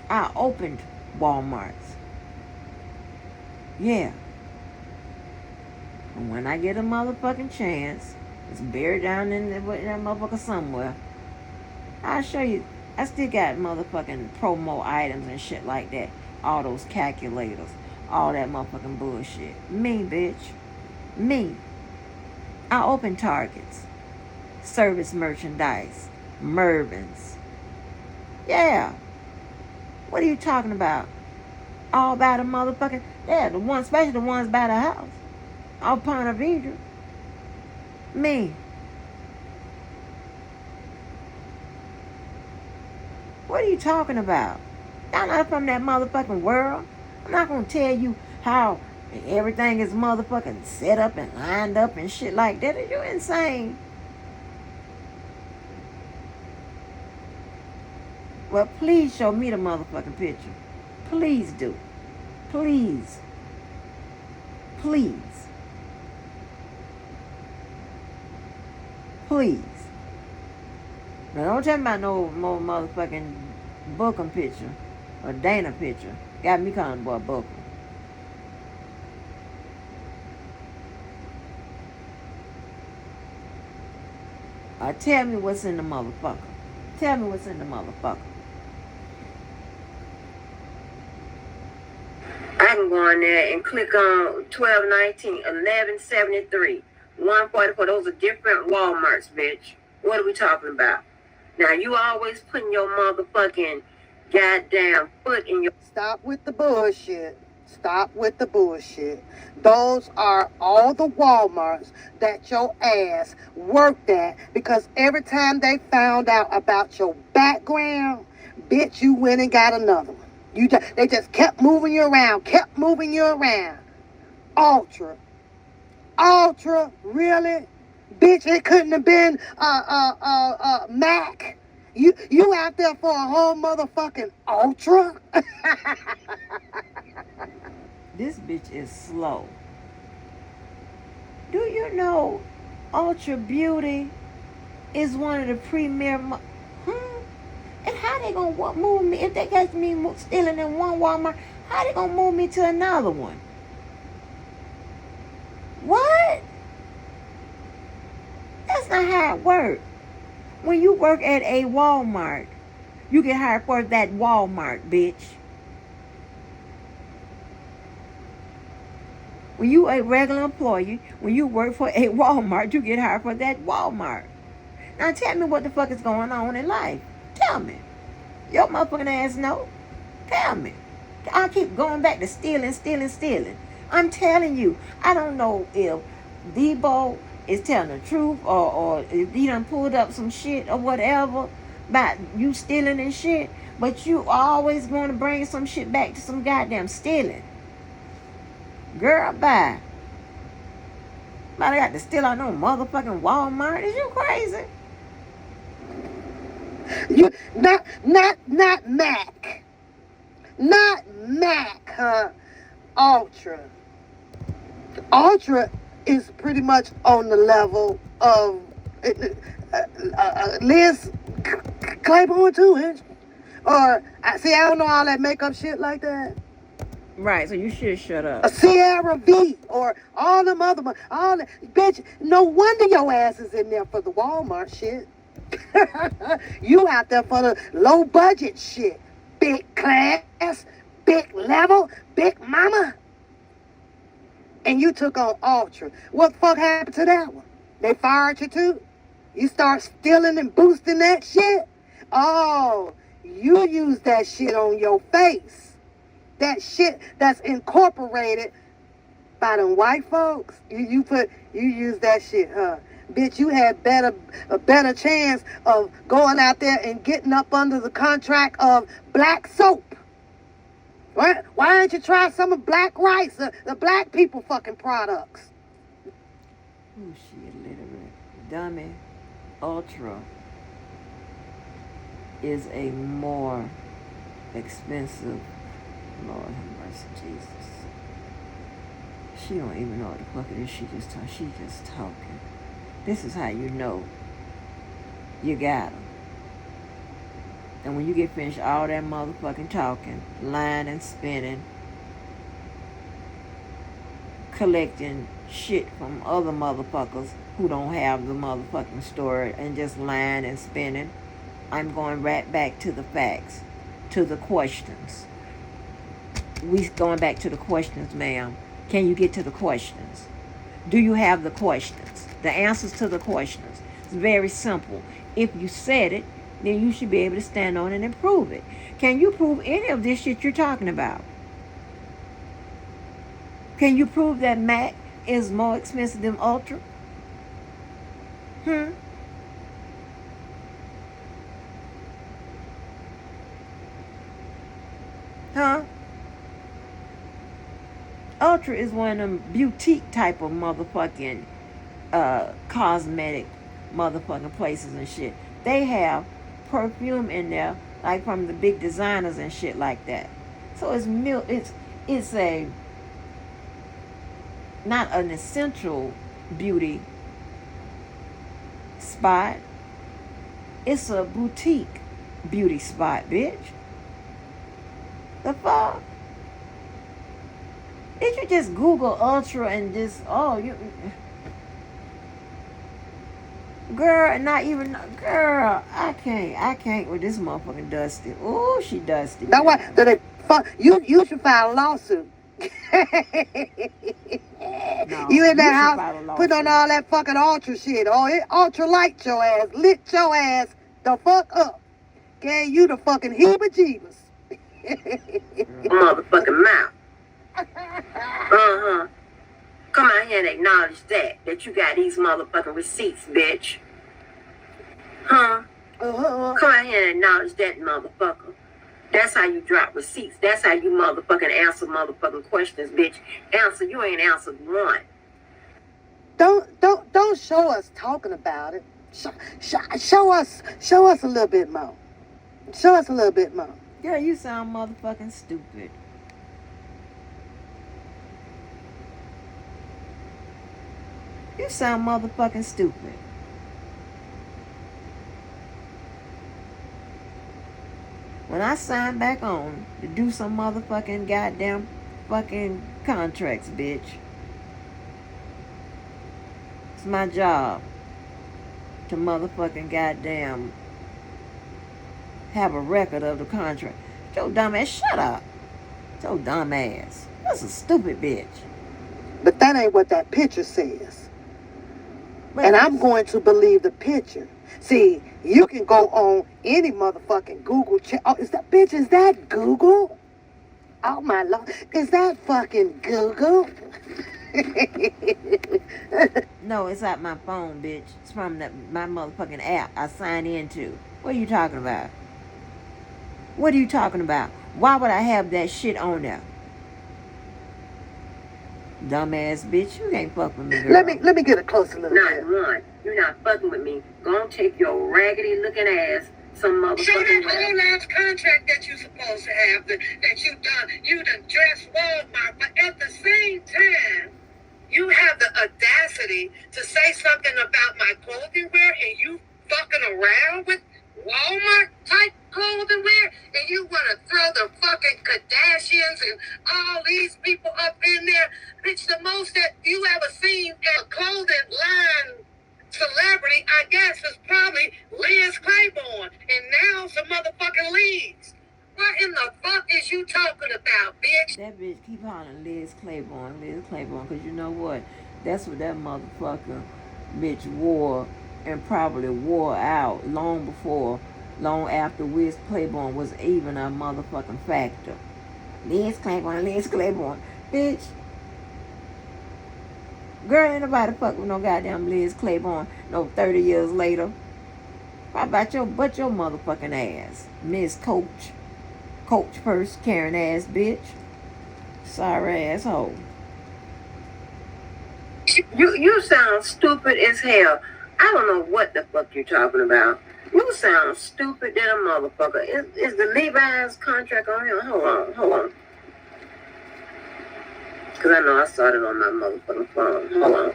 S1: I opened Walmarts. Yeah. And when I get a motherfucking chance, it's buried down in that motherfucker somewhere. I'll show you. I still got motherfucking promo items and shit like that. All those calculators. All that motherfucking bullshit. Me, bitch. Me. I open Targets. Service merchandise. Mervyn's. Yeah. What are you talking about? All by the motherfucking... Yeah, the ones, especially the ones by the house. All Ponte Vedra. Me. What are you talking about? Y'all not from that motherfucking world. I'm not gonna tell you how everything is motherfucking set up and lined up and shit like that. Are you insane? Well, please show me the motherfucking picture. Please do. Please. Please. Please. Now don't tell me about no more motherfucking Bookham picture or Dana picture. Got me calling the boy Bookham. Tell me what's in the motherfucker. Tell me what's in the motherfucker.
S3: I can go on there and click on 1219, 1173, 144. Those are different Walmarts, bitch. What are we talking about? Now, you always putting your motherfucking goddamn foot in your...
S2: Stop with the bullshit. Stop with the bullshit. Those are all the Walmarts that your ass worked at because every time they found out about your background, bitch, you went and got another one. They just kept moving you around, Ultra, really? Bitch, it couldn't have been Mac. You out there for a whole motherfucking Ultra?
S1: This bitch is slow. Do you know Ultra Beauty is one of the premier... And how they gonna move me? If they got me stealing in one Walmart, how they gonna move me to another one? What? That's not how it works. When you work at a Walmart, You get hired for that Walmart, bitch. When you a regular employee, when you work for a Walmart, you get hired for that Walmart. Now tell me what the fuck is going on in life. Tell me. Your motherfucking ass know. Tell me. I keep going back to stealing. I'm telling you, I don't know if Debo is telling the truth or if he done pulled up some shit or whatever about you stealing and shit, but you always going to bring some shit back to some goddamn stealing. Girl, bye. But I got to steal out no motherfucking Walmart. Is you crazy?
S2: You not Mac. Not Mac, Ultra. Ultra is pretty much on the level of Liz Claiborne too, Angie. Or see, I don't know all that makeup shit like that.
S1: Right, so you should shut up.
S2: A Sierra V or all them other all that bitch. No wonder your ass is in there for the Walmart shit. You out there for the low budget shit. Big class, big level, big mama. And you took on Ultra. What the fuck happened to that one? They fired you too? You start stealing and boosting that shit? Oh, you use that shit on your face. That shit that's incorporated by them white folks. You use that shit, huh? Bitch, you had a better chance of going out there and getting up under the contract of black soap. Why don't you try some of Black Rice, the black people fucking products?
S1: Oh shit, literally. Dummy. Ultra is a more expensive, Lord have mercy, Jesus. She don't even know what the fuck it is. She just talking. This is how you know you got them. And when you get finished all that motherfucking talking, lying and spinning, collecting shit from other motherfuckers who don't have the motherfucking story and just lying and spinning, I'm going right back to the facts, to the questions. We going back to the questions, ma'am. Can you get to the questions? Do you have the questions? The answers to the questions. It's very simple. If you said it, then you should be able to stand on it and prove it. Can you prove any of this shit you're talking about? Can you prove that Mac is more expensive than Ultra? Huh? Ultra is one of them boutique type of motherfucking cosmetic motherfucking places and shit. They have perfume in there, like from the big designers and shit like that. So it's a not an essential beauty spot. It's a boutique beauty spot, bitch. The fuck? Did you just Google Ultra and just girl, not even girl, I can't with this motherfucking Dusty. Ooh, she Dusty.
S2: That's why you should file a lawsuit.
S1: No,
S2: you in that
S1: should
S2: house put on all that fucking Ultra shit. Oh, it Ultra light your ass, lit your ass the fuck up. Gave you the fucking heebie-jeebies.
S3: Motherfucking mouth. Come out here and acknowledge that you got these motherfucking receipts, bitch. Come out here and acknowledge that, motherfucker. That's how you drop receipts. That's how you motherfucking answer motherfucking questions, bitch. Answer, you ain't answered one.
S2: Don't show us talking about it. Show us a little bit more. Show us a little bit more.
S1: Girl, you sound motherfucking stupid. You sound motherfucking stupid. When I sign back on to do some motherfucking goddamn fucking contracts, bitch. It's my job to motherfucking goddamn have a record of the contract. Your dumb ass, shut up. Your dumb ass. That's a stupid bitch.
S2: But that ain't what that picture says.
S1: But
S2: And I'm going to believe the picture. See, you can go on any motherfucking Google check. Oh, is that Google? Oh my Lord. Is that fucking Google?
S1: no, it's not my phone, bitch. It's from my motherfucking app I signed into. What are you talking about? What are you talking about? Why would I have that shit on there? Dumbass bitch, you can't fuck with me, girl.
S2: Let me get a closer look.
S3: Not one. You're not fucking with me. Go and take your raggedy looking ass some motherfucking
S4: So that
S3: way.
S4: whole last contract that you supposed to have, that you done dressed Walmart, but at the same time, you have the audacity to say something about my clothing wear, and you fucking around with Walmart type clothing wear, and you want to throw the fucking Kardashians and all these people up in there. Bitch, the most that you ever seen at a clothing line celebrity, I guess, is probably Liz Claiborne, and now some motherfucking Lees. What in the fuck is you talking about, bitch?
S1: That bitch keep hollering Liz Claiborne, because you know what? That's what that motherfucker bitch wore and probably wore out long after Liz Claiborne was even a motherfucking factor. Liz Claiborne. Bitch. Girl, ain't nobody fuck with no goddamn Liz Claiborne no 30 years later. How about your motherfucking ass? Miss Coach Purse carrying ass bitch. Sorry asshole.
S3: You sound stupid as hell. I don't know what the fuck you're talking about. You sound stupid than a motherfucker. Is the Levi's contract on here? Hold on. Because I know I saw it on my motherfucking phone. Hold on.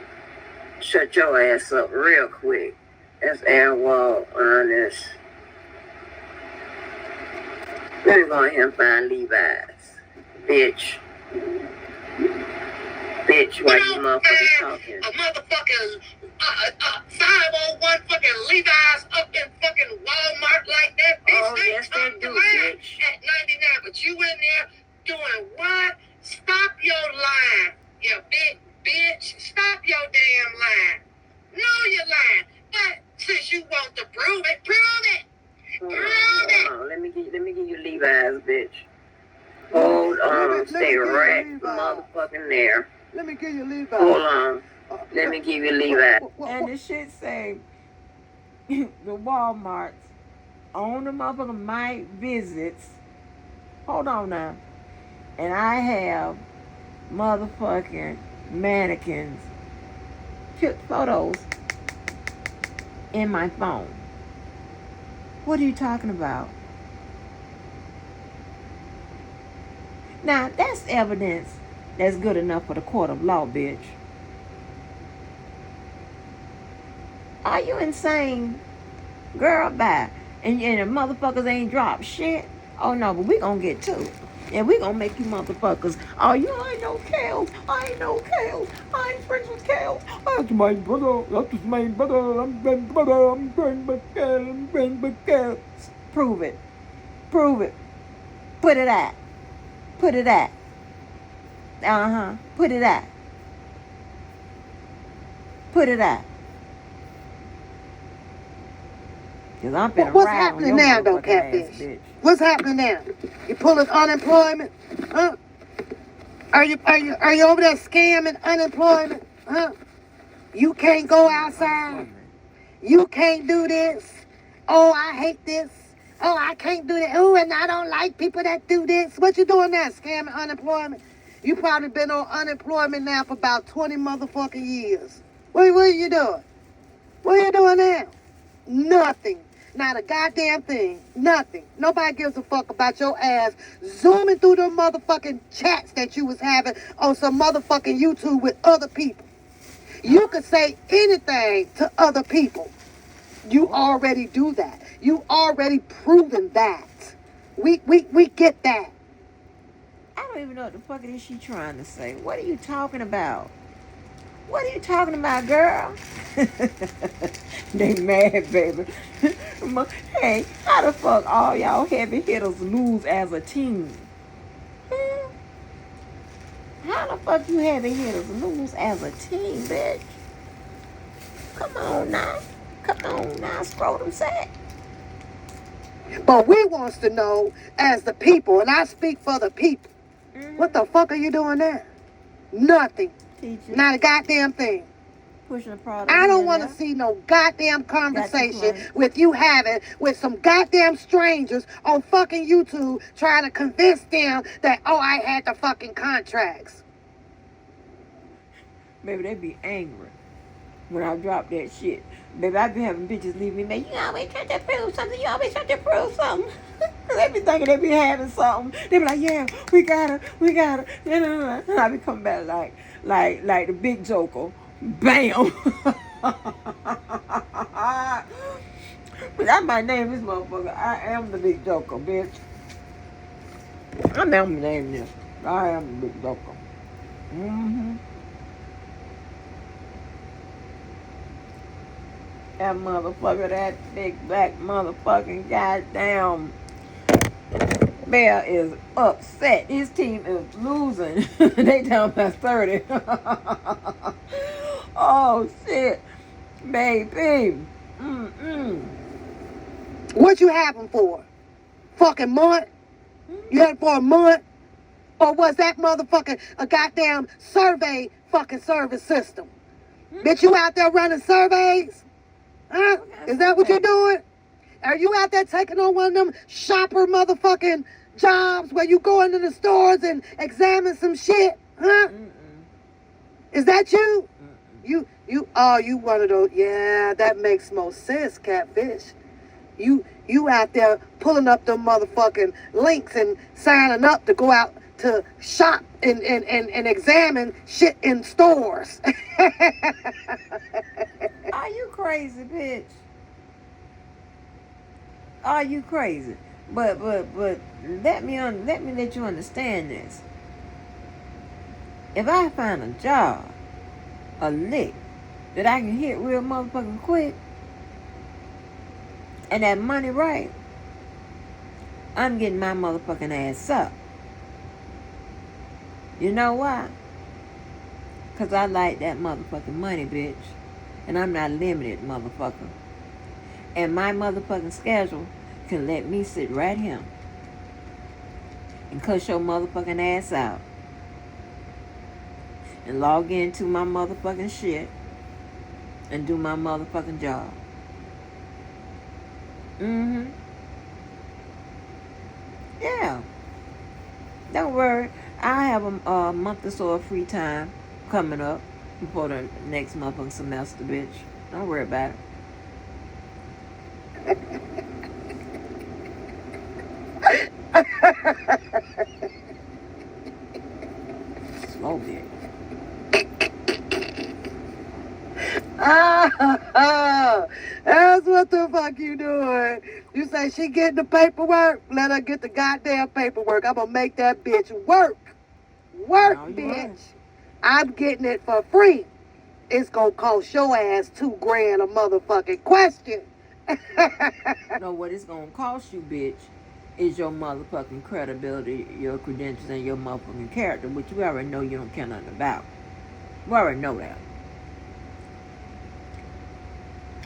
S3: Shut your ass up real quick. That's Airwall on this. Let me go ahead and find Levi's. Bitch, why you motherfuckers talking?
S4: A motherfucking 501 fucking Levi's up in fucking Walmart like that, bitch.
S3: Oh, yes, they do, bitch.
S4: At 99, but you in there doing what? Stop your line, you big bitch. Stop your damn line. No, you're lying. But since you want to prove it, prove it.
S3: Hold on. Let me give you Levi's, bitch. Hold on. Stay right motherfucking there.
S2: Let me give you Levi's.
S3: Hold on. Let me give you Levi's.
S1: And the shit say the Walmarts on the motherfucking my visits. Hold on now. And I have motherfucking mannequins, cute photos in my phone. What are you talking about? Now, that's evidence that's good enough for the court of law, bitch. Are you insane? Girl, bye. And the motherfuckers ain't dropped shit. Oh, no, but we gonna get to it. And we gonna make you motherfuckers. Oh, I ain't no Kales. I ain't friends with Kales. That's my brother. That's my brother. I'm friends with Kales. Prove it. Put it at. Put it at. Cause I'm finna
S2: What's
S1: ride
S2: happening
S1: on your
S2: now, though,
S1: motherfucking
S2: Catfish?
S1: ass, bitch.
S2: What's happening now? You pulling unemployment? Huh? Are you over there scamming unemployment? Huh? You can't go outside. You can't do this. Oh, I hate this. Oh, I can't do that. Oh, and I don't like people that do this. What you doing now? Scamming unemployment? You probably been on unemployment now for about 20 motherfucking years. What are you doing? What are you doing now? Nothing. Not a goddamn thing. Nothing. Nobody gives a fuck about your ass zooming through the motherfucking chats that you was having on some motherfucking YouTube with other people. You could say anything to other people. You already do that. You already proven that. We get that.
S1: I don't even know what the fuck it is she trying to say. What are you talking about? What are you talking about, girl? They mad, baby. Hey, how the fuck all y'all heavy hitters lose as a team? Hmm? How the fuck you heavy hitters lose as a team, bitch? Come on now. Come on now, scrotum sack.
S2: But we wants to know, as the people, and I speak for the people, what the fuck are you doing there? Nothing.
S1: Teacher,
S2: Not a goddamn thing.
S1: pushing a product.
S2: I don't want to see no goddamn conversation with you having with some goddamn strangers on fucking YouTube trying to convince them that, oh, I had the fucking contracts.
S1: Baby, they be angry when I drop that shit. Baby, I be having bitches leave me, man. You always trying to prove something. You always trying to prove something. They be thinking they be having something. They be like, yeah, we got her. And I be coming back like the big joker. Bam. That's my name, this motherfucker. I am the big joker, bitch. I'm naming this. I am the big joker. Mm-hmm. That motherfucker, that big black motherfucking goddamn bear is upset. His team is losing. They down by 30. Oh shit, baby.
S2: What you have them for? Fucking month? You had it for a month? Or was that motherfucking a goddamn survey fucking service system? Bitch, you out there running surveys? Huh? Is that what you're doing? Are you out there taking on one of them shopper motherfucking jobs where you go into the stores and examine some shit? Huh? Is that you? You one of those. Yeah, that makes most sense, Catfish. You out there pulling up them motherfucking links and signing up to go out to shop and examine shit in stores.
S1: Are you crazy, bitch? Are you crazy? But let me let you understand this. If I find a job, a lick that I can hit real motherfucking quick, and that money right, I'm getting my motherfucking ass up. You know why? Because I like that motherfucking money, bitch. And I'm not limited, motherfucker. And my motherfucking schedule can let me sit right here and cuss your motherfucking ass out and log into my motherfucking shit and do my motherfucking job. Yeah. Don't worry. I have a month or so of free time coming up before the next motherfucking semester, bitch. Don't worry about it. Slow bitch.
S2: That's what the fuck you doing. You say she getting the paperwork? Let her get the goddamn paperwork. I'm gonna make that bitch work. Work,
S1: No, you
S2: bitch.
S1: ain't.
S2: I'm getting it for free. It's gonna cost your ass $2,000 a motherfucking question.
S1: No, what it's gonna cost you, bitch, is your motherfucking credibility, your credentials, and your motherfucking character, which we already know you don't care nothing about. We already know that.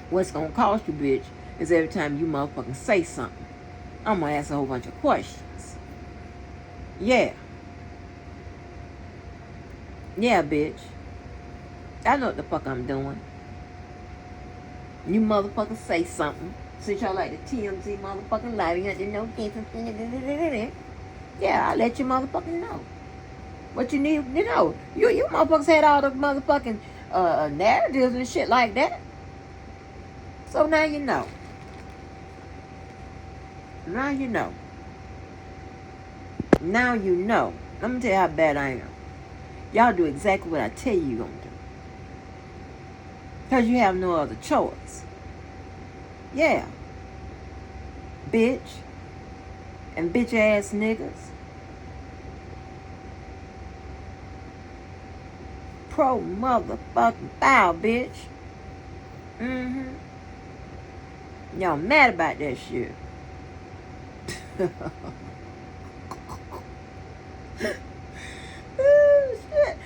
S1: What's gonna cost you, bitch, is every time you motherfucking say something, I'm gonna ask a whole bunch of questions. Yeah. Yeah, bitch. I know what the fuck I'm doing. You motherfuckers say something. Since y'all like the TMZ motherfucking live, you have to know this. Yeah, I'll let you motherfucking know what you need to know. You motherfuckers had all the motherfucking narratives and shit like that. So now you know. Now you know. Now you know. Let me tell you how bad I am. Y'all do exactly what I tell you you're gonna do. Because you have no other choice. Yeah. Bitch. And bitch ass niggas. Pro motherfucking foul, bitch. Y'all mad about that shit. Shit.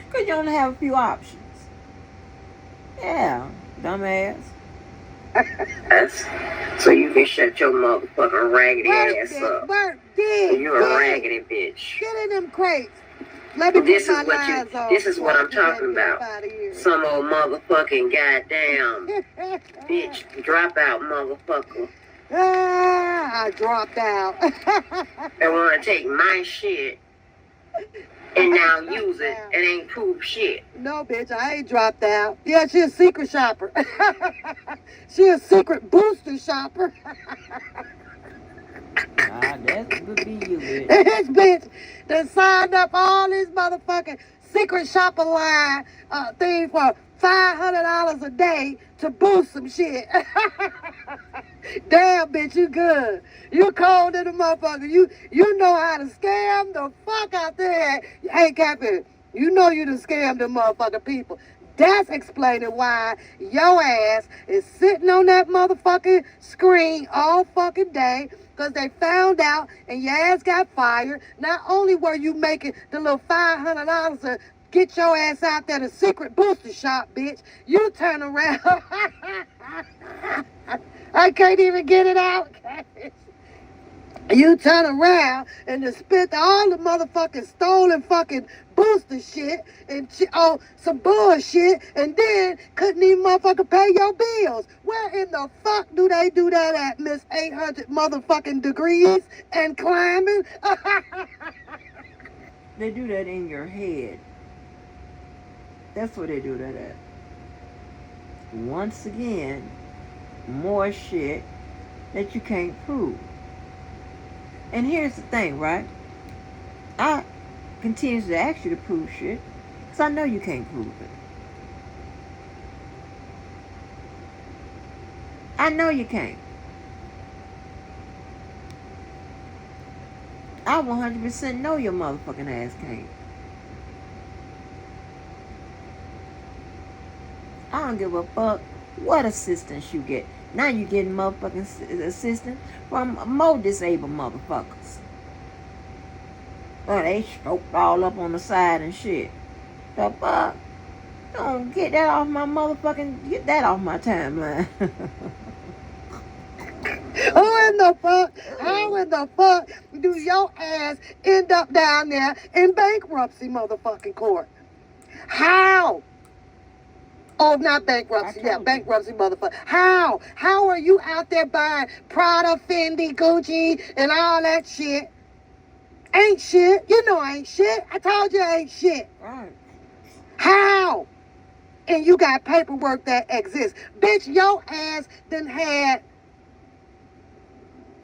S1: Because you only have a few options. Yeah, dumbass.
S3: So you can shut your motherfucking raggedy ass up. You're a raggedy bitch.
S2: Get in them crates. Let me
S3: This
S2: put
S3: is
S2: my
S3: what you.
S2: lines on
S3: This is what I'm
S2: before I
S3: talking
S2: get
S3: about.
S2: out of here.
S3: Some old motherfucking goddamn bitch dropout motherfucker.
S2: I dropped out.
S3: They want to take my shit and now use it and ain't prove shit.
S2: No, bitch, I ain't dropped out. Yeah, she a secret shopper. She a secret booster shopper.
S1: Nah, that would be you, bitch.
S2: This bitch done signed up all this motherfucking secret shopper line thing for $500 a day to boost some shit. Damn, bitch, you good. You cold in the motherfucker. You know how to scam the fuck out there. Hey, Captain, you know you done scammed the motherfucking people. That's explaining why your ass is sitting on that motherfucking screen all fucking day, because they found out and your ass got fired. Not only were you making the little $500 to get your ass out there to secret booster shop, bitch, you turn around. I can't even get it out. You turn around and just spent all the motherfucking stolen fucking booster shit and on some bullshit, and then couldn't even motherfucking pay your bills. Where in the fuck do they do that at, Miss 800 motherfucking degrees and climbing?
S1: They do that in your head. That's what they do that at. Once again, more shit that you can't prove. And here's the thing, right? I continue to ask you to prove shit, because I know you can't prove it. I know you can't. I 100% know your motherfucking ass can't. I don't give a fuck what assistance you get. Now you getting motherfucking assistance from more disabled motherfuckers. Oh, they stroked all up on the side and shit. The fuck? Don't get that off my motherfucking... Get that off my timeline.
S2: How in the fuck do your ass end up down there in bankruptcy motherfucking court? How? Oh, not bankruptcy. Yeah, bankruptcy, motherfucker. How? How are you out there buying Prada, Fendi, Gucci, and all that shit? Ain't shit. You know I ain't shit. I told you I ain't shit.
S1: Right.
S2: How? And you got paperwork that exists. Bitch, your ass done had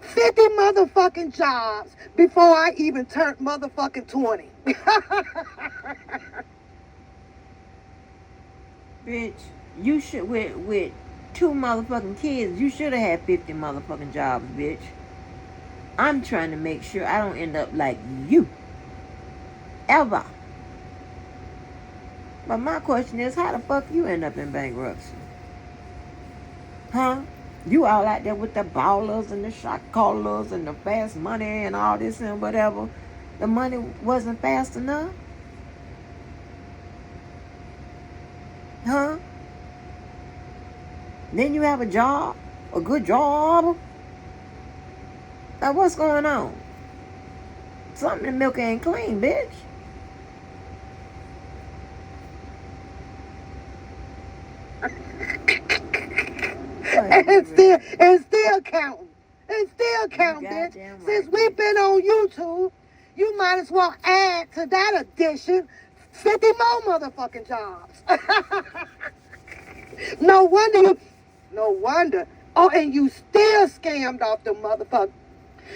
S2: 50 motherfucking jobs before I even turned motherfucking 20.
S1: Bitch, you should, with 2 motherfucking kids, you should have had 50 motherfucking jobs, bitch. I'm trying to make sure I don't end up like you. Ever. But my question is, how the fuck you end up in bankruptcy? Huh? You all out there with the ballers and the shot callers and the fast money and all this and whatever. The money wasn't fast enough? Huh? Then you have a job? A good job? Now what's going on? Something in the milk ain't clean, bitch.
S2: and still counting. And still counting, bitch.
S1: Right.
S2: Since we've been on YouTube, you might as well add to that addition 50 more motherfucking jobs. No wonder. Oh, and you still scammed off the motherfucker.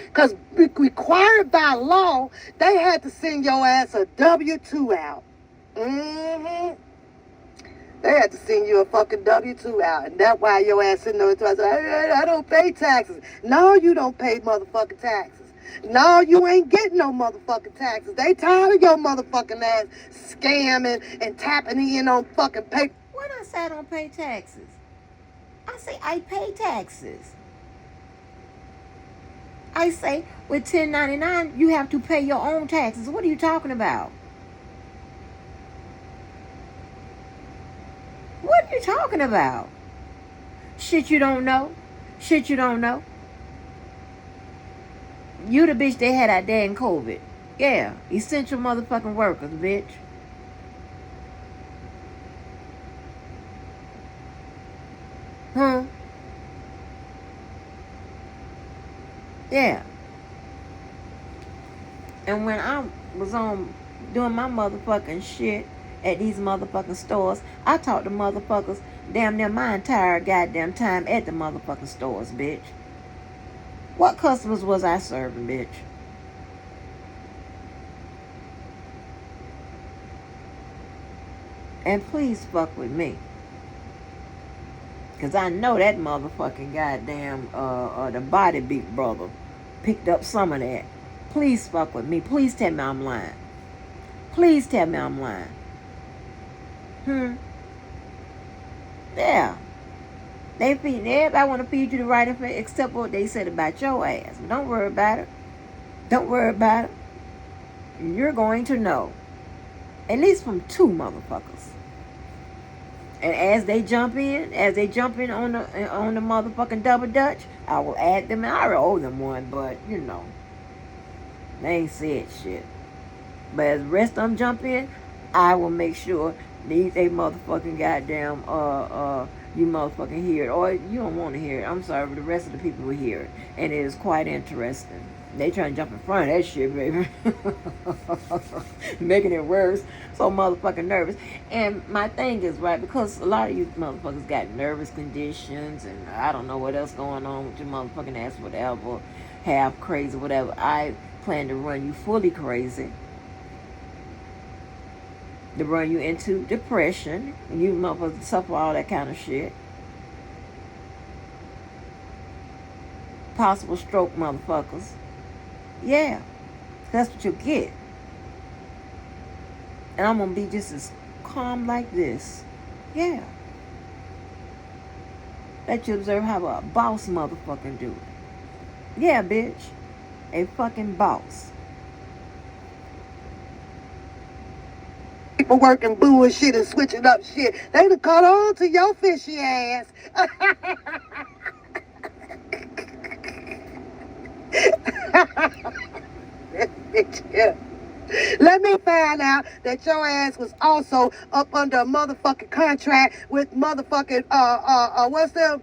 S2: Because required by law, they had to send your ass a W-2 out. They had to send you a fucking W-2 out. And that's why your ass sitting there and I don't pay taxes. No, you don't pay motherfucking taxes. No, you ain't getting no motherfucking taxes. They tired of your motherfucking ass scamming and tapping in on fucking paper.
S1: When I say I don't pay taxes, I say I pay taxes. I say with 1099, you have to pay your own taxes. What are you talking about? What are you talking about? Shit you don't know? Shit you don't know? You the bitch they had out there in COVID. Yeah, essential motherfucking workers, bitch. Huh? Yeah. And when I was on doing my motherfucking shit at these motherfucking stores, I talked to motherfuckers damn near my entire goddamn time at the motherfucking stores, bitch. What customers was I serving, bitch? And please fuck with me. Cause I know that motherfucking goddamn the body beat brother picked up some of that. Please fuck with me. Please tell me I'm lying. Please tell me I'm lying. Yeah. They feed everybody want to feed you the right information except what they said about your ass. But don't worry about it. Don't worry about it. You're going to know. At least from 2 motherfuckers. And as they jump in on the motherfucking double dutch, I will add them. I already owe them one, but you know, they ain't said shit. But as the rest of them jump in, I will make sure they motherfucking goddamn you motherfucking hear it, or you don't want to hear it. I'm sorry, but the rest of the people will hear it, and it is quite interesting. They trying to jump in front of that shit, baby. Making it worse. So motherfucking nervous. And my thing is, right, because a lot of you motherfuckers got nervous conditions and I don't know what else going on with your motherfucking ass, whatever, half crazy, whatever. I plan to run you fully crazy. To run you into depression. You motherfuckers suffer all that kind of shit. Possible stroke motherfuckers. Yeah, that's what you'll get. And I'm going to be just as calm like this. Yeah. Let you observe how a boss motherfucking do it. Yeah, bitch. A fucking boss.
S2: People working bullshit and switching up shit. They done caught on to your fishy ass. Yeah. Let me find out that your ass was also up under a motherfucking contract with motherfucking what's them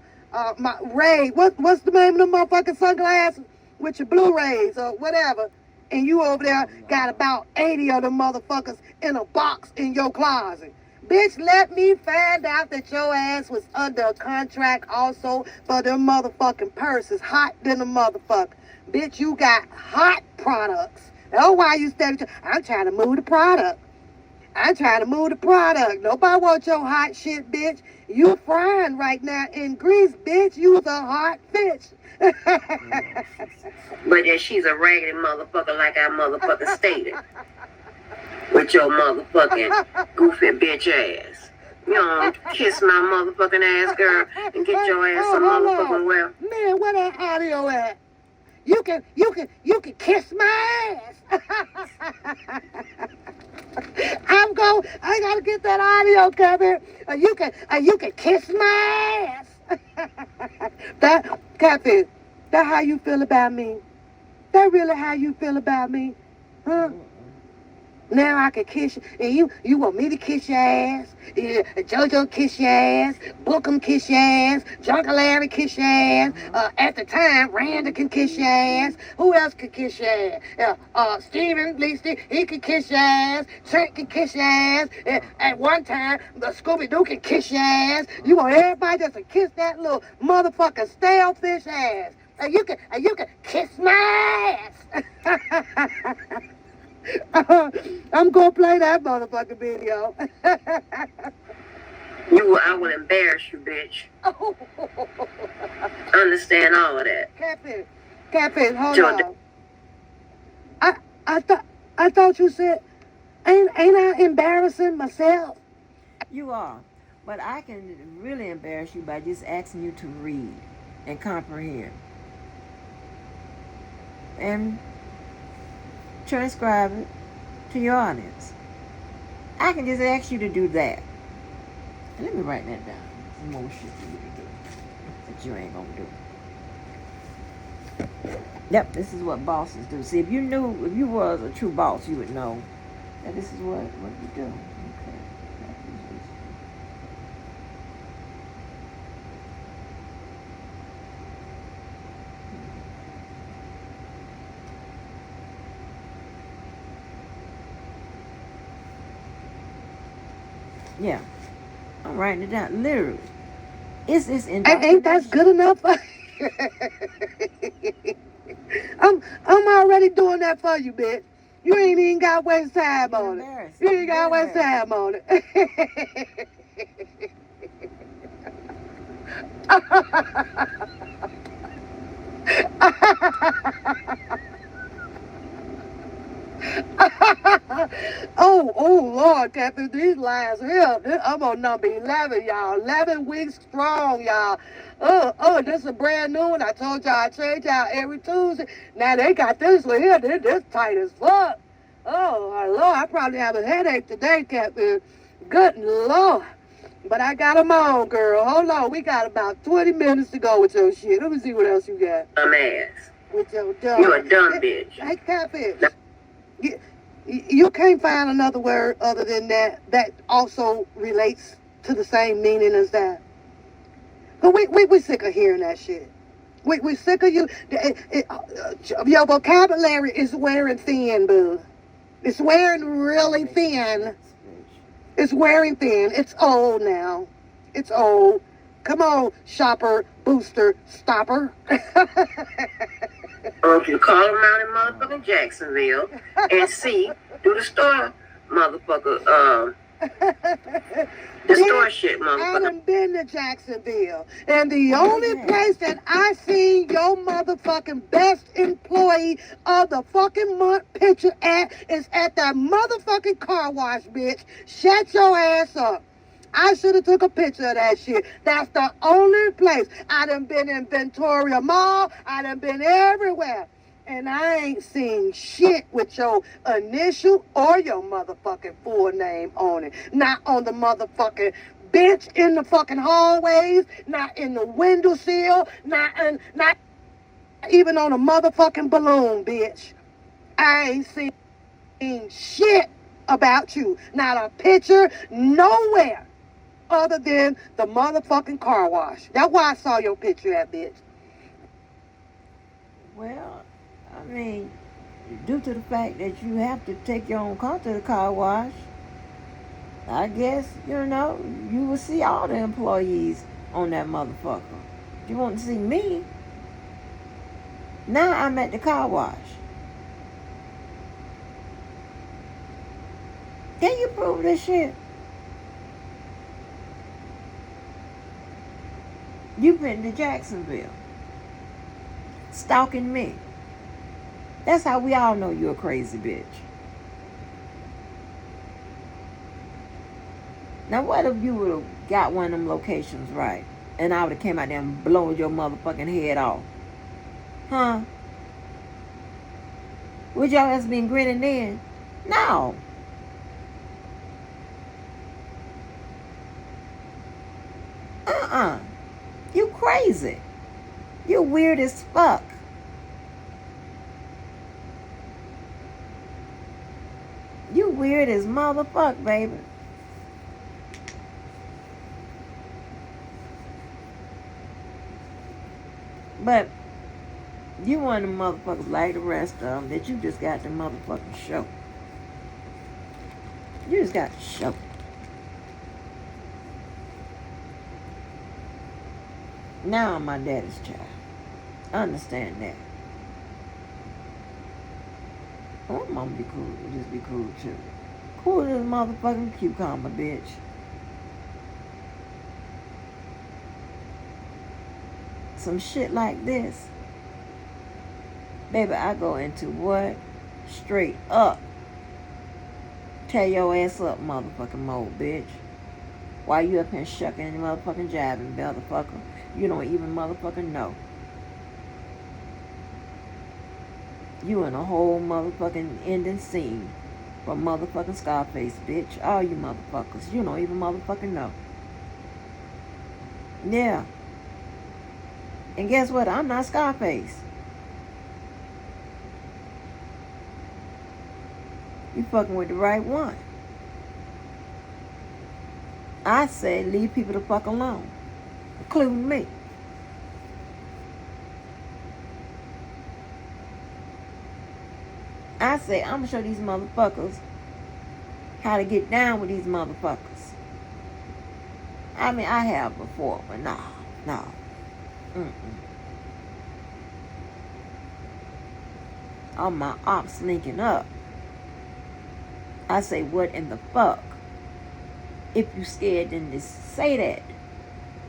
S2: my Ray, what's the name of the motherfucking sunglasses with your Blu-rays or whatever, and you over there got about 80 of them motherfuckers in a box in your closet. Bitch, let me find out that your ass was under a contract also for them motherfucking purses, hot than a motherfucker. Bitch, you got hot products. That's why you steady. I'm trying to move the product. I'm trying to move the product. Nobody wants your hot shit, bitch. You frying right now in grease, bitch. You's a hot fish.
S3: But then she's a raggedy motherfucker like I motherfucker stated. With your motherfucking goofy bitch ass. You know, kiss my motherfucking ass, girl, and get your ass some motherfucking well.
S2: Man, where that audio at? You can kiss my ass. I gotta get that audio covered. You can kiss my ass. That, Catfish, that how you feel about me? That really how you feel about me? Huh? Now I can kiss you, and you want me to kiss your ass? Yeah, JoJo kiss your ass, Bookham kiss your ass, Jungle Larry kiss your ass. At the time, Randa can kiss your ass. Who else could kiss your ass? Steven, Lisa, he could kiss your ass. Trent can kiss your ass. At one time, the Scooby-Doo can kiss your ass. You want everybody just to kiss that little motherfucking stale fish ass. And you can kiss my ass. I'm gonna play that motherfucking video.
S3: I will embarrass you, bitch. Understand all of that.
S2: Catfish, hold on. I thought you said, ain't I embarrassing myself?
S1: You are. But I can really embarrass you by just asking you to read and comprehend. And transcribe it to your audience. I can just ask you to do that. And let me write that down. Some more shit for you to do that you ain't gonna do. Yep, this is what bosses do. See, if you was a true boss, you would know that this is what you do. Okay. Yeah, I'm writing it down. Literally, it's
S2: Ain't that good enough? I'm already doing that for you, bitch. You ain't even got to waste time on it. You ain't got to waste time on it. oh, Lord, Captain, these lies here. I'm on number 11, y'all. 11 weeks strong, y'all. This is a brand new one. I told y'all I change y'all every Tuesday. Now they got this one here. This tight as fuck. Oh, Lord, I probably have a headache today, Captain. Good Lord. But I got them on, girl. Hold on. We got about 20 minutes to go with your shit. Let me see what else you got.
S3: Dumbass.
S2: With your dumb.
S3: You a dumb bitch.
S2: Hey, Catfish. You can't find another word other than that also relates to the same meaning as that. But we sick of hearing that shit. We sick of you. Your vocabulary is wearing thin, boo. It's wearing really thin. It's wearing thin. It's old now. It's old. Come on, shopper, booster, stopper.
S3: I want you to call around in motherfucking Jacksonville and do the store, motherfucker, the store shit,
S2: I
S3: motherfucker.
S2: done been to Jacksonville, and the only place that I seen your motherfucking best employee of the fucking month picture at is at that motherfucking car wash, bitch. Shut your ass up. I should have took a picture of that shit. That's the only place. I done been in Ventura Mall. I done been everywhere. And I ain't seen shit with your initial or your motherfucking full name on it. Not on the motherfucking bench in the fucking hallways. Not in the windowsill. Not even on a motherfucking balloon, bitch. I ain't seen shit about you. Not a picture nowhere other than the motherfucking car wash. That's why I saw your picture at, bitch.
S1: Well, I mean, due to the fact that you have to take your own car to the car wash, I guess, you will see all the employees on that motherfucker. If you want to see me, now I'm at the car wash. Can you prove this shit? You been to Jacksonville, stalking me. That's how we all know you're a crazy bitch. Now, what if you would have got one of them locations right, and I would have came out there and blown your motherfucking head off? Huh? Would y'all ass been grinning then? No. You crazy. You weird as fuck. You weird as motherfuck, baby. But you one of them motherfuckers like the rest of them that you just got the motherfucking show. You just got the show. Now I'm my daddy's child. I understand that. I want mama to be cool. Just be cool too. Cool as a motherfucking cucumber, bitch. Some shit like this. Baby, I go into what? Straight up. Tear your ass up, motherfucking mode, bitch. Why you up here shucking and motherfucking jabbing, motherfucker? You don't even motherfucking know. You in a whole motherfucking ending scene from motherfucking Scarface, bitch. All you motherfuckers. You don't even motherfucking know. Yeah. And guess what? I'm not Scarface. You fucking with the right one. I say leave people the fuck alone. Including me. I say I'm gonna show these motherfuckers how to get down with these motherfuckers. I mean, I have before, but no. All my ops linking up. I say, what in the fuck? If you scared, then just say that.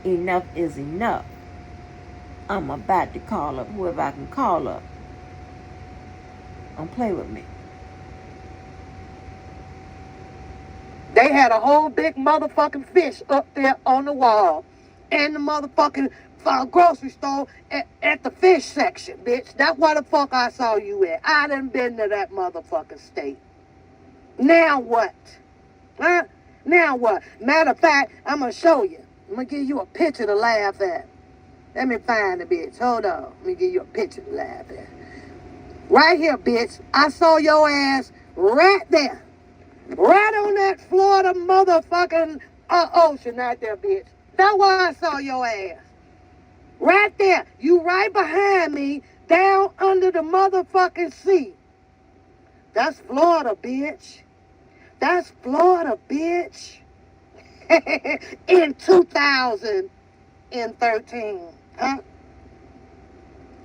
S1: Enough is enough. I'm about to call up whoever I can call up. Don't play with me.
S2: They had a whole big motherfucking fish up there on the wall. And the motherfucking grocery store at the fish section, bitch. That's where the fuck I saw you at. I done been to that motherfucking state. Now what? Huh? Now what? Matter of fact, I'm going to show you. I'm going to give you a picture to laugh at. Let me find the bitch. Hold on. Let me give you a picture to laugh at. Right here, bitch. I saw your ass right there. Right on that Florida motherfucking ocean right there, bitch. That's where I saw your ass. Right there. You right behind me, down under the motherfucking sea. That's Florida, bitch. That's Florida, bitch. In 2013. Huh?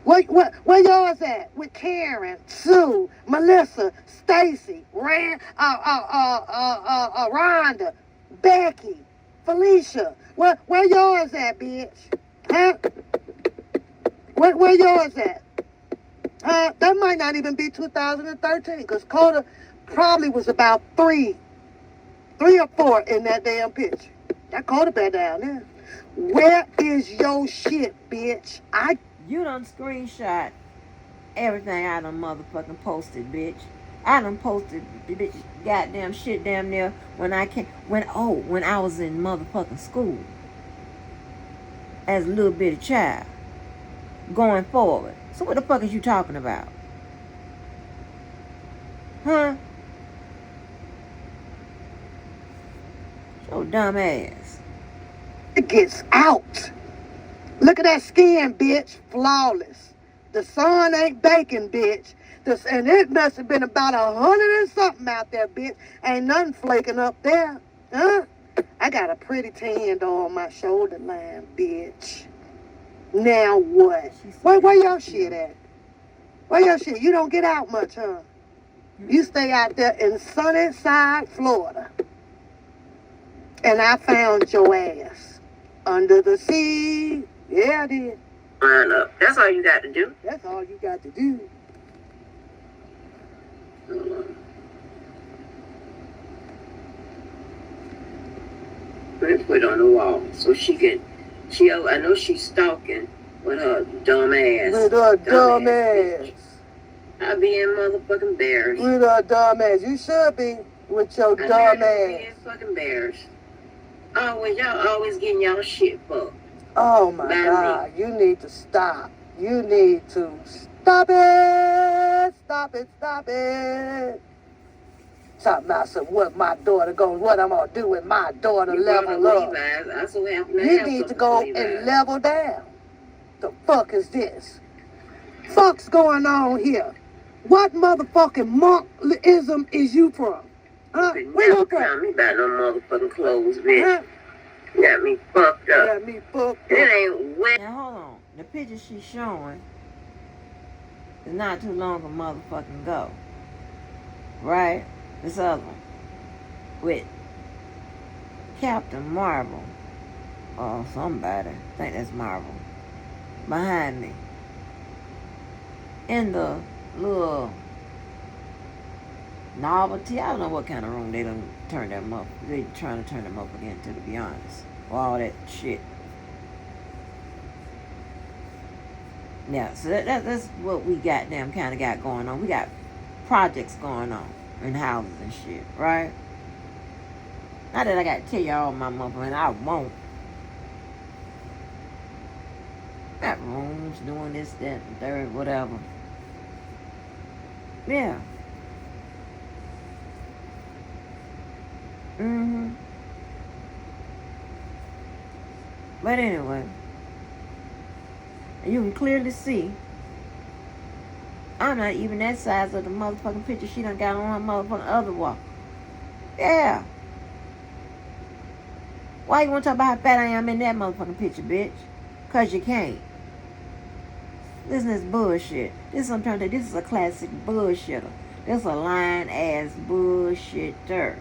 S2: Where yours at? With Karen, Sue, Melissa, Stacy, Rhonda, Becky, Felicia. Where yours at, bitch? Huh? Where yours at? That might not even be 2013, because Coda probably was about 3 or 4 in that damn picture. That Coda back down there. Where is your shit, bitch?
S1: You done screenshot everything I done motherfucking posted, bitch. I done posted bitch goddamn shit damn near when I was in motherfucking school. As a little bitty child. Going forward. So what the fuck is you talking about? Huh? Your dumb ass.
S2: It gets out. Look at that skin, bitch. Flawless. The sun ain't baking, bitch. And it must have been about 100 and something out there, bitch. Ain't nothing flaking up there. Huh? I got a pretty tan on my shoulder line, bitch. Now what? Where your shit at? Where your shit? You don't get out much, huh? You stay out there in sunny side Florida. And I found your ass. Under the sea. Yeah, I did.
S3: That's all you got to do.
S2: That's all you got to do.
S3: Put it on the wall so she can. I know she's stalking with her dumb ass.
S2: With her dumb ass.
S3: I be in motherfucking bears.
S2: With her dumb ass. You should be with your dumb ass.
S3: Be in fucking bears. Y'all always getting y'all shit fucked.
S2: Oh my God. You need to stop. You need to stop it. Stop it. Stop it. Talking about what I'm gonna do with my daughter level up. You need to go and level down. The fuck is this? Fuck's going on here? What motherfucking monkism is you from? Huh? Where you from?
S3: Me about no motherfucking clothes, bitch. Huh? Got me fucked up.
S2: Got me fucked up.
S3: It ain't wet.
S1: Now hold on. The picture she's showing is not too long a motherfucking go. Right? This other one. With Captain Marvel. Or somebody. I think that's Marvel. Behind me. In the little Novelty. I don't know what kind of room they done turn them up. They trying to turn them up again, to be honest. All that shit. Yeah, so that's what we got them kind of got going on. We got projects going on in houses and shit, right? Not that I got to tell y'all my mother, and I won't. Got rooms doing this, that, and third, whatever. Yeah. But anyway, you can clearly see I'm not even that size of the motherfucking picture she done got on her motherfucking other wall. Yeah. Why you want to talk about how fat I am in that motherfucking picture, bitch? Because you can't. Listen to this bullshit. This is what I'm trying to do. This is a classic bullshitter. This is a lying-ass bullshitter.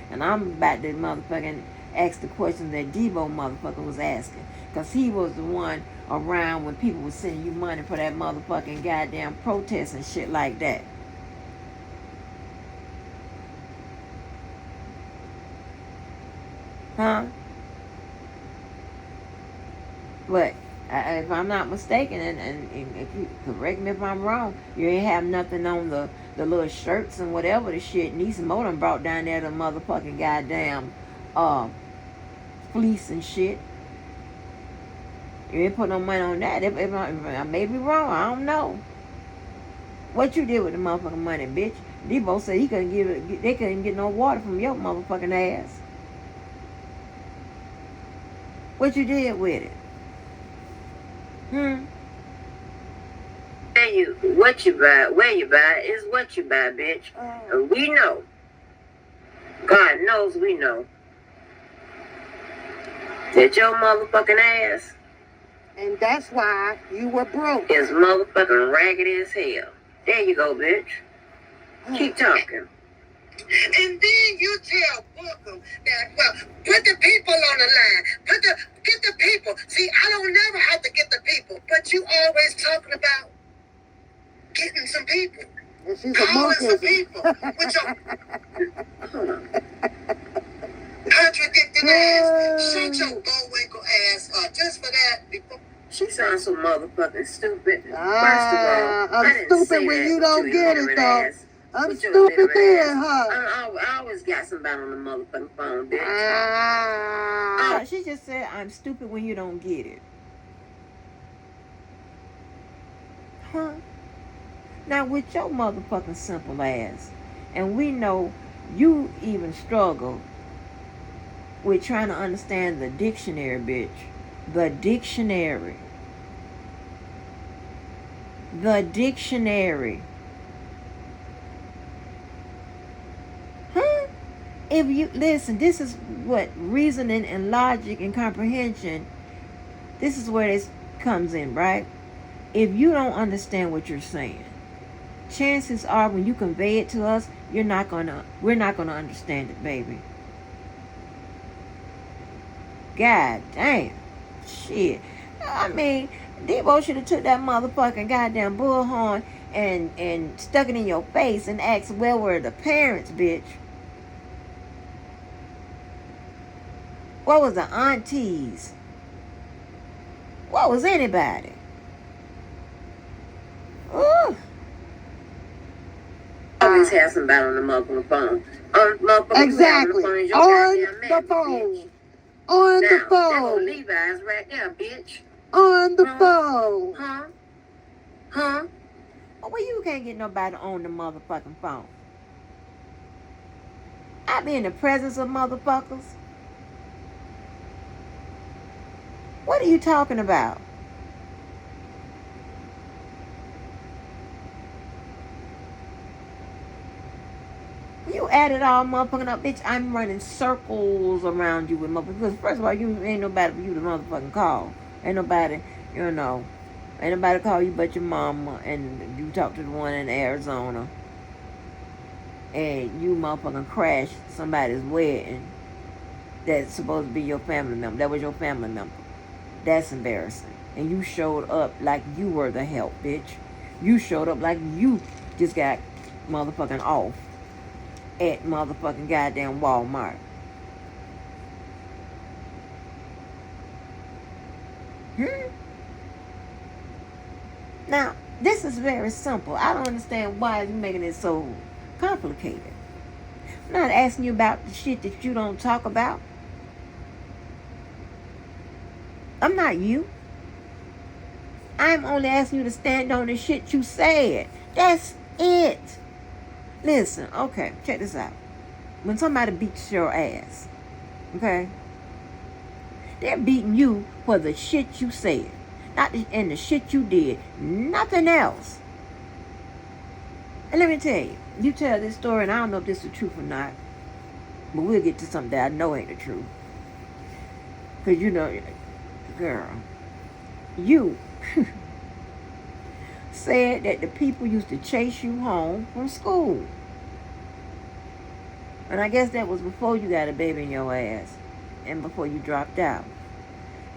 S1: And I'm about to motherfucking ask the questions that Debo motherfucker was asking. Because he was the one around when people were sending you money for that motherfucking goddamn protest and shit like that. Huh? But if I'm not mistaken, and if you correct me if I'm wrong, you ain't have nothing on the little shirts and whatever the shit Nisa Mo done brought down there, the motherfucking goddamn fleece and shit. You ain't put no money on that. If I may be wrong, I don't know. What you did with the motherfucking money, bitch? Debo said he couldn't they couldn't get no water from your motherfucking ass. What you did with it?
S3: Tell you what you buy, where you buy is what you buy, bitch. And we know. God knows we know. That your motherfucking ass.
S2: And that's why you were broke.
S3: Is motherfucking raggedy as hell. There you go, bitch. Keep talking.
S4: And then you tell Bookham that, well, put the people on the line. Get the people. See, I don't never have to get the people, but you always talking about getting some people.
S2: And she's
S4: calling
S2: a
S4: some people. With your contradicting ass. Shut your bullwinkle ass up. Just for that, people.
S3: She sounds so motherfucking stupid. First of all,
S2: I'm stupid when you don't get it, though. I'm stupid then, huh?
S3: I always got somebody on the motherfucking phone, bitch.
S1: She just said, I'm stupid when you don't get it. Huh? Now, with your motherfucking simple ass, and we know you even struggle with trying to understand the dictionary, bitch. The dictionary. The dictionary. Huh? If you listen, this is what reasoning and logic and comprehension, this is where this comes in, right? If you don't understand what you're saying, chances are when you convey it to us, we're not gonna understand it, baby. God damn. Shit. I mean, Debo should have took that motherfucking goddamn bullhorn and stuck it in your face and asked, where were the parents, bitch? What was the aunties? What was anybody? Ooh.
S3: Always have somebody on the motherfucking phone.
S2: Exactly. On the phone. On the phone.
S3: Levi's right there, bitch.
S2: On the phone.
S3: Huh?
S1: Well, you can't get nobody on the motherfucking phone. I be in the presence of motherfuckers. What are you talking about? You added all motherfucking up, bitch. I'm running circles around you with motherfuckers. Because first of all, you ain't nobody for you to motherfucking call. Ain't nobody, ain't nobody call you but your mama. And you talk to the one in Arizona. And you motherfucking crashed somebody's wedding. That's supposed to be your family member. That was your family member. That's embarrassing. And you showed up like you were the help, bitch. You showed up like you just got motherfucking off. at motherfucking goddamn Walmart. Now, this is very simple. I don't understand why you're making it so complicated. I'm not asking you about the shit that you don't talk about. I'm not you. I'm only asking you to stand on the shit you said. That's it. Listen, okay, check this out. When somebody beats your ass, okay, they're beating you for the shit you said. Not and the shit you did. Nothing else. And let me tell you, you tell this story, and I don't know if this is the truth or not, but we'll get to something that I know ain't the truth. Because you know, girl, you said that the people used to chase you home from school. And I guess that was before you got a baby in your ass and before you dropped out.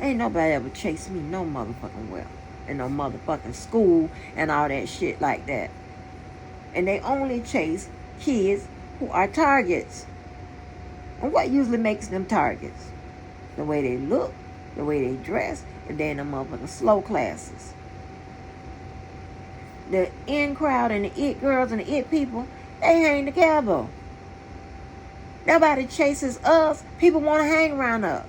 S1: Ain't nobody ever chased me no motherfucking well in no motherfucking school and all that shit like that. And they only chase kids who are targets. And what usually makes them targets? The way they look, the way they dress, and then the motherfucking slow classes. The in crowd and the it girls and the it people, they hang together. Nobody chases us. People want to hang around us.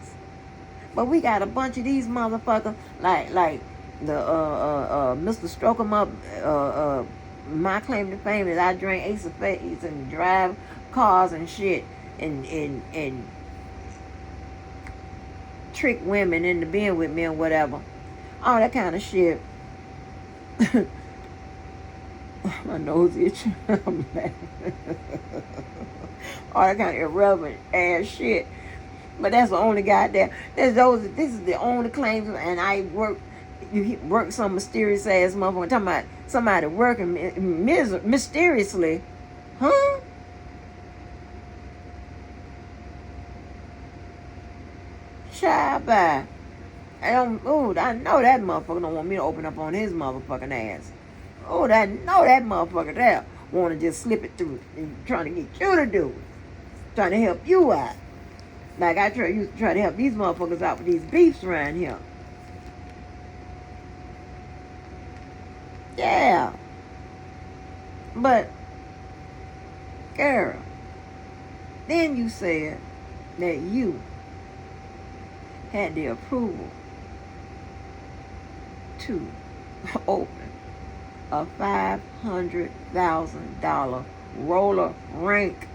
S1: But we got a bunch of these motherfuckers like the Mr. Stroke 'em Up. My claim to fame is I drink Ace of Spades and drive cars and shit and trick women into being with me or whatever. All that kind of shit. My nose itching. I'm laughing. All that kind of irrelevant ass shit. But that's the only goddamn. This is the only claims, and I work some mysterious ass motherfucker talking about somebody working mysteriously, huh? Child, bye. I know that motherfucker don't want me to open up on his motherfucking ass. I know that motherfucker there want to just slip it through and trying to get you to do it. Trying to help you out. Like I used to try to help these motherfuckers out with these beefs around here. Yeah. But, girl, then you said that you had the approval to open a $500,000 roller rink.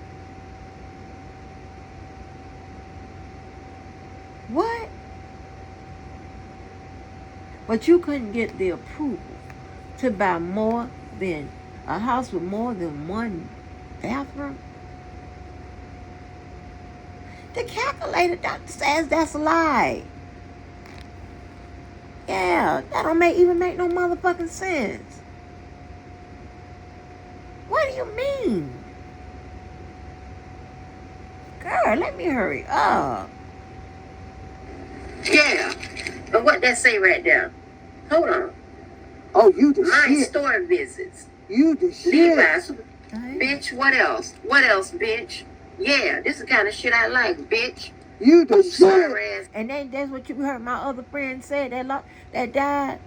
S1: What? But you couldn't get the approval to buy more than a house with more than one bathroom? The calculator doctor says that's a lie. Yeah, that don't even make no motherfucking sense. What do you mean? Girl, let me hurry up.
S3: Yeah. But what that say right there? Hold on.
S2: Oh, you the
S3: My
S2: shit.
S3: store visits.
S2: You the shit.
S3: Levi's. Bitch, what else? What else, bitch? Yeah, this is the kind of shit I like, bitch.
S2: You the
S3: Sorry
S2: shit.
S3: ass.
S1: And that's what you heard my other friend say that died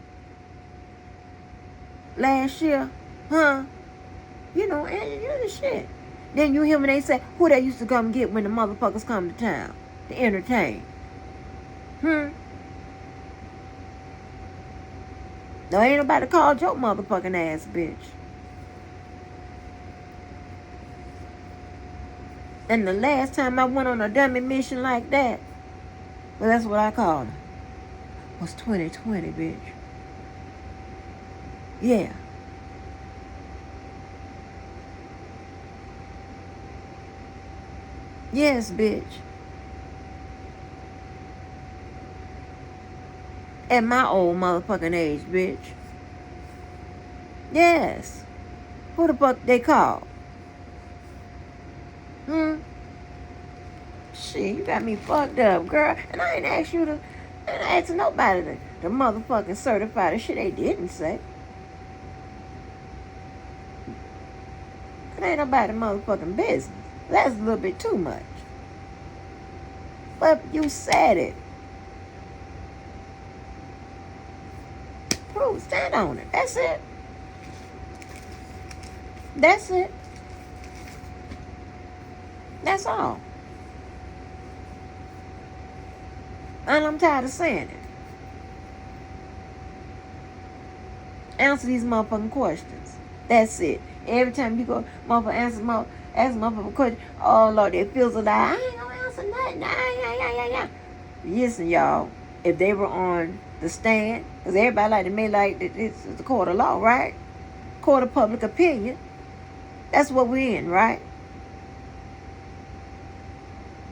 S1: last year, huh? You know, and you're the shit. Then you hear when they say who they used to come get when the motherfuckers come to town to entertain. No, ain't nobody called your motherfucking ass, bitch. And the last time I went on a dummy mission like that, well, that's what I called it, was 2020, bitch. Yeah. Yes, bitch. At my old motherfucking age, bitch. Yes. Who the fuck they call? Shit, you got me fucked up, girl. And I ain't asked you to, I ain't asked nobody to motherfucking certify the shit they didn't say. It ain't nobody motherfucking business. That's a little bit too much. But you said it. Prove, stand on it. That's it. That's it. That's all. And I'm tired of saying it. Answer these motherfucking questions. That's it. Every time you go, motherfucker ask motherfucker question. Oh Lord, it feels like I ain't gonna answer nothing. Yeah. Listen, y'all. If they were on the stand, because everybody like to make like it's a court of law, right? Court of public opinion. That's what we're in, right?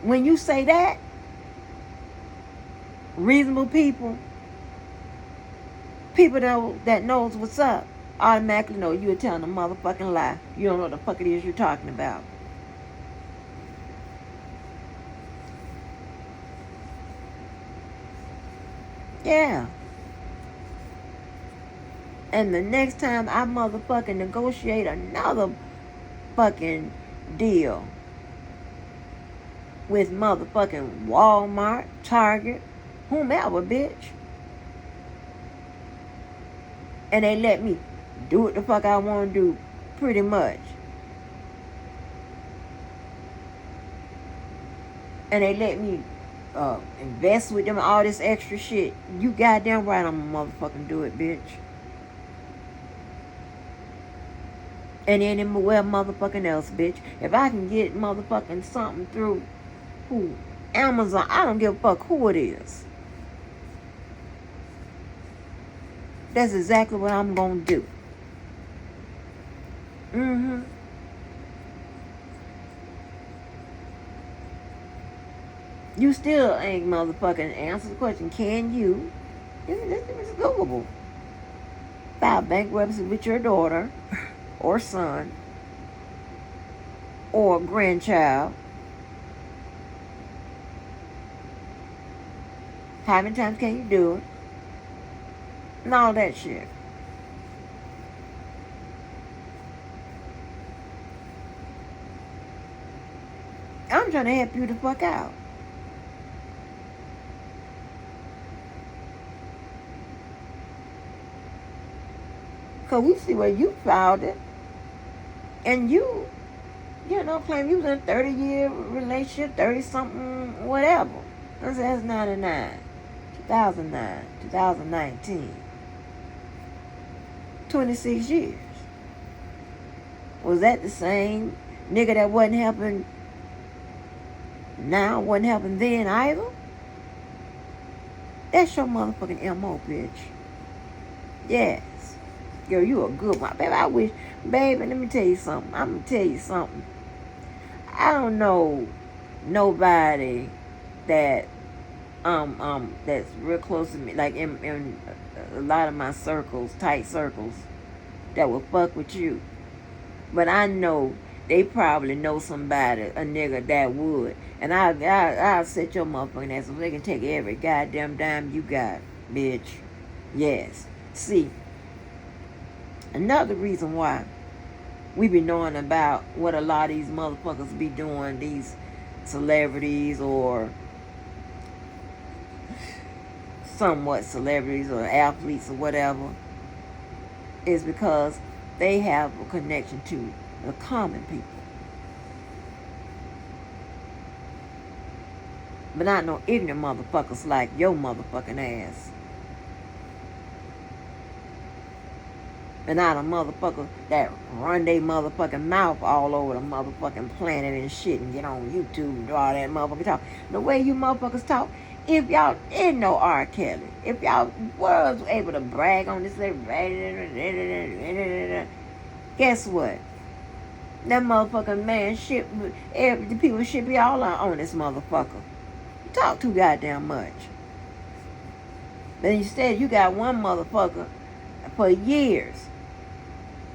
S1: When you say that, reasonable people that knows what's up, automatically know you're telling a motherfucking lie. You don't know what the fuck it is you're talking about. Yeah. And the next time I motherfucking negotiate another fucking deal with motherfucking Walmart, Target, whomever, bitch, and they let me do what the fuck I want to do, pretty much, and they let me invest with them all this extra shit, you goddamn right I'm gonna motherfucking do it, bitch. And anywhere motherfucking else, bitch. If I can get motherfucking something through Amazon, I don't give a fuck who it is. That's exactly what I'm gonna do. You still ain't motherfucking answer the question. Can you? It's Googleable. File bankruptcy with your daughter or son or grandchild. How many times can you do it? And all that shit. I'm trying to help you the fuck out. Because we see where you filed it. And you claim you was in a 30-year relationship, 30-something, whatever. That's 99, 2009, 2019. 26 years. Was that the same nigga that wasn't helping now, wasn't helping then either? That's your motherfucking M.O., bitch. Yes. Girl, you a good one. Baby, baby, let me tell you something. I'm going to tell you something. I don't know nobody that that's real close to me, like in a lot of my circles, tight circles, that will fuck with you. But I know they probably know somebody, a nigga that would. And I'll set your motherfucking ass so they can take every goddamn dime you got, bitch. Yes. See, another reason why we be knowing about what a lot of these motherfuckers be doing, these celebrities or somewhat celebrities or athletes or whatever, is because they have a connection to the common people. But not no ignorant motherfuckers like your motherfucking ass. And not a motherfucker that run their motherfucking mouth all over the motherfucking planet and shit and get on YouTube and do all that motherfucking talk. The way you motherfuckers talk, if y'all didn't know R. Kelly, if y'all was able to brag on this, guess what? That motherfucking man shit, the people should be all on this motherfucker. You talk too goddamn much. But instead, you got one motherfucker for years.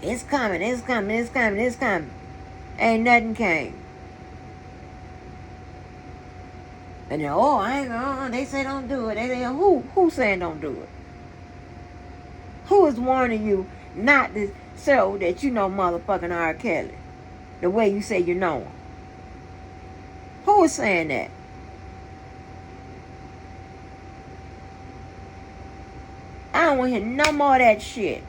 S1: It's coming. Ain't nothing came. And then, I ain't gonna, they say don't do it. They say, who saying don't do it? Who is warning you not to show that you know motherfucking R. Kelly? The way you say you know him. Who is saying that? I don't want to hear no more of that shit.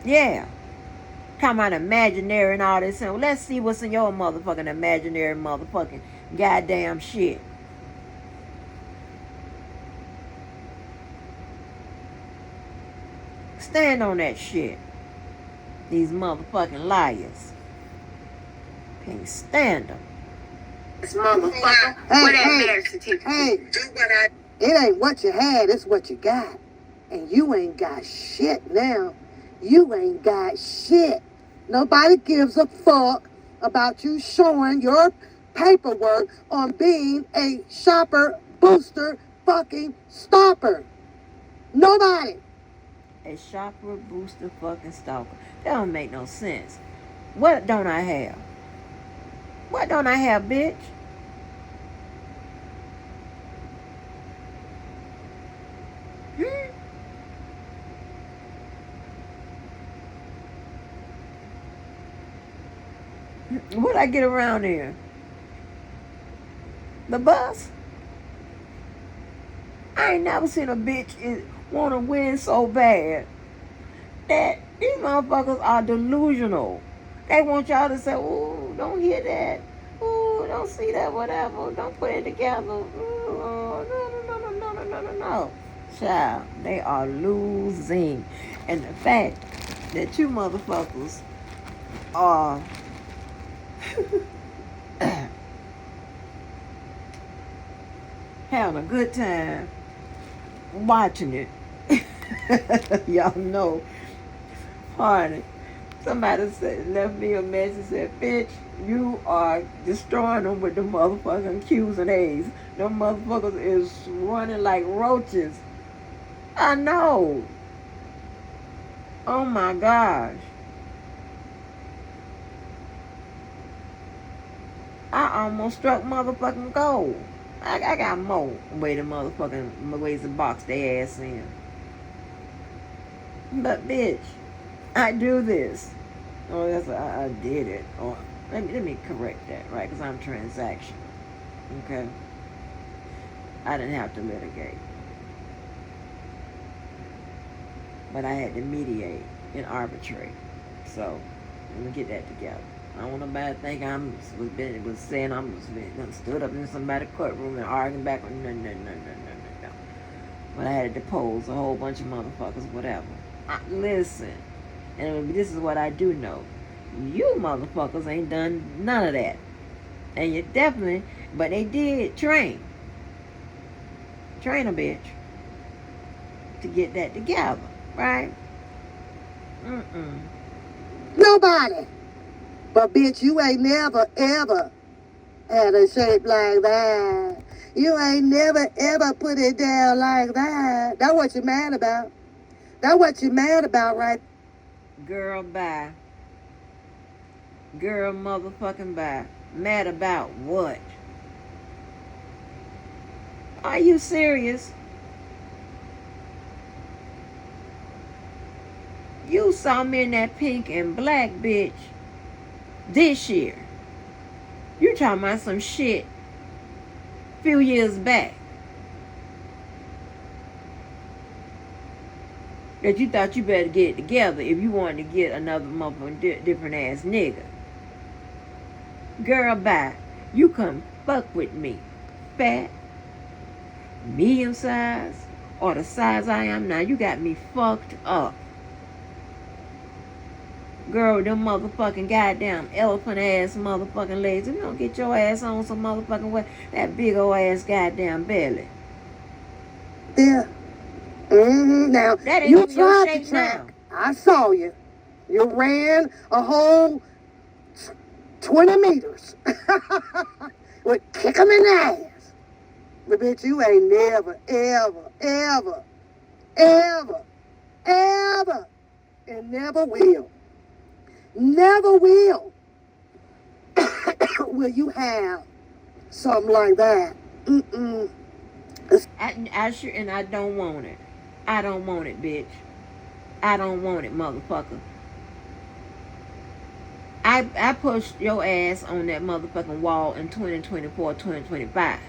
S1: Yeah. Talking about imaginary and all this. And let's see what's in your motherfucking imaginary motherfucking goddamn shit. Stand on that shit. These motherfucking liars. Can't stand them.
S3: This motherfucker. Where that marriage certificate?
S2: Hey, it ain't what you had, it's what you got. And you ain't got shit now. You ain't got shit. Nobody gives a fuck about you showing your paperwork on being a shopper, booster, fucking stopper. Nobody.
S1: A shopper, booster, fucking stalker. That don't make no sense. What don't I have? What don't I have, bitch? What I get around here? The bus? I ain't never seen a bitch want to win so bad that these motherfuckers are delusional. They want y'all to say, ooh, don't hear that. Ooh, don't see that, whatever. Don't put it together. Ooh, no. Child, they are losing. And the fact that you motherfuckers are having a good time watching it. Y'all know. Pardon. Somebody left me a message, said, bitch, you are destroying them with the motherfucking Q's and A's. Them motherfuckers is running like roaches. I know. Oh my gosh. I almost struck motherfucking gold. I got more way to motherfucking ways to box their ass in. But bitch, I do this. Oh, I did it. Or let me correct that, right? Because I'm transaction. Okay. I didn't have to litigate, but I had to mediate and arbitrate. So let me get that together. I don't want nobody to think was saying I stood up in somebody's courtroom and arguing back on no. But I had to depose a whole bunch of motherfuckers, whatever. Listen, and this is what I do know. You motherfuckers ain't done none of that. And you definitely, but they did train a bitch to get that together, right?
S2: Nobody. But bitch, you ain't never ever had a shape like that. You ain't never ever put it down like that. That's what you're mad about. That's what you're mad about, right?
S1: Girl, bye. Girl, motherfucking bye. Mad about what? Are you serious? You saw me in that pink and black, bitch, this year. You talking about some shit a few years back that you thought you better get it together if you wanted to get another motherfucking different ass nigga. Girl, bye. You come fuck with me. Fat, medium size, or the size I am now. You got me fucked up. Girl, them motherfucking goddamn elephant ass motherfucking legs. If you don't get your ass on some motherfucking way, that big old ass goddamn belly.
S2: Yeah. Now,
S1: that ain't
S2: you
S1: even your
S2: tried
S1: shape
S2: to track.
S1: now.
S2: I saw you. You ran a whole 20 meters. With kick 'em in the ass. But bitch, you ain't never, ever, and never will. Never will. Will you have something like that?
S1: I sure, and I don't want it. I don't want it, bitch. I don't want it, motherfucker. I I pushed your ass on that motherfucking wall in 2024, 2025.